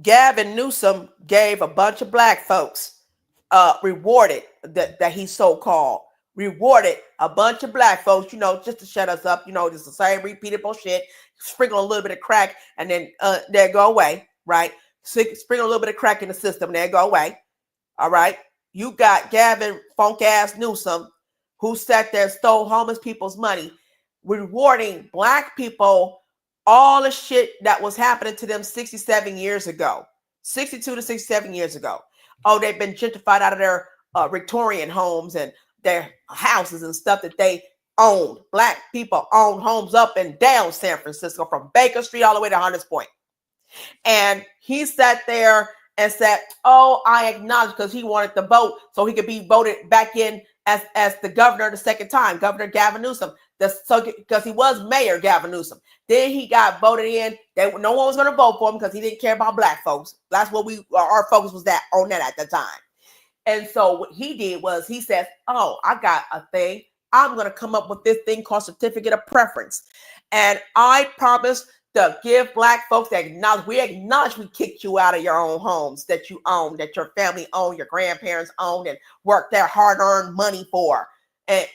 Gavin Newsom gave a bunch of black folks rewarded that he so-called rewarded a bunch of black folks, just to shut us up, just the same repeated bullshit, sprinkle a little bit of crack and then they go away, right? Sprinkle a little bit of crack in the system, they go away. All right. You got Gavin funk ass Newsom who sat there and stole homeless people's money, rewarding black people all the shit that was happening to them 67 years ago, 62 to 67 years ago. Oh, they've been gentrified out of their Victorian homes and their houses and stuff that they owned. Black people owned homes up and down San Francisco from Baker Street all the way to Hunters Point. And he sat there and said, oh, I acknowledge, because he wanted to vote so he could be voted back in as the governor the second time, Governor Gavin Newsom. Because he was Mayor Gavin Newsom. Then he got voted in. No one was going to vote for him because he didn't care about black folks. That's what our focus was on that at the time. And so what he did was he says, oh, I got a thing. I'm going to come up with this thing called certificate of preference. And I promise to give black folks that we acknowledge we kicked you out of your own homes that you own, that your family owned, your grandparents owned, and worked their hard-earned money for. And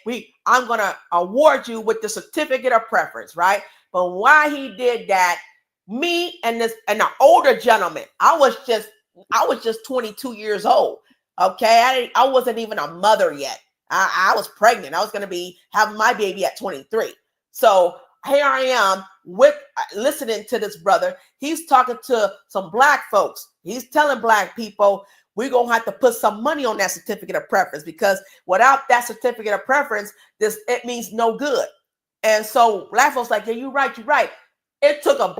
I'm going to award you with the certificate of preference, right? But why he did that, me and an older gentleman, I was just 22 years old. Okay. I wasn't even a mother yet. I was pregnant. I was going to be having my baby at 23. So here I am listening to this brother. He's talking to some black folks. He's telling black people, we're going to have to put some money on that certificate of preference, because without that certificate of preference, it means no good. And so black folks like, yeah, you're right. It took an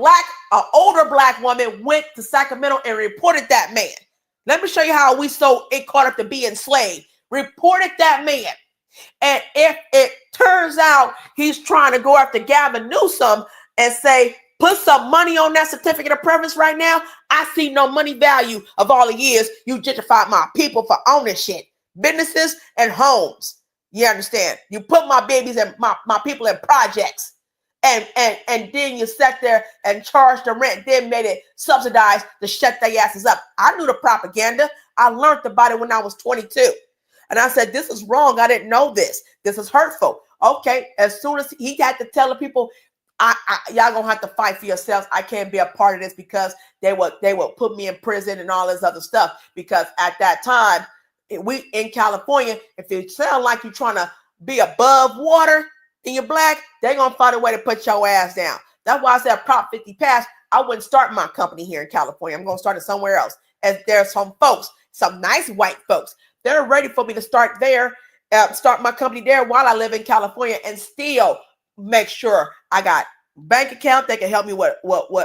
older black woman went to Sacramento and reported that man. Let me show you how it caught up to being enslaved. Reported that man. And if it turns out he's trying to go after Gavin Newsom and say, put some money on that certificate of preference right now, I see no money value of all the years you gentrified my people for owning shit, businesses and homes. You understand? You put my babies and my people in projects, and then you sat there and charged the rent, then made it subsidized to shut their asses up. I knew the propaganda. I learned about it when I was 22. And I said, this is wrong. I didn't know this. This is hurtful. Okay. As soon as he had to tell the people, y'all gonna have to fight for yourselves. I can't be a part of this, because they will put me in prison and all this other stuff. Because at that time, we in California, if it sound like you're trying to be above water and you're black, they're gonna find a way to put your ass down. That's why I said Prop 50 passed. I wouldn't start my company here in California. I'm gonna start it somewhere else. And there's some folks, some nice white folks, they're ready for me to start my company there while I live in California, and still make sure I got bank account that can help me with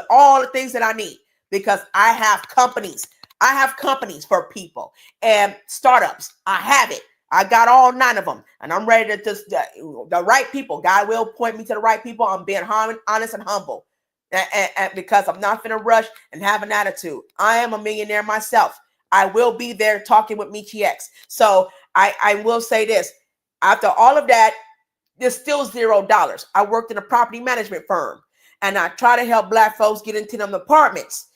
all the things that I need, because I have companies. I have companies for people and startups. I have it. I got all 9 of them, and I'm ready to just the right people. God will point me to the right people. I'm being honest and humble, and because I'm not gonna rush and have an attitude. I am a millionaire myself. I will be there talking with Michi X. So I will say this: after all of that, there's still $0. I worked in a property management firm, and I try to help Black folks get into them apartments.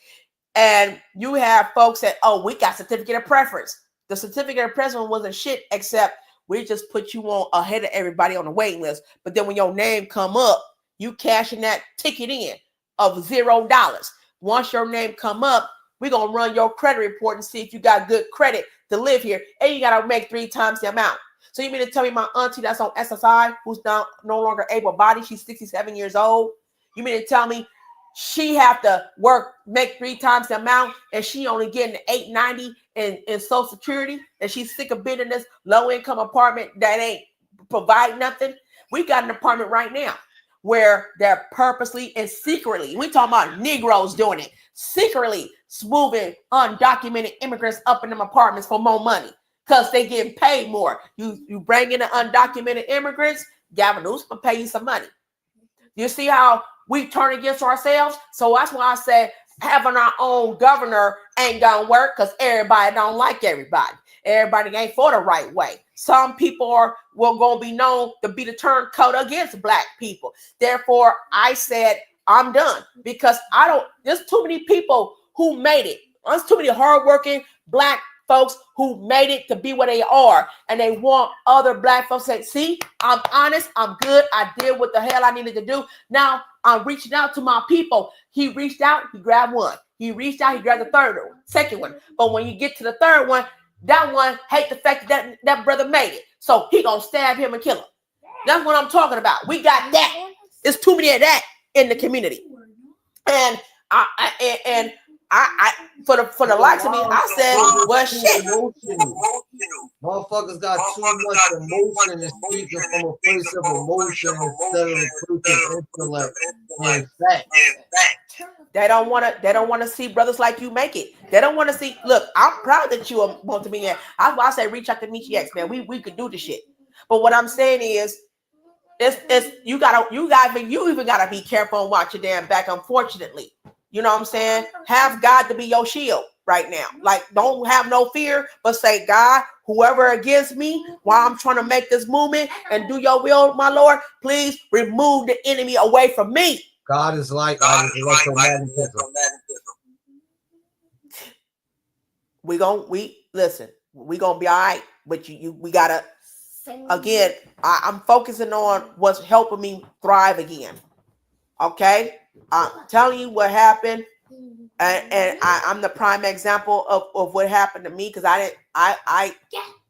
And you have folks that, oh, we got certificate of preference. The certificate of preference wasn't shit except we just put you on ahead of everybody on the waiting list. But then when your name come up, you cashing that ticket in of $0. Once your name come up, we're going to run your credit report and see if you got good credit to live here. And you got to make 3 times the amount. So you mean to tell me my auntie that's on SSI, who's now no longer able-bodied, she's 67 years old, you mean to tell me she have to work, make 3 times the amount, and she only getting $890 in Social Security, and she's sick of being in this low-income apartment that ain't provide nothing? We got an apartment right now where they're purposely and secretly, we talking about Negroes doing it, secretly moving undocumented immigrants up in them apartments for more money because they getting paid more. You bring in the undocumented immigrants, Gavin Newsom pay you some money. You see how we turn against ourselves? So that's why I said having our own governor ain't gonna work, because everybody don't like everybody. Everybody ain't for the right way. Some people will gonna be known to be the turncoat against Black people. Therefore, I said I'm done, because there's too many people who made it. There's too many hardworking Black folks who made it to be where they are, and they want other Black folks to say, see, I'm honest, I'm good, I did what the hell I needed to do. Now I'm reaching out to my people. He reached out, he grabbed one. He reached out, he grabbed the second one. But when you get to the third one, that one hate the fact that brother made it. So he gonna stab him and kill him. That's what I'm talking about. We got that. There's too many of that in the community. And I for the likes of me, I said, well, shit. Motherfuckers got too much emotion and speaking from a place of emotion instead of a place of intellect and fact. They don't want to see brothers like you make it. They don't want to see. Look, I'm proud that you are multi-millionaire. That's why I say reach out to Michi X, man. We could do this shit. But what I'm saying is, it's you even gotta be careful and watch your damn back. Unfortunately, you know what I'm saying. Have God to be your shield right now. Like, don't have no fear, but say, God, whoever against me while I'm trying to make this movement and do your will, my Lord, please remove the enemy away from me. God is like electromagnetism. We gonna be all right, but we gotta, again, I'm focusing on what's helping me thrive again. Okay, I'm telling you what happened, and I'm the prime example of what happened to me, because I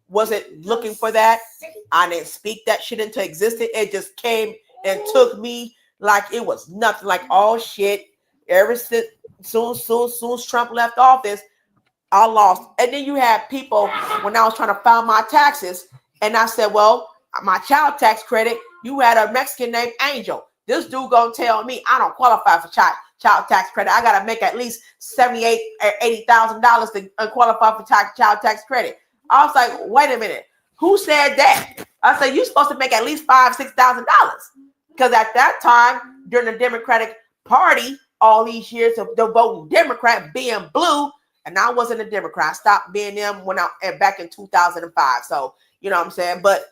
wasn't looking for that. I didn't speak that shit into existence. It just came and took me like it was nothing. Like, oh shit! Ever since soon as Trump left office, I lost. And then you had people, when I was trying to file my taxes, and I said, well, my child tax credit, you had a Mexican named Angel. This dude gonna tell me I don't qualify for child tax credit. I gotta make at least $78,000 or $80,000 to qualify for child tax credit. I was like, wait a minute, who said that? I said, you're supposed to make at least $5,000-$6,000, because at that time during the Democratic Party, all these years of the voting Democrat being blue, and I wasn't a Democrat. I stopped being them when back in 2005. So you know what I'm saying. But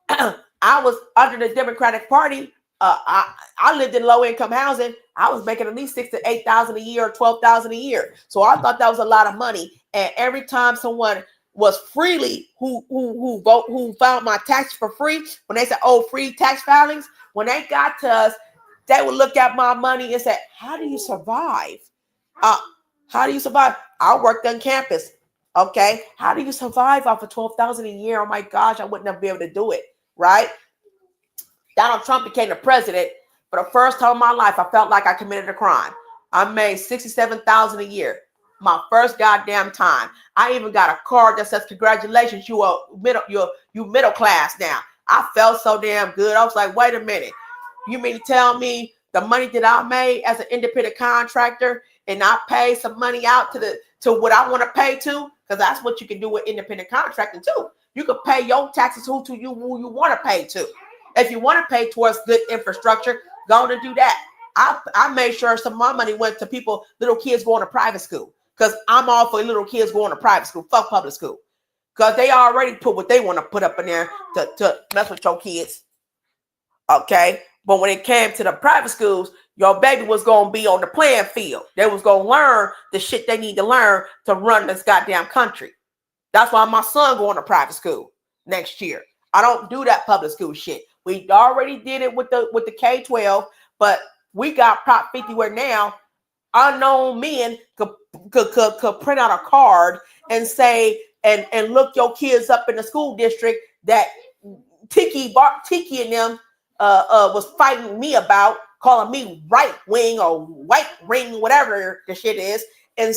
I was under the Democratic Party. I lived in low income housing. I was making at least $6,000 to $8,000 a year or $12,000 a year. So I thought that was a lot of money. And every time someone was freely who filed my taxes for free, when they said, oh, free tax filings, when they got to us, they would look at my money and say, how do you survive? How do you survive? I worked on campus. Okay. How do you survive off of $12,000 a year? Oh my gosh, I wouldn't have been able to do it. Right? Donald Trump became the president. For the first time in my life, I felt like I committed a crime. I made $67,000 a year. My first goddamn time. I even got a card that says, congratulations, you middle class now. I felt so damn good. I was like, wait a minute. You mean to tell me the money that I made as an independent contractor, and I paid some money out to to what I want to pay to, because that's what you can do with independent contracting too. You can pay your taxes who you want to pay to. If you want to pay towards good infrastructure, go on and do that. I made sure some of my money went to people, little kids going to private school, because I'm all for little kids going to private school, fuck public school, because they already put what they want to put up in there to mess with your kids. Okay, but when it came to the private schools, your baby was going to be on the playing field. They was going to learn the shit they need to learn to run this goddamn country. That's why my son going to private school next year. I don't do that public school shit. We already did it with the K-12, but we got Prop 50 where now unknown men could print out a card and say and look your kids up in the school district that Tiki and them was fighting me about, calling me right wing or white ring, whatever the shit is, and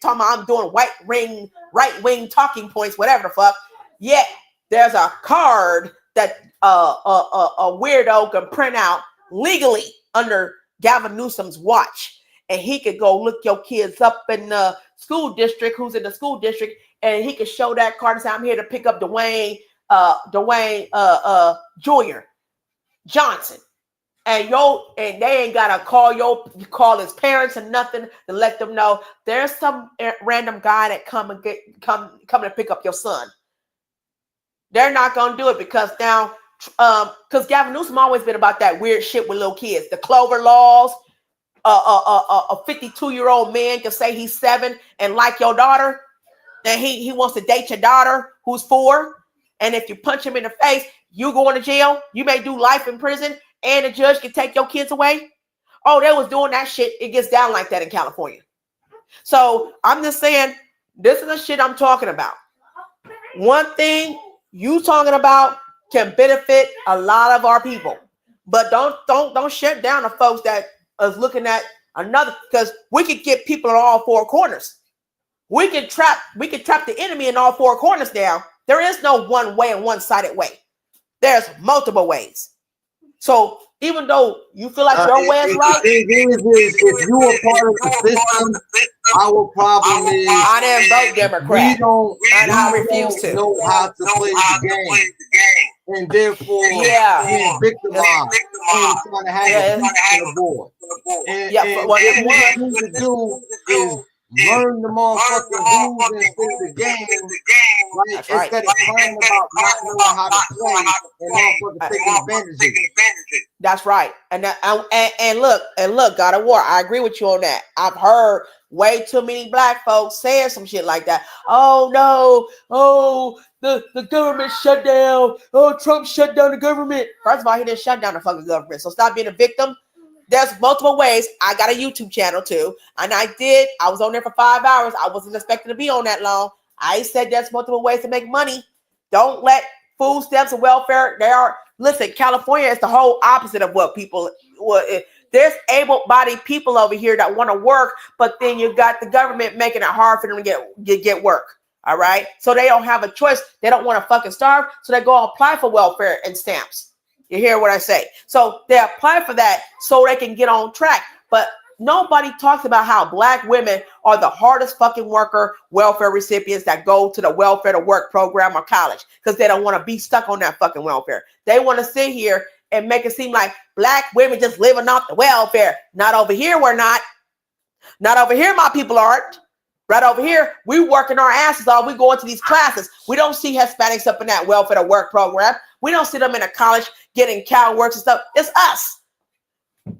talking about I'm doing right wing talking points, whatever the fuck. Yet there's a card that a weirdo can print out legally under Gavin Newsom's watch, and he could go look your kids up in the school district, who's in the school district, and he could show that card and say, I'm here to pick up Dwayne Jr. Johnson. And they ain't gotta call his parents and nothing to let them know there's some random guy that come to pick up your son. They're not gonna do it because now, because Gavin Newsom always been about that weird shit with little kids. The Clover laws. A 52-year-old man can say he's 7 and like your daughter, and he wants to date your daughter who's 4. And if you punch him in the face, you going to jail. You may do life in prison, and the judge can take your kids away. Oh, they was doing that shit. It gets down like that in California. So I'm just saying, this is the shit I'm talking about. One thing you talking about can benefit a lot of our people, but don't shut down the folks that is looking at another, because we could get people in all 4 corners. We can trap the enemy in all 4 corners now. There is no one way and one-sided way. There's multiple ways. So even though you feel like your way is right, the thing is, if you are part of the system, our problem is I didn't vote Democrat. I refuse to know how to play the game. And therefore, being victimized and trying to have a piece on the board. And what you need to do is learn the motherfucking rules and play the game, right? Instead of crying about not knowing how to play and motherfuckers taking advantage of it. That's right. And look, God of War, I agree with you on that. I've heard way too many black folks saying some shit like that. Oh no, the government shut down. Oh, Trump shut down the government. First of all, he didn't shut down the fucking government. So stop being a victim. There's multiple ways. I got a YouTube channel too. And I was on there for 5 hours. I wasn't expecting to be on that long. I said there's multiple ways to make money. Don't let food stamps and welfare. Listen, California is the whole opposite of what people, there's able-bodied people over here that want to work, but then you got the government making it hard for them to get work. All right. So they don't have a choice. They don't want to fucking starve. So they go apply for welfare and stamps. You hear what I say? So they apply for that so they can get on track. But nobody talks about how black women are the hardest fucking worker welfare recipients that go to the welfare to work program or college because they don't want to be stuck on that fucking welfare. They want to sit here and make it seem like black women just living off the welfare. Not over here, we're not. Not over here, my people aren't. Right over here, we working our asses off. We going to these classes. We don't see Hispanics up in that welfare to work program. We don't see them in a college getting cow works and stuff. It's us.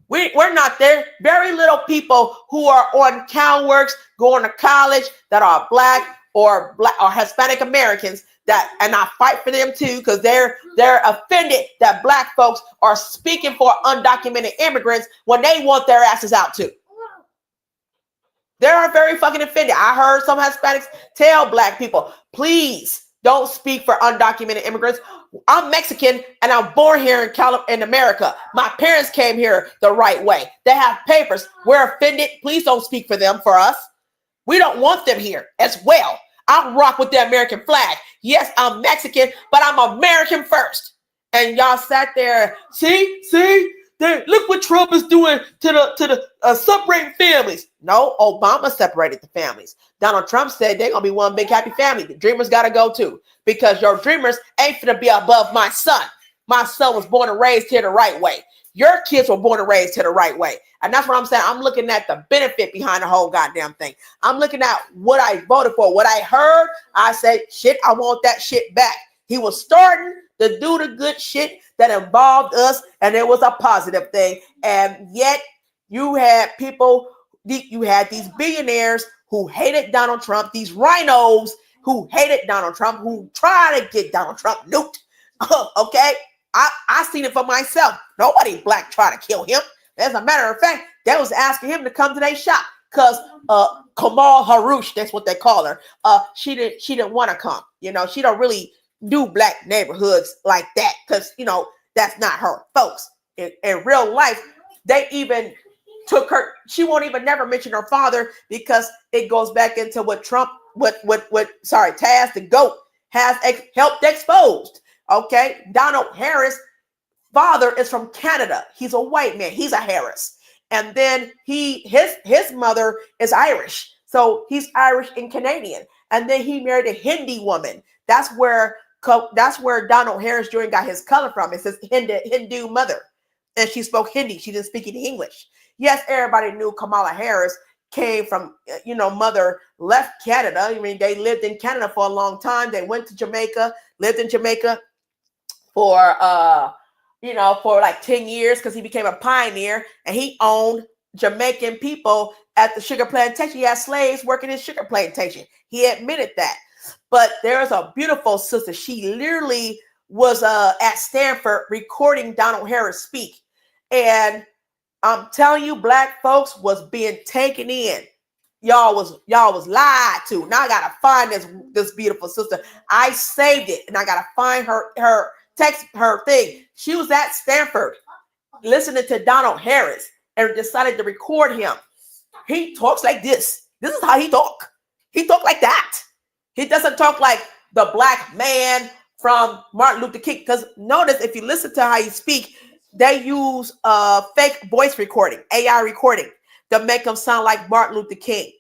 We're not there. Very little people who are on cow works going to college that are black or Hispanic Americans. And I fight for them too, because they're offended that black folks are speaking for undocumented immigrants when they want their asses out too. They are very fucking offended. I heard some Hispanics tell black people, please don't speak for undocumented immigrants. I'm Mexican and I'm born here in America. My parents came here the right way. They have papers. We're offended. Please don't speak for them, for us. We don't want them here as well. I rock with the American flag. Yes, I'm Mexican, but I'm American first. And y'all sat there, see, Look what Trump is doing to the separating families. No, Obama separated the families. Donald Trump said they're gonna be one big happy family. The dreamers gotta go too, because your dreamers ain't gonna be above my son. My son was born and raised here the right way. Your kids were born and raised here the right way. And that's what I'm saying. I'm looking at the benefit behind the whole goddamn thing. I'm looking at what I voted for. What I heard, I said, shit, I want that shit back. He was starting to do the good shit that involved us, and it was a positive thing. And yet you had people, you had these billionaires who hated Donald Trump, these rhinos who hated Donald Trump, who tried to get Donald Trump nuked. Okay? I seen it for myself. Nobody black tried to kill him. As a matter of fact, they was asking him to come to their shop because Kamal Harush, that's what they call her. She didn't want to come. You know, she don't really do black neighborhoods like that because, you know, that's not her folks. In real life, they even took her. She won't even never mention her father because it goes back into what Trump, Taz the GOAT has helped exposed. Okay, Donald Harris' father is from Canada. He's a white man. He's a Harris, and then his mother is Irish, so he's Irish and Canadian. And then he married a Hindi woman. That's where Donald Harris Jr. got his color from. It's his Hindu mother, and she spoke Hindi. She didn't speak any English. Yes, everybody knew Kamala Harris came from, mother left Canada. I mean, they lived in Canada for a long time. They went to Jamaica, lived in Jamaica for like 10 years because he became a pioneer and he owned Jamaican people at the sugar plantation. He had slaves working his sugar plantation. He admitted that. But there's a beautiful sister. She literally was at Stanford recording Donald Harris speak. And I'm telling you, black folks was being taken in. Y'all was lied to. Now I gotta find this beautiful sister. I saved it and I gotta find her text, her thing. She was at Stanford listening to Donald Harris and decided to record him. He talks like this. This is how he talk. He talk like that. He doesn't talk like the black man from Martin Luther King. Because notice, if you listen to how he speak, they use fake voice recording, AI recording, to make him sound like Martin Luther King.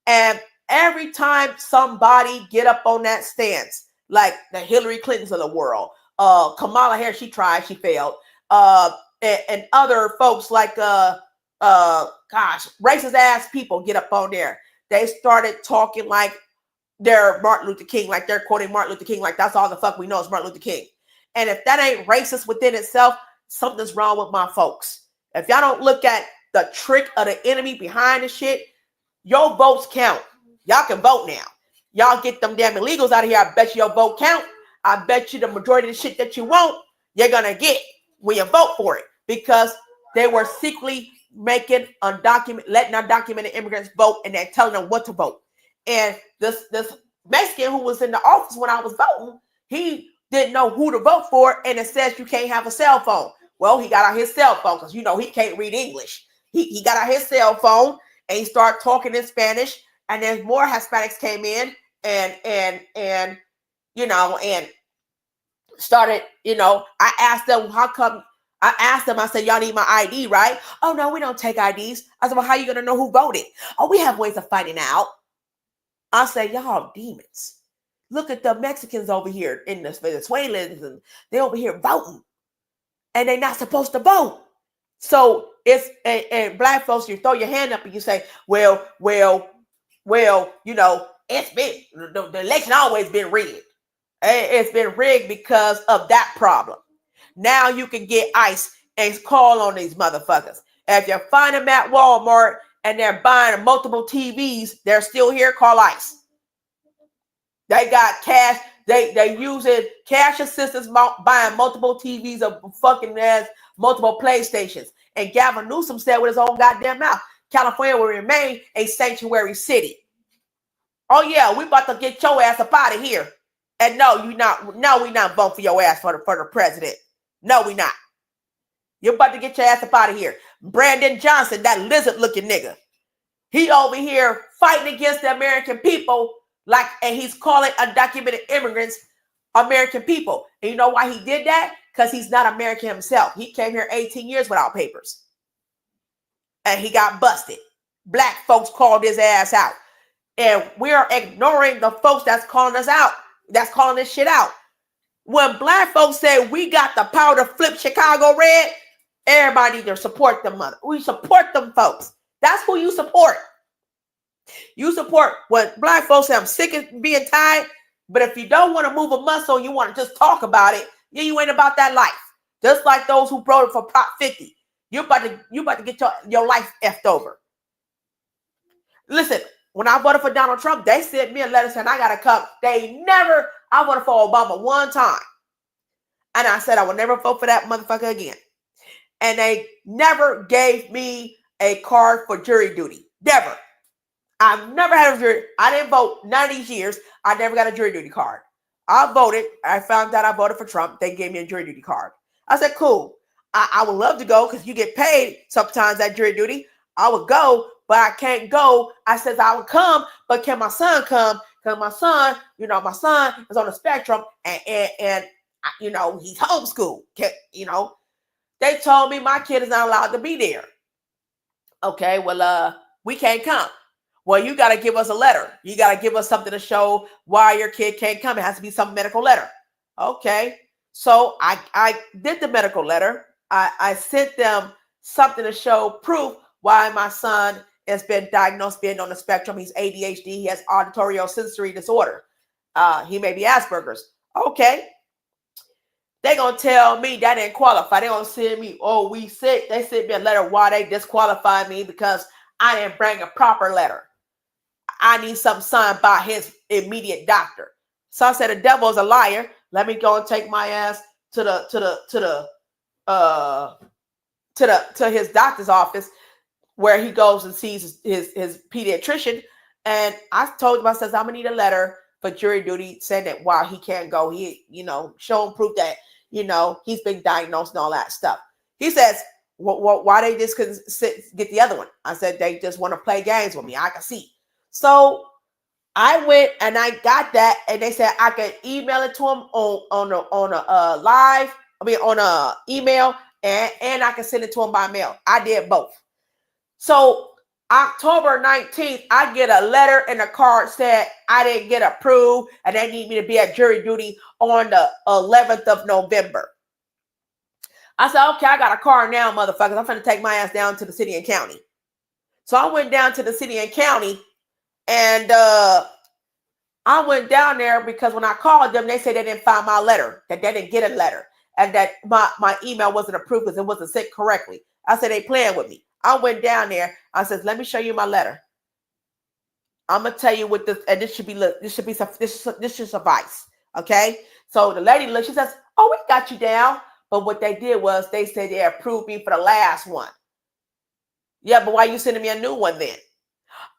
And every time somebody get up on that stance, like the Hillary Clintons of the world, Kamala Harris, she tried, she failed, and other folks like racist ass people get up on there. They started talking like they're Martin Luther King, like they're quoting Martin Luther King, like that's all the fuck we know is Martin Luther King. And if that ain't racist within itself, something's wrong with my folks. If y'all don't look at the trick of the enemy behind the shit, your votes count. Y'all can vote now. Y'all get them damn illegals out of here. I bet you your vote count. I bet you the majority of the shit that you want, you're gonna get when you vote for it, because they were secretly letting undocumented immigrants vote, and they're telling them what to vote. And this Mexican who was in the office when I was voting, he didn't know who to vote for, and it says you can't have a cell phone. Well, he got out his cell phone because he can't read English. He got out his cell phone and he started talking in Spanish, and then more Hispanics came in and started, I asked them, how come? I said, y'all need my ID, right? Oh, no, we don't take IDs. I said, well, how are you going to know who voted? Oh, we have ways of finding out. I said, y'all demons. Look at the Mexicans over here in the Venezuelans, and they over here voting, and they're not supposed to vote. So it's, and black folks, you throw your hand up and you say, well, it's been, the election always been rigged. It's been rigged because of that problem. Now you can get ICE and call on these motherfuckers. If you find them at Walmart and they're buying multiple TVs, they're still here, call ICE. They got cash. They using cash assistance buying multiple TVs of fucking ass, multiple PlayStations. And Gavin Newsom said with his own goddamn mouth, California will remain a sanctuary city. Oh yeah, we about to get your ass up out of here. And no, we not voting for your ass for the president. No, we not. You're about to get your ass up out of here. Brandon Johnson, that lizard-looking nigga. He over here fighting against the American people, and he's calling undocumented immigrants American people. And you know why he did that? Because he's not American himself. He came here 18 years without papers. And he got busted. Black folks called his ass out. And we're ignoring the folks that's calling us out, that's calling this shit out. When black folks say we got the power to flip Chicago red, everybody needs to support them, mother. We support them folks. That's who you support. You support when black folks say I'm sick of being tied, but if you don't want to move a muscle, you want to just talk about it, then you ain't about that life. Just like those who voted for Prop 50. You about to get your life effed over. Listen, when I voted for Donald Trump, they sent me a letter saying I got to come. I voted for Obama one time. And I said I would never vote for that motherfucker again. And they never gave me a card for jury duty. Never. I've never had a jury. I didn't vote none of these years. I never got a jury duty card. I voted. I found out I voted for Trump. They gave me a jury duty card. I said, cool. I would love to go because you get paid sometimes at jury duty. I would go, but I can't go. I said I would come, but can my son come? Because my son is on the spectrum and he's homeschooled. They told me my kid is not allowed to be there. Okay, well, we can't come. Well, you got to give us a letter. You got to give us something to show why your kid can't come. It has to be some medical letter. Okay, so I did the medical letter. I sent them something to show proof why my son has been diagnosed being on the spectrum. He's ADHD. He has auditory sensory disorder. He may be Asperger's. Okay. They're going to tell me that didn't qualify. They're going to send me, oh, we sick. They sent me a letter why they disqualified me because I didn't bring a proper letter. I need something signed by his immediate doctor. So I said, the devil is a liar. Let me go and take my ass to his doctor's office where he goes and sees his pediatrician. And I told him, I says, I'm gonna need a letter for jury duty saying that while he can't go, he, show him proof that, he's been diagnosed and all that stuff. He says, why they just couldn't get the other one? I said, they just want to play games with me. I can see. So I went and I got that, and they said I could email it to him on a email, and I can send it to him by mail. I did both. So October 19th, I get a letter and a card said I didn't get approved, and they need me to be at jury duty on the 11th of November. I said, okay, I got a car now, motherfuckers. I'm finna take my ass down to the city and county. So I went down to the city and county, and I went down there because when I called them, they said they didn't find my letter, that they didn't get a letter, and that my email wasn't approved because it wasn't sent correctly. I said, they playing with me. I went down there. I said, let me show you my letter. I'm gonna tell you what this, and this should suffice. Okay. So the lady looked, she says, oh, we got you down. But what they did was they said they approved me for the last one. Yeah, but why are you sending me a new one then?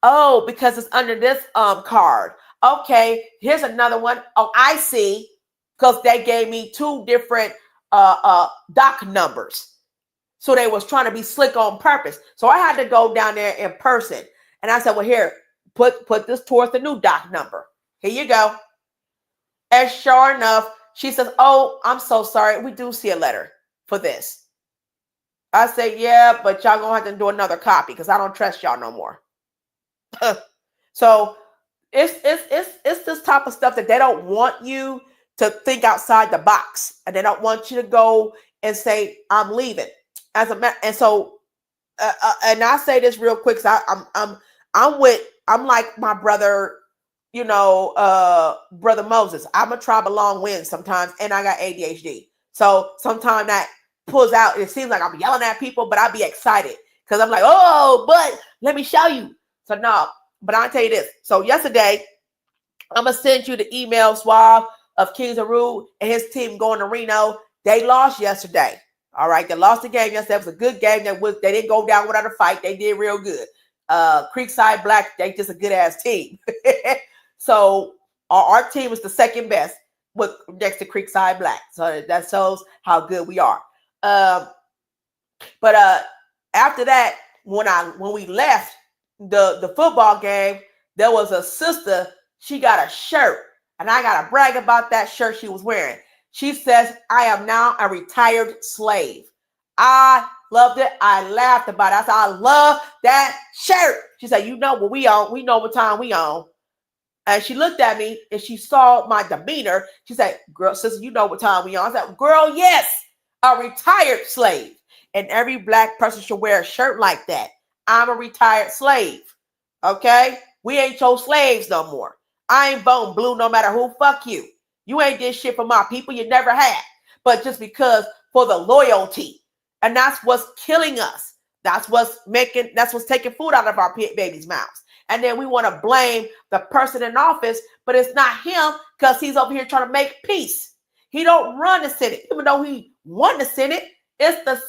Oh, because it's under this card. Okay, here's another one. Oh, I see. Because they gave me two different doc numbers. So they was trying to be slick on purpose. So I had to go down there in person. And I said, well, here, put this towards the new doc number. Here you go. And sure enough, she says, oh, I'm so sorry. We do see a letter for this. I said, yeah, but y'all gonna have to do another copy because I don't trust y'all no more. So it's this type of stuff that they don't want you to think outside the box, and they don't want you to go and say, I'm leaving. And I say this real quick, because I'm like my brother, Brother Moses. I'm a tribe of long winds sometimes, and I got ADHD. So sometimes that pulls out. It seems like I'm yelling at people, but I'll be excited because I'm like, oh, but let me show you. So no, but I'll tell you this. So yesterday, I'm going to send you the email swab of Kings of Rude and his team going to Reno. They lost yesterday. All right. They lost the game yesterday. It was a good game. They didn't go down without a fight. They did real good. Creekside Black, they just a good ass team. So our team is the second best next to Creekside Black. So that shows how good we are. But after that, when we left the football game, there was a sister. She got a shirt And I got to brag about that shirt she was wearing. She says, I am now a retired slave. I loved it. I laughed about it. I said, I love that shirt. She said, you know what we on. We know what time we on. And she looked at me and she saw my demeanor. She said, girl, sister, you know what time we on. I said, girl, yes, a retired slave. And every black person should wear a shirt like that. I'm a retired slave. Okay? We ain't your slaves no more. I ain't bone blue no matter who. Fuck you. You ain't did shit for my people. You never had. But just because for the loyalty. And that's what's killing us. That's what's taking food out of our babies' mouths. And then we want to blame the person in office, but it's not him because he's over here trying to make peace. He don't run the Senate, even though he won the Senate. It's the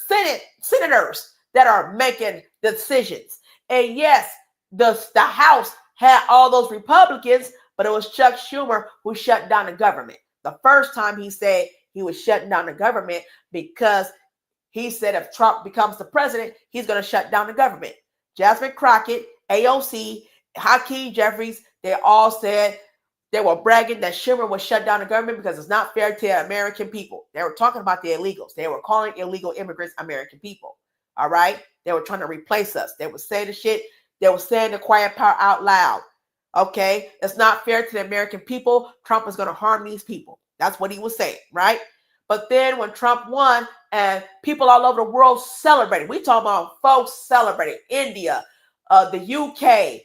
senators that are making the decisions. And yes, the House had all those Republicans, but it was Chuck Schumer who shut down the government. The first time he said he was shutting down the government because he said if Trump becomes the president, he's going to shut down the government. Jasmine Crockett, AOC, Hakeem Jeffries, they all said they were bragging that Schumer would shut down the government because it's not fair to the American people. They were talking about the illegals. They were calling illegal immigrants American people. All right? They were trying to replace us. They would say the shit. They were saying the quiet part out loud. Okay? It's not fair to the American people. Trump is going to harm these people. That's what he was saying, right? But then when Trump won and people all over the world celebrated, we talking about folks celebrating India, the UK,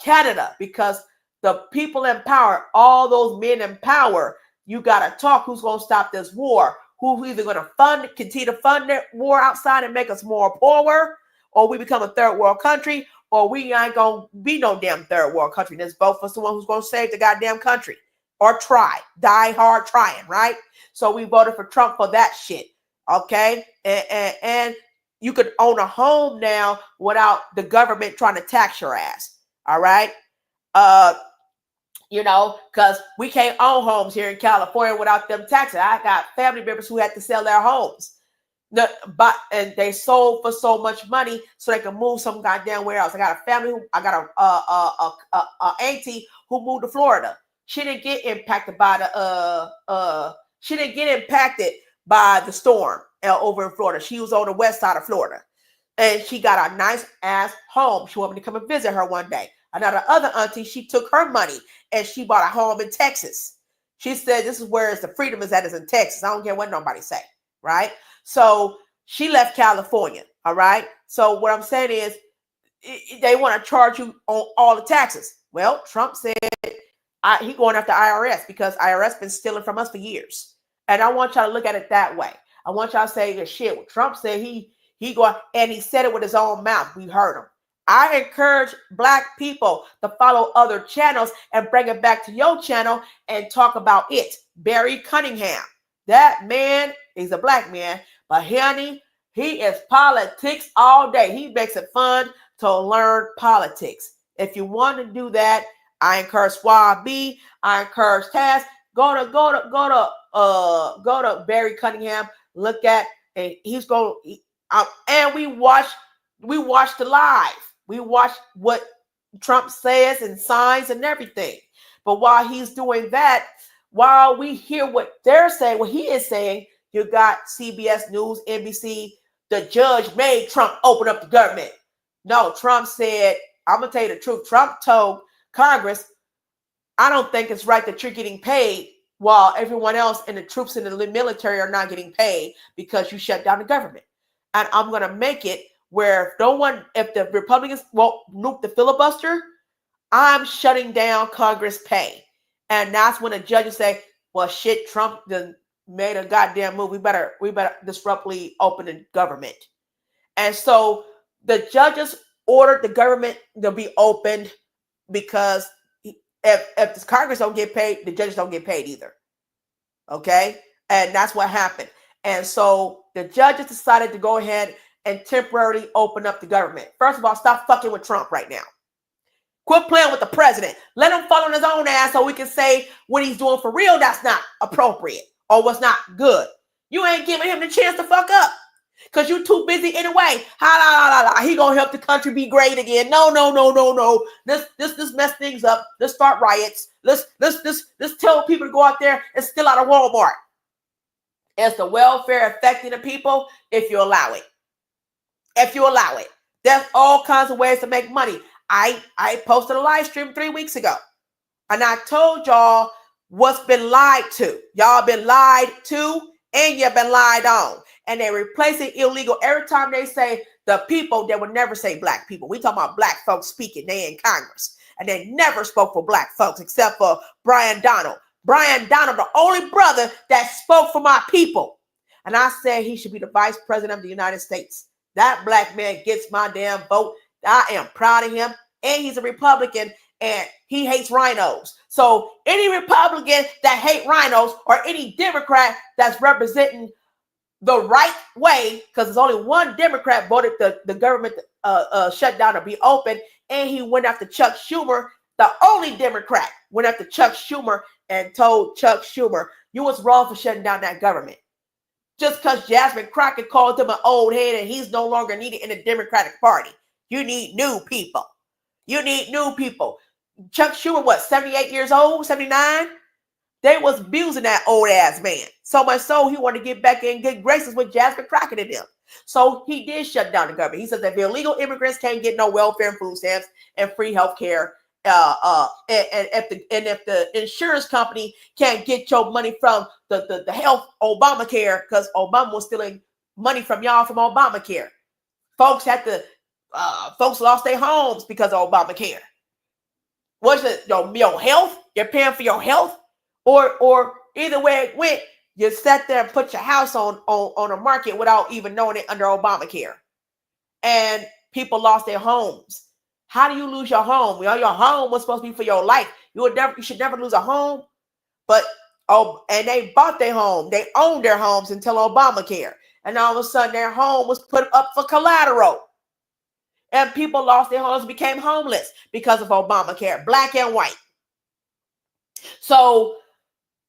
Canada, because the people in power, all those men in power, you got to talk who's going to stop this war, who's either going to continue to fund that war outside and make us more poor, or we become a third world country, or we ain't going to be no damn third world country. There's both of us the one who's going to save the goddamn country. Or die hard trying, right? So we voted for Trump for that shit, okay? And you could own a home now without the government trying to tax your ass, all right? You know, because we can't own homes here in California without them taxing. I got family members who had to sell their homes, and they sold for so much money so they can move some goddamn where else. I got a family I got a auntie who moved to Florida. She didn't get impacted by the storm over in Florida. She was on the west side of Florida. And she got a nice ass home. She wanted me to come and visit her one day. Another other auntie, she took her money and she bought a home in Texas. She said, this is where the freedom is in Texas. I don't care what nobody say, right? So she left California, all right? So what I'm saying is they want to charge you on all the taxes. Well, Trump said, he going after IRS because IRS been stealing from us for years. And I want y'all to look at it that way. I want y'all to say the shit. What Trump said he going, and he said it with his own mouth. We heard him. I encourage black people to follow other channels and bring it back to your channel and talk about it. Barry Cunningham. That man is a black man, but honey, he is politics all day. He makes it fun to learn politics. If you want to do that, I encourage Swab B. I encourage Taz. Go to Barry Cunningham. Look at, and he's going. And we watch the live. We watch what Trump says and signs and everything. But while he's doing that, while we hear what they're saying, what he is saying, you got CBS News, NBC. The judge made Trump open up the government. No, Trump said, I'm gonna tell you the truth. Trump told Congress, I don't think it's right that you're getting paid while everyone else and the troops in the military are not getting paid because you shut down the government. And I'm going to make it where if the Republicans won't nuke the filibuster, I'm shutting down Congress pay. And that's when the judges say, well, shit, Trump done made a goddamn move. We better disruptly open the government. And so the judges ordered the government to be opened because if the Congress don't get paid, the judges don't get paid either. Okay? And that's what happened. And so the judges decided to go ahead and temporarily open up the government. First of all, stop fucking with Trump right now. Quit playing with the president. Let him fall on his own ass so we can say what he's doing for real that's not appropriate or what's not good. You ain't giving him the chance to fuck up. Because you're too busy anyway. He gonna help the country be great again. No. Let's mess things up. Let's start riots. Let's tell people to go out there and steal out of Walmart. It's the welfare affecting the people if you allow it. If you allow it. There's all kinds of ways to make money. I posted a live stream 3 weeks ago. And I told y'all what's been lied to. Y'all been lied to and you've been lied on. And they replace it illegal. Every time they say the people, they would never say black people. We talking about black folks speaking. They in Congress. And they never spoke for black folks except for Brian Donald. Brian Donald, the only brother that spoke for my people. And I said he should be the vice president of the United States. That black man gets my damn vote. I am proud of him. And he's a Republican. And he hates rhinos. So any Republican that hate rhinos or any Democrat that's representing the right way, because there's only one Democrat voted the government shutdown to be open, and he went after Chuck Schumer. The only Democrat went after Chuck Schumer and told Chuck Schumer, you was wrong for shutting down that government. Just because Jasmine Crockett called him an old head and he's no longer needed in the Democratic Party. You need new people. You need new people. Chuck Schumer, what, 78 years old, 79? They was abusing that old ass man. So much so he wanted to get back in good graces with Jasmine Crockett and them. So he did shut down the government. He said that the illegal immigrants can't get no welfare and food stamps and free health care. And if the insurance company can't get your money from the health Obamacare, because Obama was stealing money from y'all from Obamacare. Folks lost their homes because of Obamacare. What's it? Your health? You're paying for your health? Or either way it went, you sat there and put your house on the market without even knowing it under Obamacare. And people lost their homes. How do you lose your home? Your home was supposed to be for your life. You should never lose a home. But and they bought their home. They owned their homes until Obamacare. And all of a sudden their home was put up for collateral. And people lost their homes, became homeless because of Obamacare, black and white. So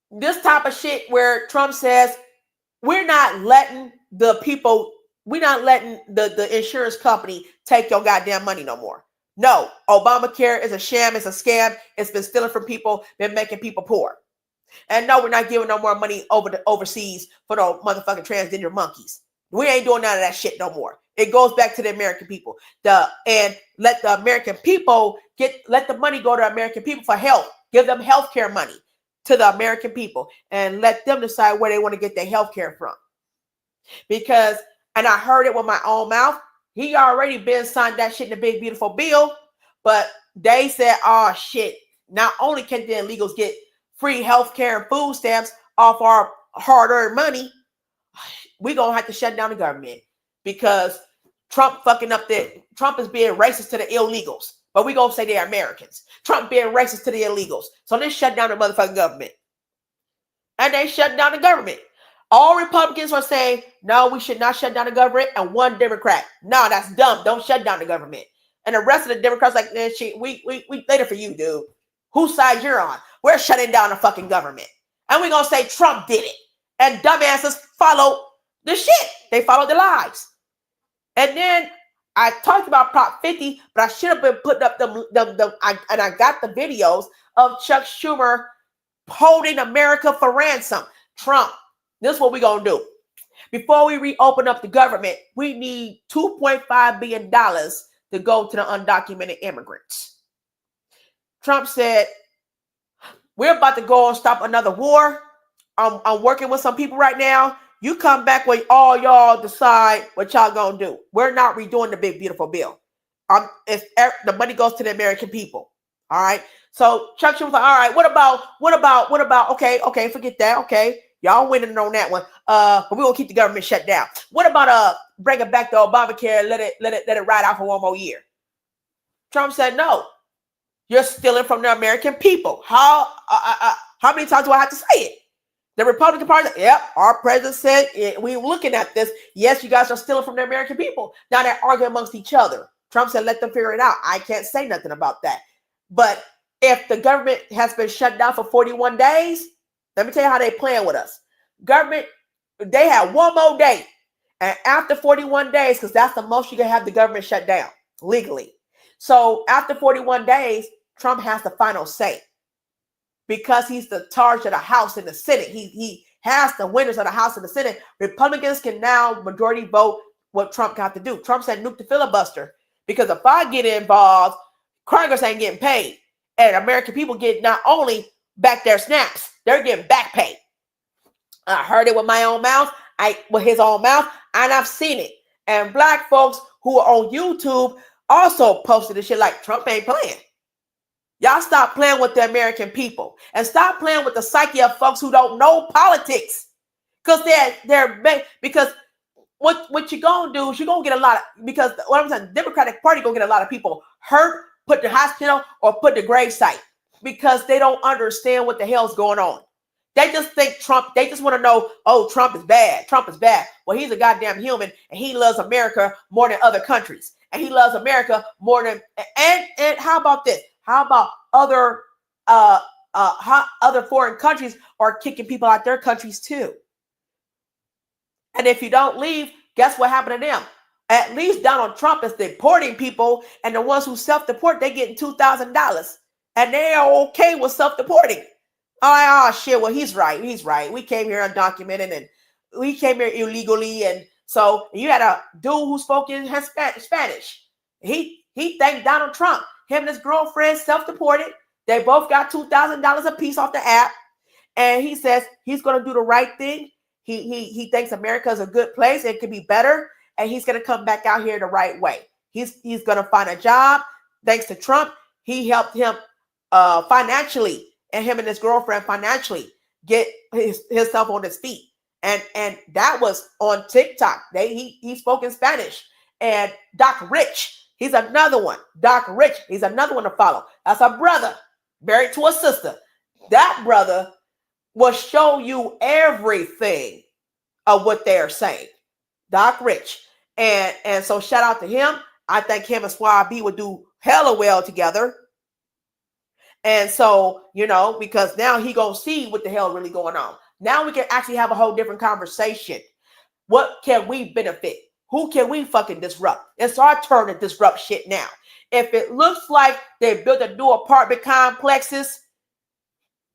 this type of shit where Trump says, we're not letting the insurance company take your goddamn money no more. No, Obamacare is a sham, it's a scam, it's been stealing from people, been making people poor. And no, we're not giving no more money overseas for those motherfucking transgender monkeys. We ain't doing none of that shit no more. It goes back to the American people. And let the American people let the money go to American people for health. Give them health care money to the American people and let them decide where they want to get their health care from. Because, and I heard it with my own mouth, he already been signed that shit in the big beautiful bill, but they said, oh shit, not only can the illegals get free health care and food stamps off our hard-earned money, we're going to have to shut down the government because Trump is being racist to the illegals, but we're going to say they're Americans. Trump being racist to the illegals. So let's shut down the motherfucking government. And they shut down the government. All Republicans are saying, no, we should not shut down the government. And one Democrat, no, that's dumb. Don't shut down the government. And the rest of the Democrats like, man, shit, we later for you, dude. Whose side you're on? We're shutting down the fucking government. And we're going to say Trump did it. And dumbasses follow the shit. They follow the lies. And then I talked about Prop 50, but I should have been putting up I got the videos of Chuck Schumer holding America for ransom. Trump, this is what we're going to do. Before we reopen up the government, we need $2.5 billion to go to the undocumented immigrants. Trump said, we're about to go and stop another war. I'm working with some people right now. You come back when all y'all decide what y'all gonna do. We're not redoing the big beautiful bill. The money goes to the American people. All right. So Chuck Schumer was like, all right, what about? Okay, forget that. Okay, y'all winning on that one. But we're gonna keep the government shut down. What about bringing back the Obamacare? Let it ride out for one more year. Trump said no. You're stealing from the American people. How many times do I have to say it? The Republican Party, yep, our president said we're looking at this. Yes, you guys are stealing from the American people. Now they're arguing amongst each other. Trump said, let them figure it out. I can't say nothing about that. But if the government has been shut down for 41 days, let me tell you how they playing with us. Government, they have one more day. And after 41 days, because that's the most you can have the government shut down legally. So after 41 days, Trump has the final say because he's the charge of the House and the Senate. He has the winners of the House and the Senate. Republicans can now majority vote what Trump got to do. Trump said nuke the filibuster because if I get involved, Congress ain't getting paid. And American people get not only back their snaps, they're getting back pay. I heard it with my own mouth, with his own mouth, and I've seen it. And black folks who are on YouTube also posted this shit like Trump ain't playing. Y'all stop playing with the American people and stop playing with the psyche of folks who don't know politics. Because because what you're gonna do is you're gonna get a lot of, because what I'm saying, the Democratic Party gonna get a lot of people hurt, put in the hospital, or put in the gravesite because they don't understand what the hell's going on. They just think Trump, they just want to know, oh, Trump is bad. Trump is bad. Well, he's a goddamn human and he loves America more than other countries. And he loves America more than, and how about this? How about other foreign countries are kicking people out their countries too? And if you don't leave, guess what happened to them? At least Donald Trump is deporting people, and the ones who self-deport, they getting $2,000. And they are okay with self-deporting. Oh, shit, well, he's right. He's right. We came here undocumented, and we came here illegally. And so you had a dude who spoke in Spanish. He thanked Donald Trump. Him and his girlfriend self-deported. They both got $2,000 a piece off the app. And he says he's going to do the right thing. He thinks America is a good place. It could be better. And he's going to come back out here the right way. He's going to find a job. Thanks to Trump, he helped him financially, and him and his girlfriend financially get himself on his feet. And that was on TikTok. He spoke in Spanish. And Doc Rich, he's another one. Doc Rich, he's another one to follow. That's a brother married to a sister. That brother will show you everything of what they're saying. Doc Rich. And so shout out to him. I think him and Swab B would do hella well together. And so, because now he gonna see what the hell really going on. Now we can actually have a whole different conversation. What can we benefit? Who can we fucking disrupt? It's our turn to disrupt shit now. If it looks like they built a new apartment complexes,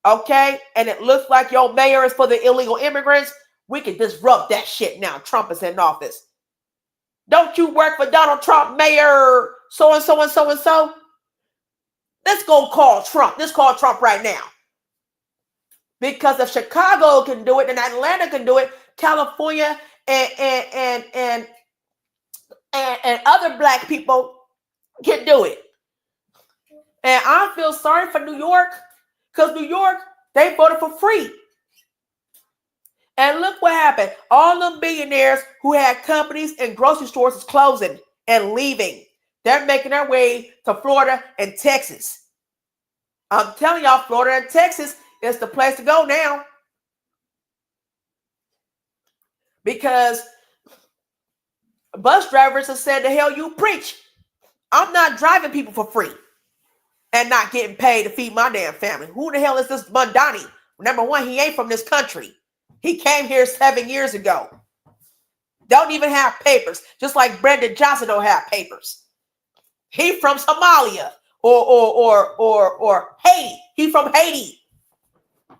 okay, and it looks like your mayor is for the illegal immigrants, we can disrupt that shit now. Trump is in office. Don't you work for Donald Trump, Mayor so-and-so and so-and-so? Let's go call Trump. Let's call Trump right now. Because if Chicago can do it and Atlanta can do it, California and other black people can do it. And I feel sorry for New York, because New York, they voted for free. And look what happened. All them billionaires who had companies and grocery stores is closing and leaving. They're making their way to Florida and Texas. I'm telling y'all, Florida and Texas is the place to go now. Because bus drivers have said, the hell you preach. I'm not driving people for free and not getting paid to feed my damn family. Who the hell is this Mondani? Number one, he ain't from this country. He came here 7 years ago. Don't even have papers. Just like Brendan Johnson don't have papers. He from Somalia or Haiti. He from Haiti.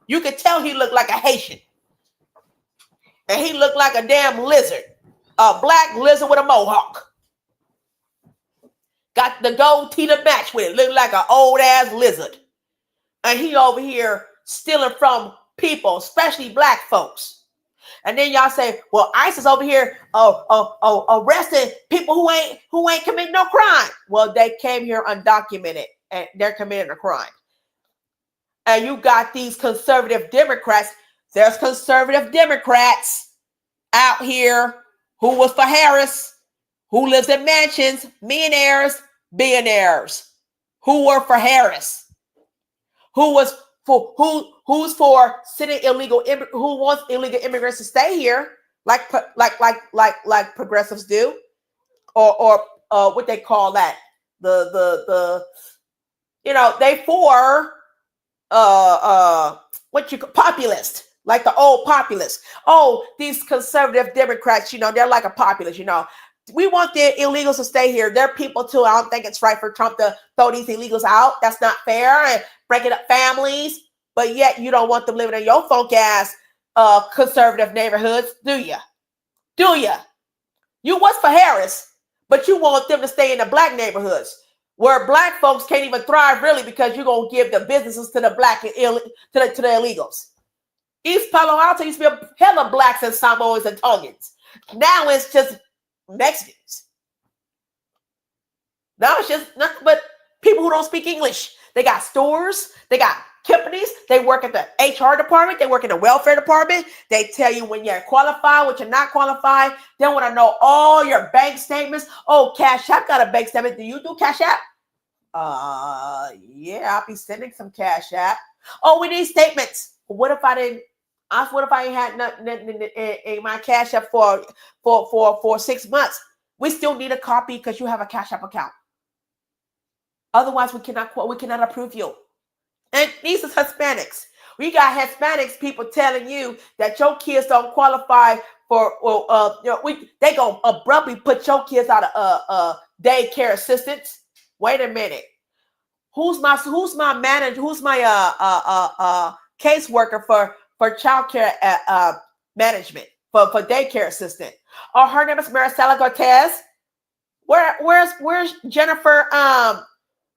You could tell he looked like a Haitian. And he looked like a damn lizard. A black lizard with a mohawk. Got the gold teeth to match with it. Looked like an old ass lizard. And he over here stealing from people, especially black folks. And then y'all say, well, ISIS over here arresting people who ain't committing no crime. Well, they came here undocumented and they're committing a crime. And you got these conservative Democrats. There's conservative Democrats out here who was for Harris, who lives in mansions, millionaires, billionaires, who were for Harris, who's for sending who wants illegal immigrants to stay here, like progressives do, or what they call that, they for populist. like the old populists. Oh, these conservative Democrats, they're like a populist, We want the illegals to stay here. They're people too. I don't think it's right for Trump to throw these illegals out. That's not fair and breaking up families. But yet you don't want them living in your funk ass conservative neighborhoods, do you? Do you? You was for Harris, but you want them to stay in the black neighborhoods where black folks can't even thrive really because you're gonna give the businesses to the black and to the illegals. East Palo Alto used to be a hell of blacks and Samoans and Tongans. Now it's just Mexicans. Now it's just nothing but people who don't speak English. They got stores, they got companies, they work at the HR department, they work in the welfare department. They tell you when you're qualified, when you're not qualified. They want to know all your bank statements. Oh, Cash App got a bank statement. Do you do Cash App? Yeah, I'll be sending some Cash App. Oh, we need statements. What if I didn't? What if I ain't had nothing in my Cash App for 6 months? We still need a copy because you have a Cash App account. Otherwise, we cannot approve you. And these are Hispanics. We got Hispanics people telling you that your kids don't qualify for. They gonna abruptly put your kids out of daycare assistance. Wait a minute. Who's my manager? Who's my caseworker for child care management for daycare assistant? Oh, her name is Maricela Cortez. Where's Jennifer?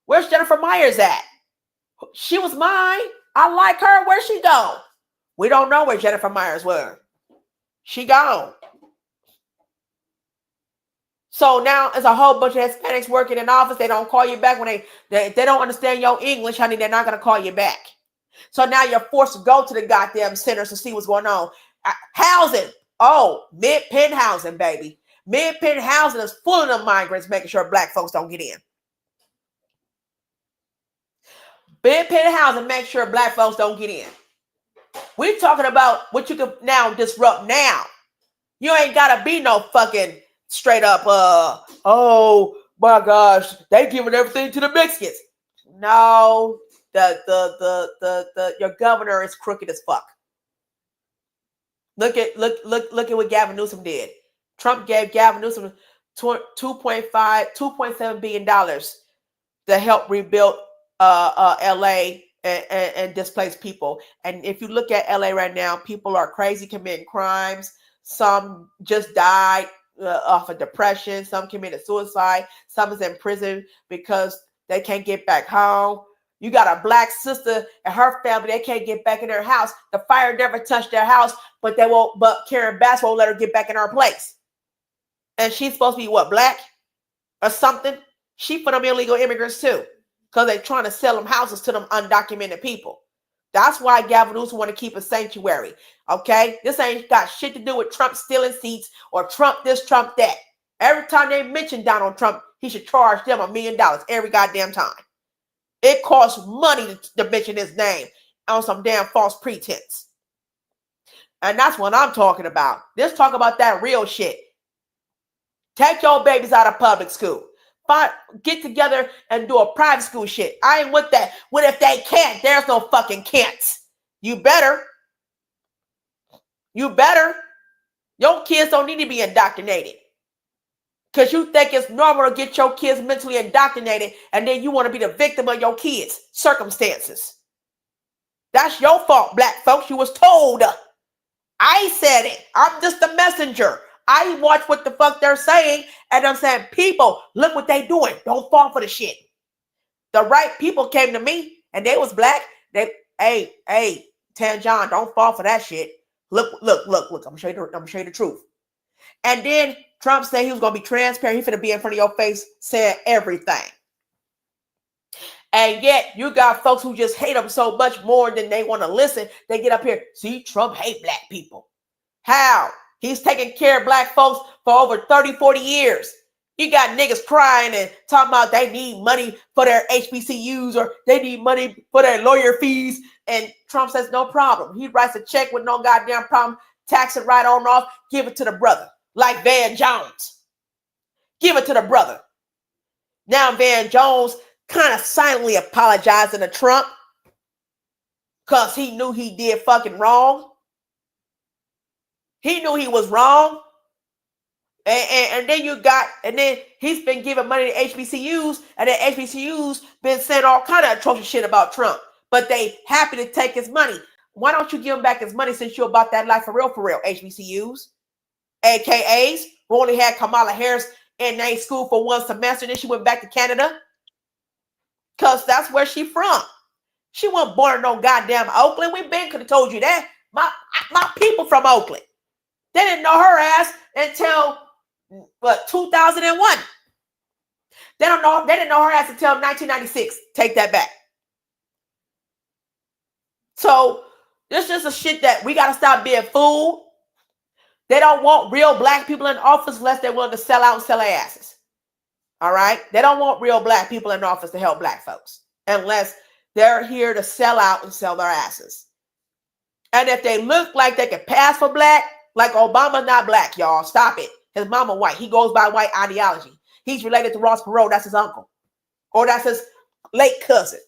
Where's Jennifer Myers at? She was mine. I like her. Where'd she go? We don't know where Jennifer Myers was. She gone. So now there's a whole bunch of Hispanics working in office. They don't call you back when they don't understand your English, honey. They're not going to call you back. So now you're forced to go to the goddamn centers to see what's going on. Housing. Oh, mid-pen housing, baby. Mid-pen housing is full of them migrants making sure black folks don't get in. Mid-pen housing make sure black folks don't get in. We're talking about what you can now disrupt now. You ain't got to be no fucking straight up, oh my gosh, they giving everything to the Mexicans. No, your governor is crooked as fuck. Look at what Gavin Newsom did. Trump gave Gavin Newsom $2.7 billion to help rebuild LA and displaced people. And if you look at LA right now, people are crazy committing crimes. Some just died off of depression. Some committed suicide. Some is in prison because they can't get back home. You got a black sister and her family, they can't get back in their house. The fire never touched their house, but Karen Bass won't let her get back in her place. And she's supposed to be what, black or something? She for them illegal immigrants too, because they're trying to sell them houses to them undocumented people. That's why Gavin Newsom want to keep a sanctuary. Okay, this ain't got shit to do with Trump stealing seats or Trump this, Trump that. Every time they mention Donald Trump, he should charge them $1 million every goddamn time. It costs money to mention his name on some damn false pretense. And that's what I'm talking about. Let's talk about that real shit. Take your babies out of public school. Get together and do a private school shit. I ain't with that. What if they can't? There's no fucking can'ts. You better. You better. Your kids don't need to be indoctrinated. Because you think it's normal to get your kids mentally indoctrinated and then you want to be the victim of your kids' circumstances. That's your fault, black folks. You was told. I said it. I'm just the messenger. I watch what the fuck they're saying and I'm saying, people, look what they doing. Don't fall for the shit. The right people came to me and they was black. Hey, Tan John, don't fall for that shit. Look. I'm gonna show you the truth. And then Trump said he was going to be transparent. He's going to be in front of your face saying everything. And yet you got folks who just hate him so much more than they want to listen. They get up here. See, Trump hate black people. How? He's taking care of black folks for over 30, 40 years. You got niggas crying and talking about they need money for their HBCUs or they need money for their lawyer fees. And Trump says, no problem. He writes a check with no goddamn problem. Tax it right on off. Give it to the brother. Like Van Jones. Give it to the brother. Now Van Jones kind of silently apologizing to Trump because he knew he did fucking wrong. He knew he was wrong. And then he's been giving money to HBCUs, and then HBCUs been saying all kind of atrocious shit about Trump, but they happy to take his money. Why don't you give him back his money since you're about that life for real, HBCUs, AKAs, who only had Kamala Harris in their school for one semester, and then she went back to Canada, because that's where she from. She wasn't born in no goddamn Oakland. We been could have told you that. My people from Oakland. They didn't know her ass until 2001. They didn't know her ass until 1996. Take that back. So this is a shit that we gotta stop being fooled. They don't want real black people in office unless they're willing to sell out and sell their asses. All right? They don't want real black people in office to help black folks unless they're here to sell out and sell their asses. And if they look like they can pass for black, like Obama's not black, y'all. Stop it. His mama white. He goes by white ideology. He's related to Ross Perot. That's his uncle. Or that's his late cousin.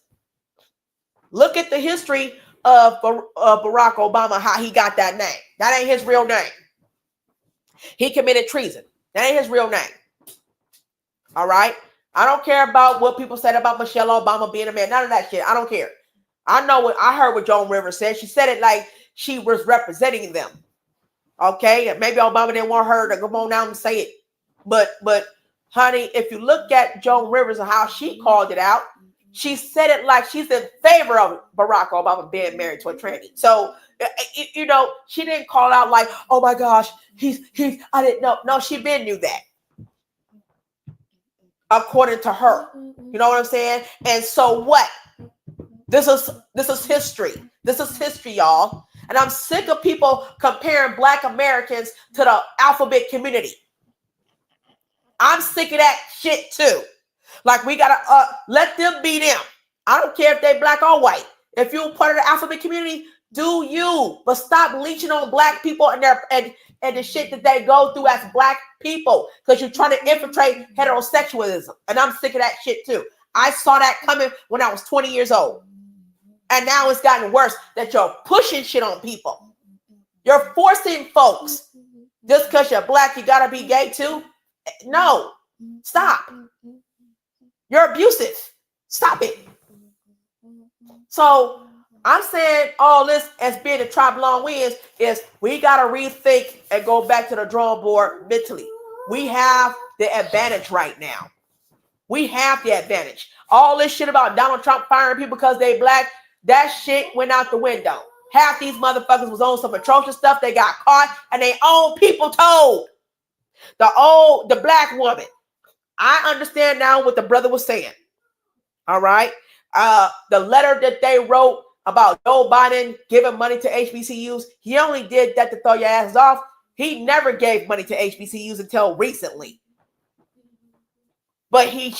Look at the history of Barack Obama, how he got that name. That ain't his real name. He committed treason. That ain't his real name. All right? I don't care about what people said about Michelle Obama being a man. None of that shit. I don't care. I heard what Joan Rivers said. She said it like she was representing them. Okay? Maybe Obama didn't want her to come on down and say it. But honey, if you look at Joan Rivers and how she called it out, she said it like she's in favor of Barack Obama being married to a tranny. So, you know, she didn't call out like, oh my gosh, I didn't know. No, she been knew that. According to her. You know what I'm saying? And so what? This is history. This is history, y'all. And I'm sick of people comparing Black Americans to the alphabet community. I'm sick of that shit too. Like we gotta let them be them. I don't care if they black or white. If you're part of the alphabet community, do you. But stop leeching on black people and the shit that they go through as black people. Because you're trying to infiltrate heterosexualism. And I'm sick of that shit too. I saw that coming when I was 20 years old. And now it's gotten worse that you're pushing shit on people. You're forcing folks. Just because you're black, you gotta be gay too? No. Stop. You're abusive. Stop it. So I'm saying all this as being the tribal long wins is we got to rethink and go back to the drawing board mentally. We have the advantage right now. We have the advantage. All this shit about Donald Trump firing people because they black, that shit went out the window. Half these motherfuckers was on some atrocious stuff. They got caught and they own people told. The black woman. I understand now what the brother was saying. All right. The letter that they wrote about Joe Biden giving money to HBCUs, he only did that to throw your asses off. He never gave money to HBCUs until recently. But he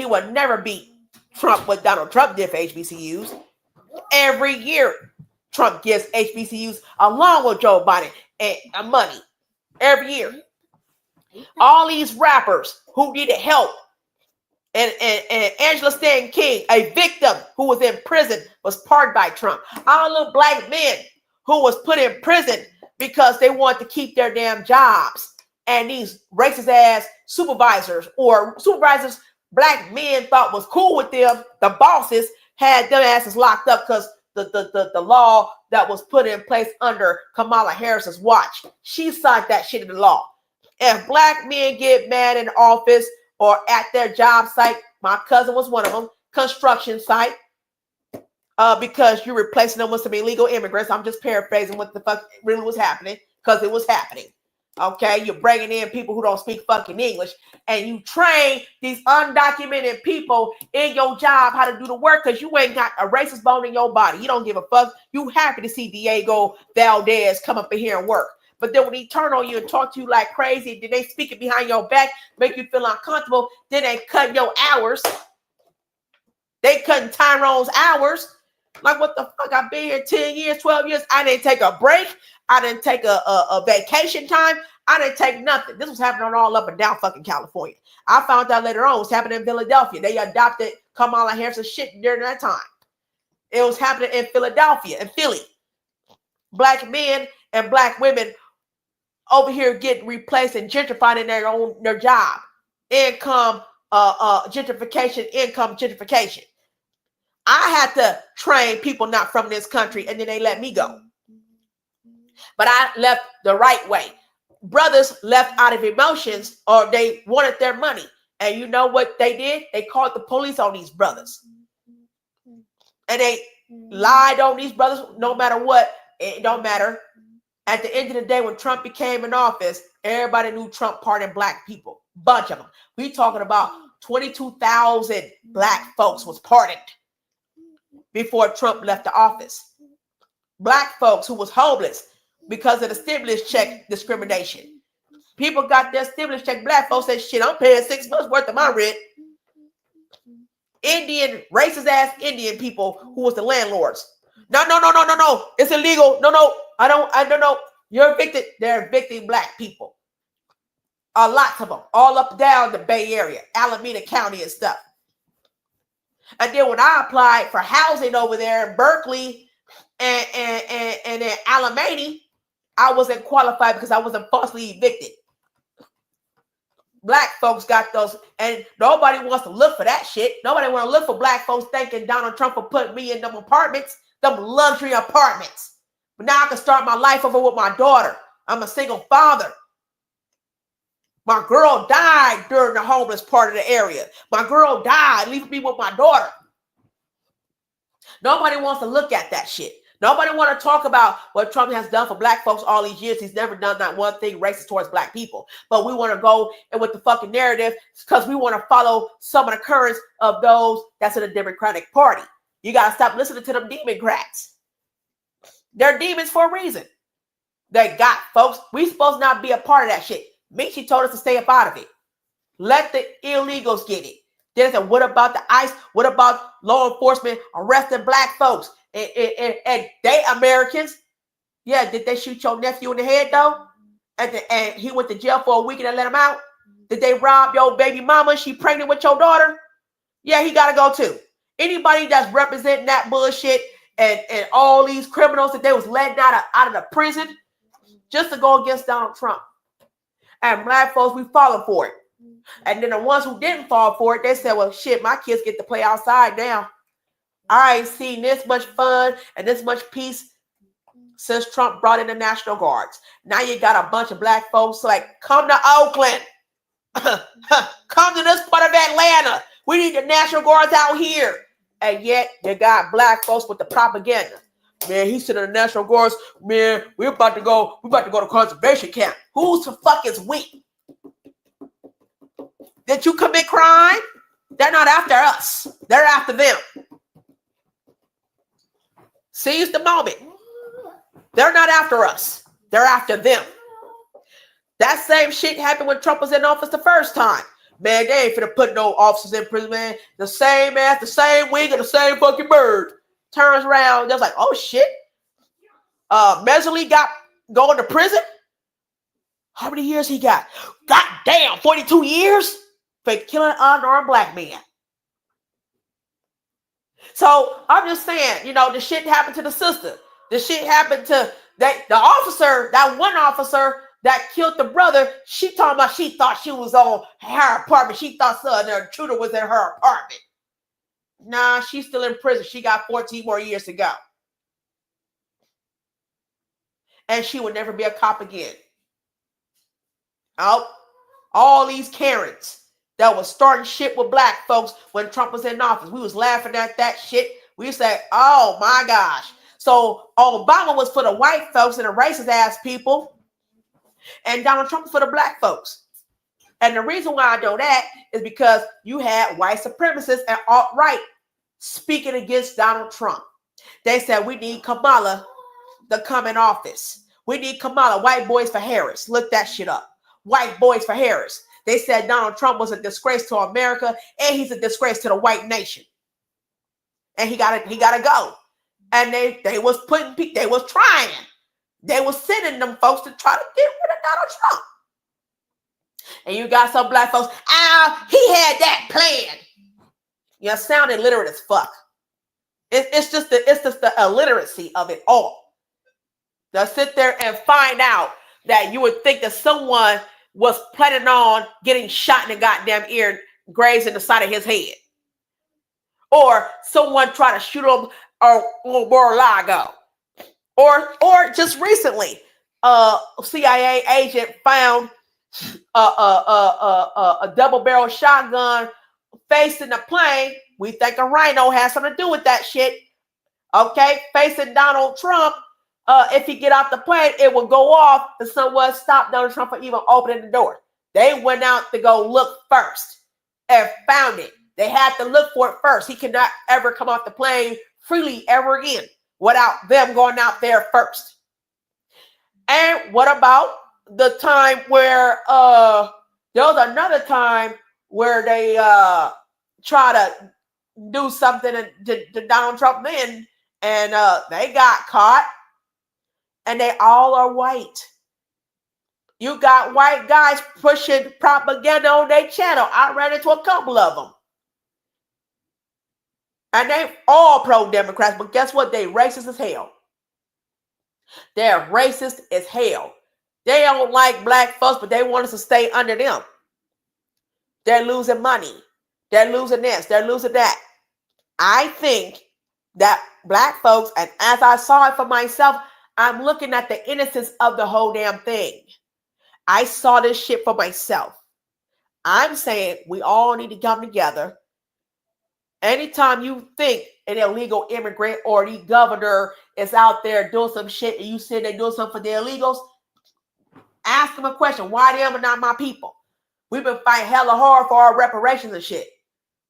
would never beat Trump what Donald Trump did for HBCUs. Every year, Trump gives HBCUs along with Joe Biden and money. Every year. All these rappers who needed help and Angela Stanton King, a victim who was in prison, was pardoned by Trump. All the black men who was put in prison because they wanted to keep their damn jobs. And these racist ass supervisors black men thought was cool with them, the bosses, had them asses locked up because the law that was put in place under Kamala Harris's watch. She signed that shit into law. If black men get mad in office or at their job site, my cousin was one of them, construction site, because you're replacing them with some illegal immigrants. I'm just paraphrasing what the fuck really was happening because it was happening. Okay, you're bringing in people who don't speak fucking English, and you train these undocumented people in your job how to do the work because you ain't got a racist bone in your body. You don't give a fuck. You happy to see Diego Valdez come up in here and work. But then when he turn on you and talk to you like crazy, then they speak it behind your back, make you feel uncomfortable, then they cut your hours. They cutting Tyrone's hours. Like, what the fuck? I've been here 10 years, 12 years. I didn't take a break. I didn't take a vacation time. I didn't take nothing. This was happening all up and down fucking California. I found out later on it was happening in Philadelphia. They adopted Kamala Harris's shit during that time. It was happening in Philadelphia and Philly. Black men and black women over here getting replaced and gentrified in their job. Income gentrification. I had to train people not from this country, and then they let me go. But I left the right way. Brothers left out of emotions, or they wanted their money. And you know what they did? They called the police on these brothers. And they lied on these brothers no matter what. It don't matter. At the end of the day, when Trump became in office, everybody knew Trump pardoned black people. Bunch of them. We talking about 22,000 black folks was pardoned before Trump left the office. Black folks who was homeless because of the stimulus check discrimination. People got their stimulus check. Black folks said, shit, I'm paying 6 months worth of my rent. Indian, racist ass Indian people who was the landlords. No. It's illegal. No. I don't know. You're evicted. They're evicting black people. Lots of them. All up down the Bay Area, Alameda County and stuff. And then when I applied for housing over there in Berkeley and in Alameda, I wasn't qualified because I wasn't falsely evicted. Black folks got those, and nobody wants to look for that shit. Nobody want to look for black folks thanking Donald Trump for putting me in them apartments, them luxury apartments. But now I can start my life over with my daughter. I'm a single father. My girl died during the homeless part of the area. My girl died, leaving me with my daughter. Nobody wants to look at that shit. Nobody want to talk about what Trump has done for black folks all these years. He's never done that one thing racist towards black people. But we want to go and with the fucking narrative because we want to follow some of the currents of those that's in the Democratic Party. You got to stop listening to them Democrats. They're demons for a reason. They got folks. We supposed not be a part of that shit. She told us to stay up out of it. Let the illegals get it. Then I said, what about the ICE? What about law enforcement arresting black folks? And they Americans. Yeah, did they shoot your nephew in the head though? And he went to jail for a week and they let him out? Did they rob your baby mama? She pregnant with your daughter? Yeah, he got to go too. Anybody that's representing that bullshit and all these criminals that they was letting out of the prison just to go against Donald Trump. And black folks, we falling for it. And then the ones who didn't fall for it, they said, well, shit, my kids get to play outside now. I ain't seen this much fun and this much peace since Trump brought in the National Guards. Now you got a bunch of black folks like, come to Oakland. Come to this part of Atlanta. We need the National Guards out here. And yet you got black folks with the propaganda. Man, he said to the National Guards, man, we're about to go to conservation camp. Who's the fuck is we? Did you commit crime? They're not after us. They're after them. Seize the moment. They're not after us. They're after them. That same shit happened when Trump was in office the first time. Man, they ain't finna put no officers in prison, man. The same ass, the same wing, and the same fucking bird. Turns around, they're like, oh shit. Mesley got going to prison? How many years he got? God damn, 42 years? For killing an unarmed black man. So I'm just saying, you know, the shit happened to the sister. The shit happened to the officer, that one officer that killed the brother. She talking about she thought she was on her apartment. She thought the intruder was in her apartment. Nah, she's still in prison. She got 14 more years to go. And she will never be a cop again. Oh, all these Karens that was starting shit with black folks when Trump was in office. We was laughing at that shit. We said, oh my gosh. So Obama was for the white folks and the racist ass people. And Donald Trump was for the black folks. And the reason why I know that is because you had white supremacists and alt-right speaking against Donald Trump. They said, we need Kamala to come in office. We need Kamala, white boys for Harris. Look that shit up. White boys for Harris. They said Donald Trump was a disgrace to America and he's a disgrace to the white nation. And he gotta go. And they was trying. They was sending them folks to try to get rid of Donald Trump. And you got some black folks, he had that plan. You sound illiterate as fuck. It's just the illiteracy of it all. Now sit there and find out that you would think that someone was planning on getting shot in the goddamn ear, grazed in the side of his head, or someone tried to shoot him on Mar-a-Lago, or just recently, CIA agent found a double barrel shotgun facing the plane. We think a rhino has something to do with that shit. Okay, facing Donald Trump. If he get off the plane, it will go off, and someone stopped Donald Trump from even opening the door. They went out to go look first and found it. They had to look for it first. He cannot ever come off the plane freely ever again without them going out there first. And what about the time where there was another time where they try to do something to Donald Trump then, and they got caught, and they all are white. You got white guys pushing propaganda on their channel. I ran into a couple of them. And they all pro-Democrats, but guess what? They racist as hell. They're racist as hell. They don't like black folks, but they want us to stay under them. They're losing money. They're losing this. They're losing that. I think that black folks, and as I saw it for myself, I'm looking at the innocence of the whole damn thing. I saw this shit for myself. I'm saying we all need to come together. Anytime you think an illegal immigrant or the governor is out there doing some shit and you say they're doing something for the illegals, ask them a question. Why them and not my people? We've been fighting hella hard for our reparations and shit.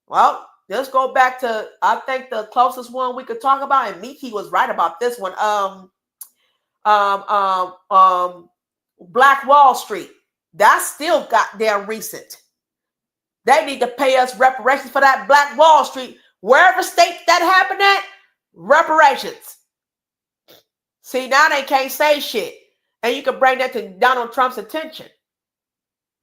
Well, let's go back to, I think the closest one we could talk about, and Miki was right about this one. Black Wall Street. That's still goddamn recent. They need to pay us reparations for that Black Wall Street. Wherever state that happened at, reparations. See, now they can't say shit. And you can bring that to Donald Trump's attention.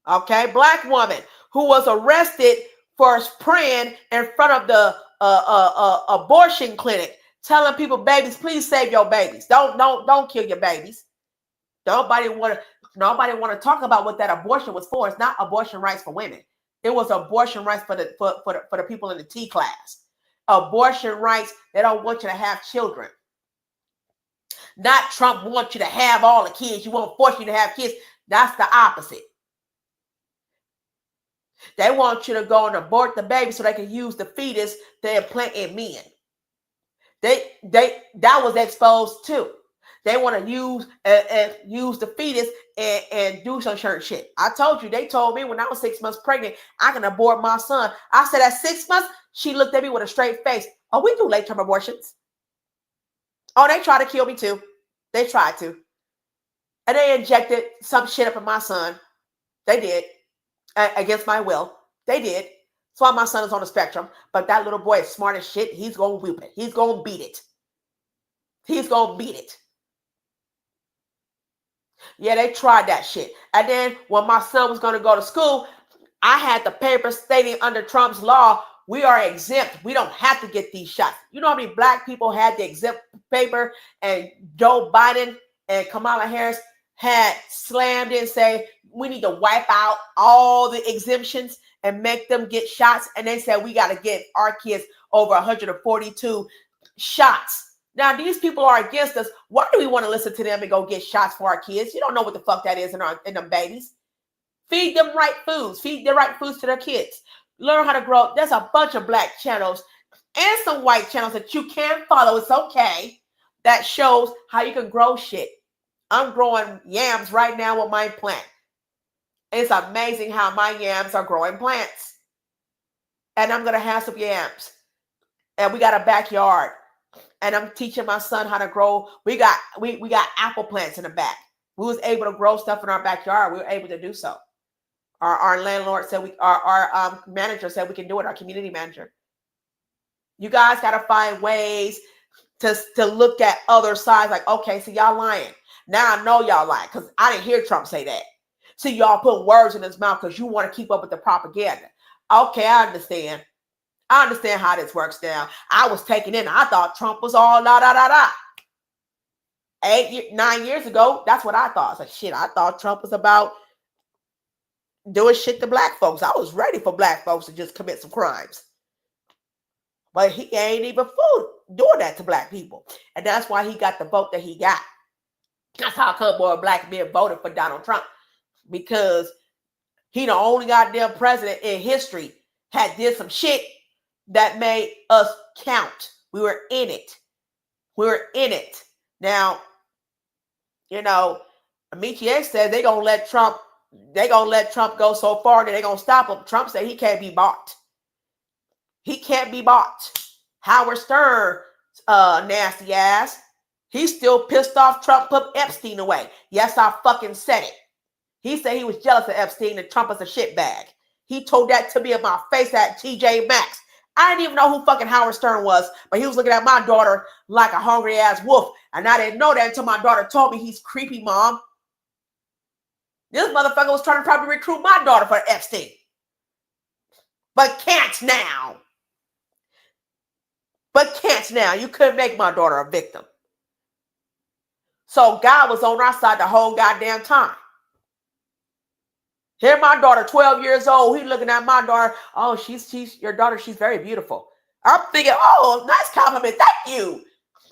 Okay, black woman who was arrested for praying in front of the abortion clinic, telling people, babies, please save your babies. Don't kill your babies. Nobody want to talk about what that abortion was for. It's not abortion rights for women. It was abortion rights for the people in the T class. Abortion rights, they don't want you to have children. Not Trump wants you to have all the kids. You won't force you to have kids. That's the opposite. They want you to go and abort the baby so they can use the fetus to implant in men. That was exposed too. They want to use the fetus and do some certain shit. I told you, they told me when I was 6 months pregnant, I can abort my son. I said at 6 months, she looked at me with a straight face. Oh, we do late-term abortions. Oh, they tried to kill me too. They tried to. And they injected some shit up in my son. They did. Against my will. They did. That's why my son is on the spectrum. But that little boy is smart as shit. He's going to whip it. He's going to beat it. He's going to beat it. Yeah, they tried that shit. And then when my son was going to go to school, I had the paper stating under Trump's law, we are exempt. We don't have to get these shots. You know how many black people had the exempt paper, and Joe Biden and Kamala Harris had slammed in and say, we need to wipe out all the exemptions and make them get shots. And they said, we got to get our kids over 142 shots. Now, these people are against us. Why do we want to listen to them and go get shots for our kids? You don't know what the fuck that is in them babies. Feed them right foods. Feed the right foods to their kids. Learn how to grow. There's a bunch of black channels and some white channels that you can follow. It's okay. That shows how you can grow shit. I'm growing yams right now with my plant. It's amazing how my yams are growing plants. And I'm going to have some yams. And we got a backyard. And I'm teaching my son how to grow. We got apple plants in the back. We was able to grow stuff in our backyard. We were able to do so. Our landlord said our manager said we can do it, our community manager. You guys got to find ways to look at other sides. Like, okay, so y'all lying. Now I know y'all lying because I didn't hear Trump say that. See, y'all put words in his mouth because you want to keep up with the propaganda. Okay, I understand. I understand how this works now. I was taken in. I thought Trump was all da da da da. 9 years ago, that's what I thought. It's like, shit, I thought Trump was about doing shit to black folks. I was ready for black folks to just commit some crimes. But he ain't even doing that to black people. And that's why he got the vote that he got. That's how come more black men voted for Donald Trump. Because he the only goddamn president in history had did some shit that made us count. We were in it. We were in it. Now, you know, Amici X said they're gonna let Trump go so far that they're gonna stop him. Trump said he can't be bought. He can't be bought. Howard Stern, nasty ass. He's still pissed off Trump put Epstein away. Yes, I fucking said it. He said he was jealous of Epstein and Trump is a shitbag. He told that to me in my face at TJ Maxx. I didn't even know who fucking Howard Stern was, but he was looking at my daughter like a hungry ass wolf. And I didn't know that until my daughter told me he's creepy, Mom. This motherfucker was trying to probably recruit my daughter for Epstein. But can't now. You couldn't make my daughter a victim. So God was on our side the whole goddamn time. Here my daughter, 12 years old. He's looking at my daughter. Oh, she's your daughter. She's very beautiful. I'm thinking, oh, nice compliment. Thank you.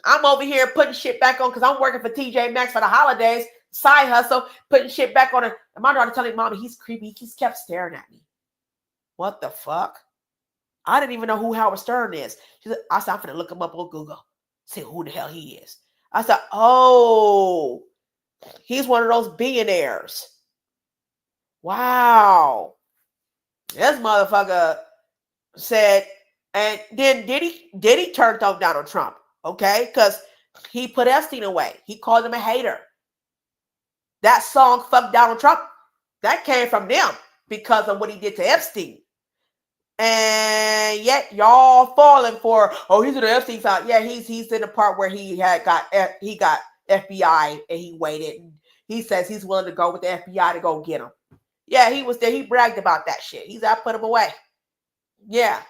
I'm over here putting shit back on because I'm working for TJ Maxx for the holidays. Side hustle, putting shit back on it. And my daughter telling Mommy he's creepy. He kept staring at me. What the fuck? I didn't even know who Howard Stern is. I said, I'm finna look him up on Google. See who the hell he is. I said, oh, he's one of those billionaires. Wow. This motherfucker said, and then Diddy turned on Donald Trump, okay? Because he put Epstein away. He called him a hater. That song, Fuck Donald Trump, that came from them because of what he did to Epstein. And yet y'all falling for, oh, he's in the Epstein file. Yeah, he's in the part where he got FBI and he waited. And he says he's willing to go with the FBI to go get him. Yeah, he was there. He bragged about that shit. I put him away. Yeah.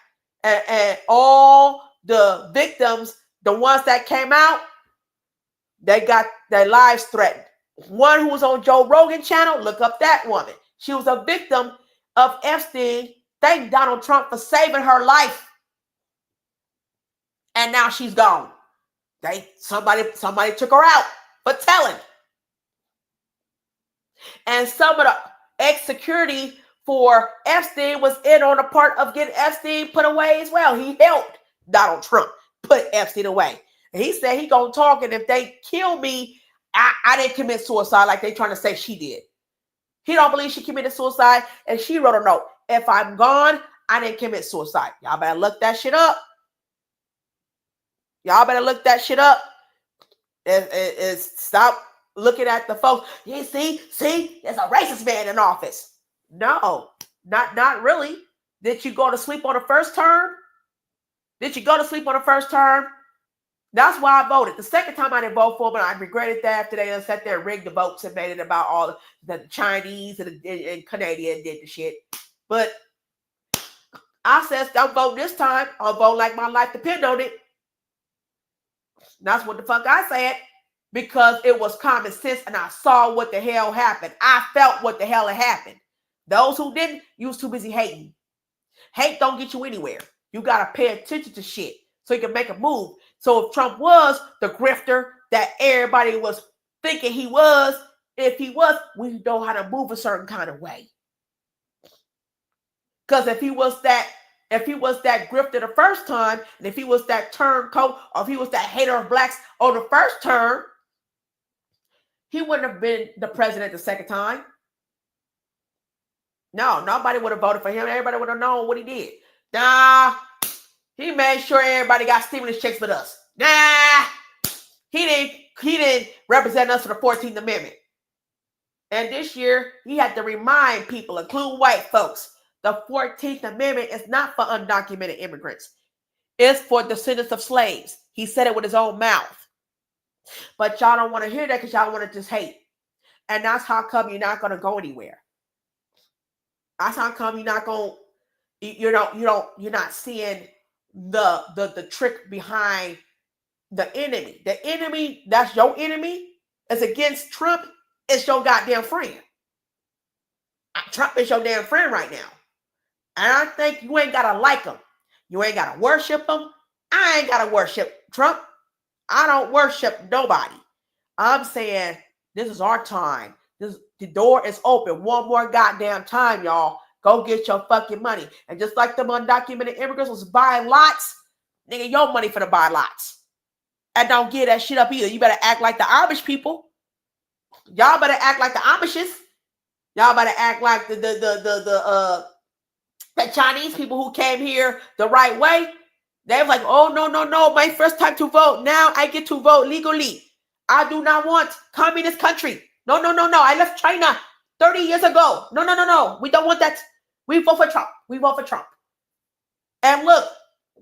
And all the victims, the ones that came out, they got their lives threatened. One who was on Joe Rogan channel, look up that woman. She was a victim of Epstein. Thank Donald Trump for saving her life. And now she's gone. Somebody took her out for telling. And some of the ex-security for Epstein was in on the part of getting Epstein put away as well. He helped Donald Trump put Epstein away. And he said he gonna talk, and if they kill me, I didn't commit suicide like they trying to say she did. He don't believe she committed suicide, and she wrote a note. If I'm gone, I didn't commit suicide. Y'all better look that shit up. And stop looking at the folks. You see, there's a racist man in office. No, not really. Did you go to sleep on the first term? That's why I voted. The second time I didn't vote for him, and I regretted that after they sat there and rigged the votes and made it about all the Chinese and Canadian did the shit. But I said, don't vote this time. I'll vote like my life depend on it. That's what the fuck I said. Because it was common sense and I saw what the hell happened. I felt what the hell had happened. Those who didn't, you was too busy hating. Hate don't get you anywhere. You got to pay attention to shit so you can make a move. So if Trump was the grifter that everybody was thinking he was, if he was, we know how to move a certain kind of way. Because if he was that grifter the first time, and if he was that turncoat, or if he was that hater of blacks on the first term, he wouldn't have been the president the second time. No, nobody would have voted for him. Everybody would have known what he did. Nah, he made sure everybody got stimulus checks with us. Nah, he didn't represent us for the 14th Amendment. And this year, he had to remind people, including white folks, the 14th Amendment is not for undocumented immigrants. It's for descendants of slaves. He said it with his own mouth. But y'all don't want to hear that because y'all want to just hate. And that's how come you're not going to go anywhere. That's how come you're not going, you're not seeing the trick behind the enemy. The enemy, that's your enemy. is against Trump is your goddamn friend. Trump is your damn friend right now. And I think you ain't gotta like him. You ain't gotta worship him. I ain't gotta worship Trump. I don't worship nobody. I'm saying this is our time. The door is open one more goddamn time, y'all. Go get your fucking money. And just like them undocumented immigrants was buying lots, nigga, your money for to buy lots. And don't get that shit up either. You better act like the Amish people. Y'all better act like the Amishes. Y'all better act like the Chinese people who came here the right way. They was like, oh, no, my first time to vote. Now I get to vote legally. I do not want communist country. No. I left China 30 years ago. No. We don't want that. We vote for Trump. We vote for Trump. And look,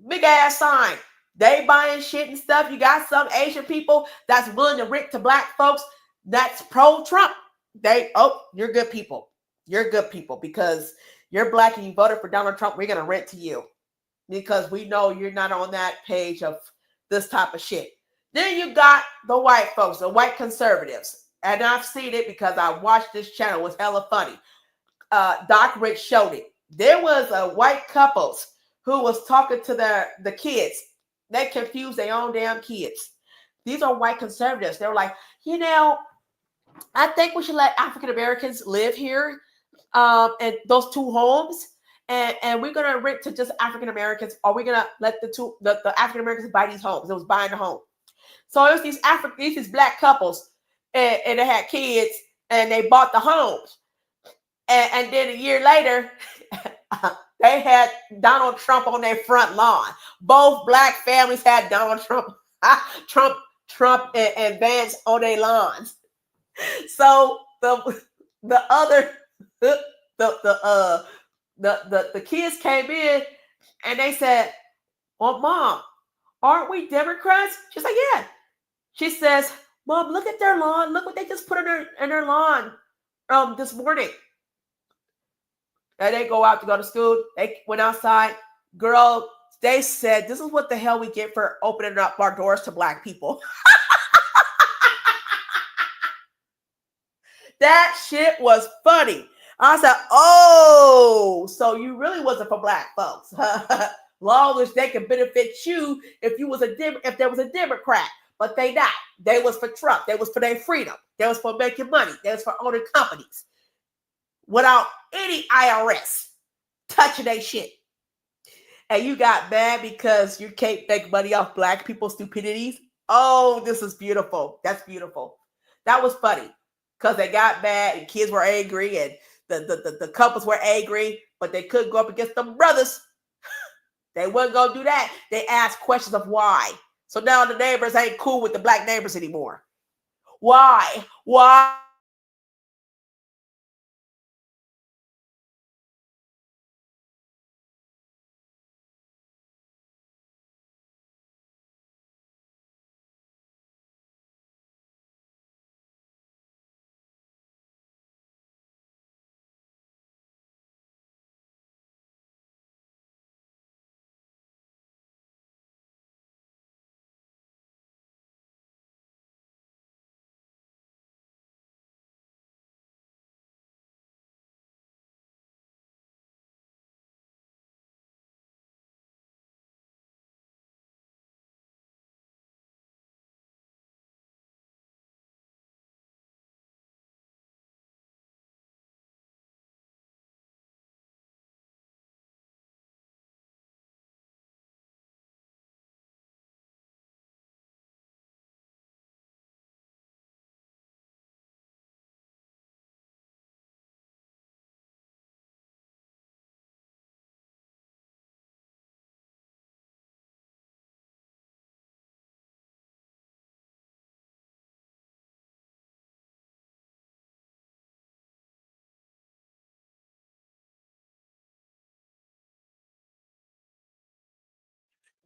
big ass sign. They buying shit and stuff. You got some Asian people that's willing to rent to black folks that's pro-Trump. You're good people. You're good people because you're black and you voted for Donald Trump. We're going to rent to you because we know you're not on that page of this type of shit. Then you got the white folks, the white conservatives. And I've seen it because I watched this channel. It was hella funny. Doc Rich showed it. There was a white couples who was talking to the kids. They confused their own damn kids. These are white conservatives. They were like, I think we should let African Americans live here in those two homes. And we're gonna rent to just African Americans, or we're gonna let the African Americans buy these homes. It was buying the home. So it was these black couples, and they had kids, and they bought the homes. And then a year later, they had Donald Trump on their front lawn. Both black families had Donald Trump and Vance on their lawns. So the kids came in and they said, well, Mom, aren't we Democrats? She's like, yeah. She says, Mom, look at their lawn. Look what they just put in their lawn this morning. And they go out to go to school. They went outside. Girl, they said, this is what the hell we get for opening up our doors to black people. That shit was funny. I said, oh, so you really wasn't for black folks. Long as they can benefit you if there was a Democrat. But they not. They was for Trump. They was for their freedom. They was for making money. They was for owning companies without any IRS touching their shit. And you got mad because you can't make money off black people's stupidities. Oh, this is beautiful. That's beautiful. That was funny because they got mad and kids were angry and the couples were angry, but they couldn't go up against them brothers. They wasn't going to do that. They asked questions of why. So now the neighbors ain't cool with the black neighbors anymore. Why?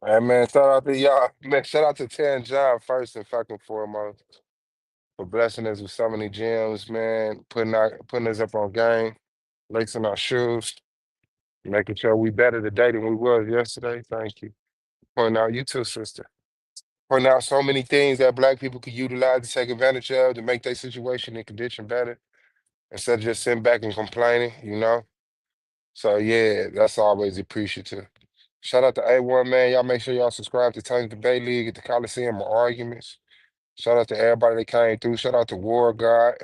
Hey man, shout out to y'all. Man, shout out to Tan John first and fucking foremost for blessing us with so many gems, man. Putting us up on game, lacing our shoes, making sure we better today than we was yesterday. Thank you. Pointing out you too, sister. pointing out so many things that black people could utilize to take advantage of to make their situation and condition better instead of just sitting back and complaining, you know? So yeah, that's always appreciative. Shout out to A1, man. Y'all make sure y'all subscribe to Tony Debate League at the Coliseum or Arguments. Shout out to everybody that came through. Shout out to War God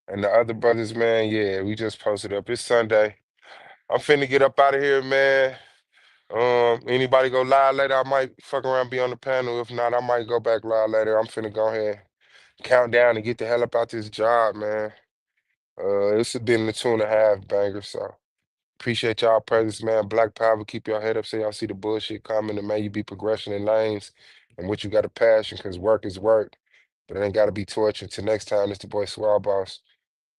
and the other brothers, man. Yeah, we just posted up. It's Sunday. I'm finna get up out of here, man. Anybody go live later? I might fuck around, be on the panel. If not, I might go back live later. I'm finna go ahead, count down, and get the hell up out this job, man. It's been the 2.5 banger, so appreciate y'all presence, man. Black Power, keep your head up so y'all see the bullshit coming, and may you be progression in lanes and what you got a passion, because work is work, but it ain't got to be torture. Till next time, it's the boy Swell Boss.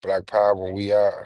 Black Power, when we out.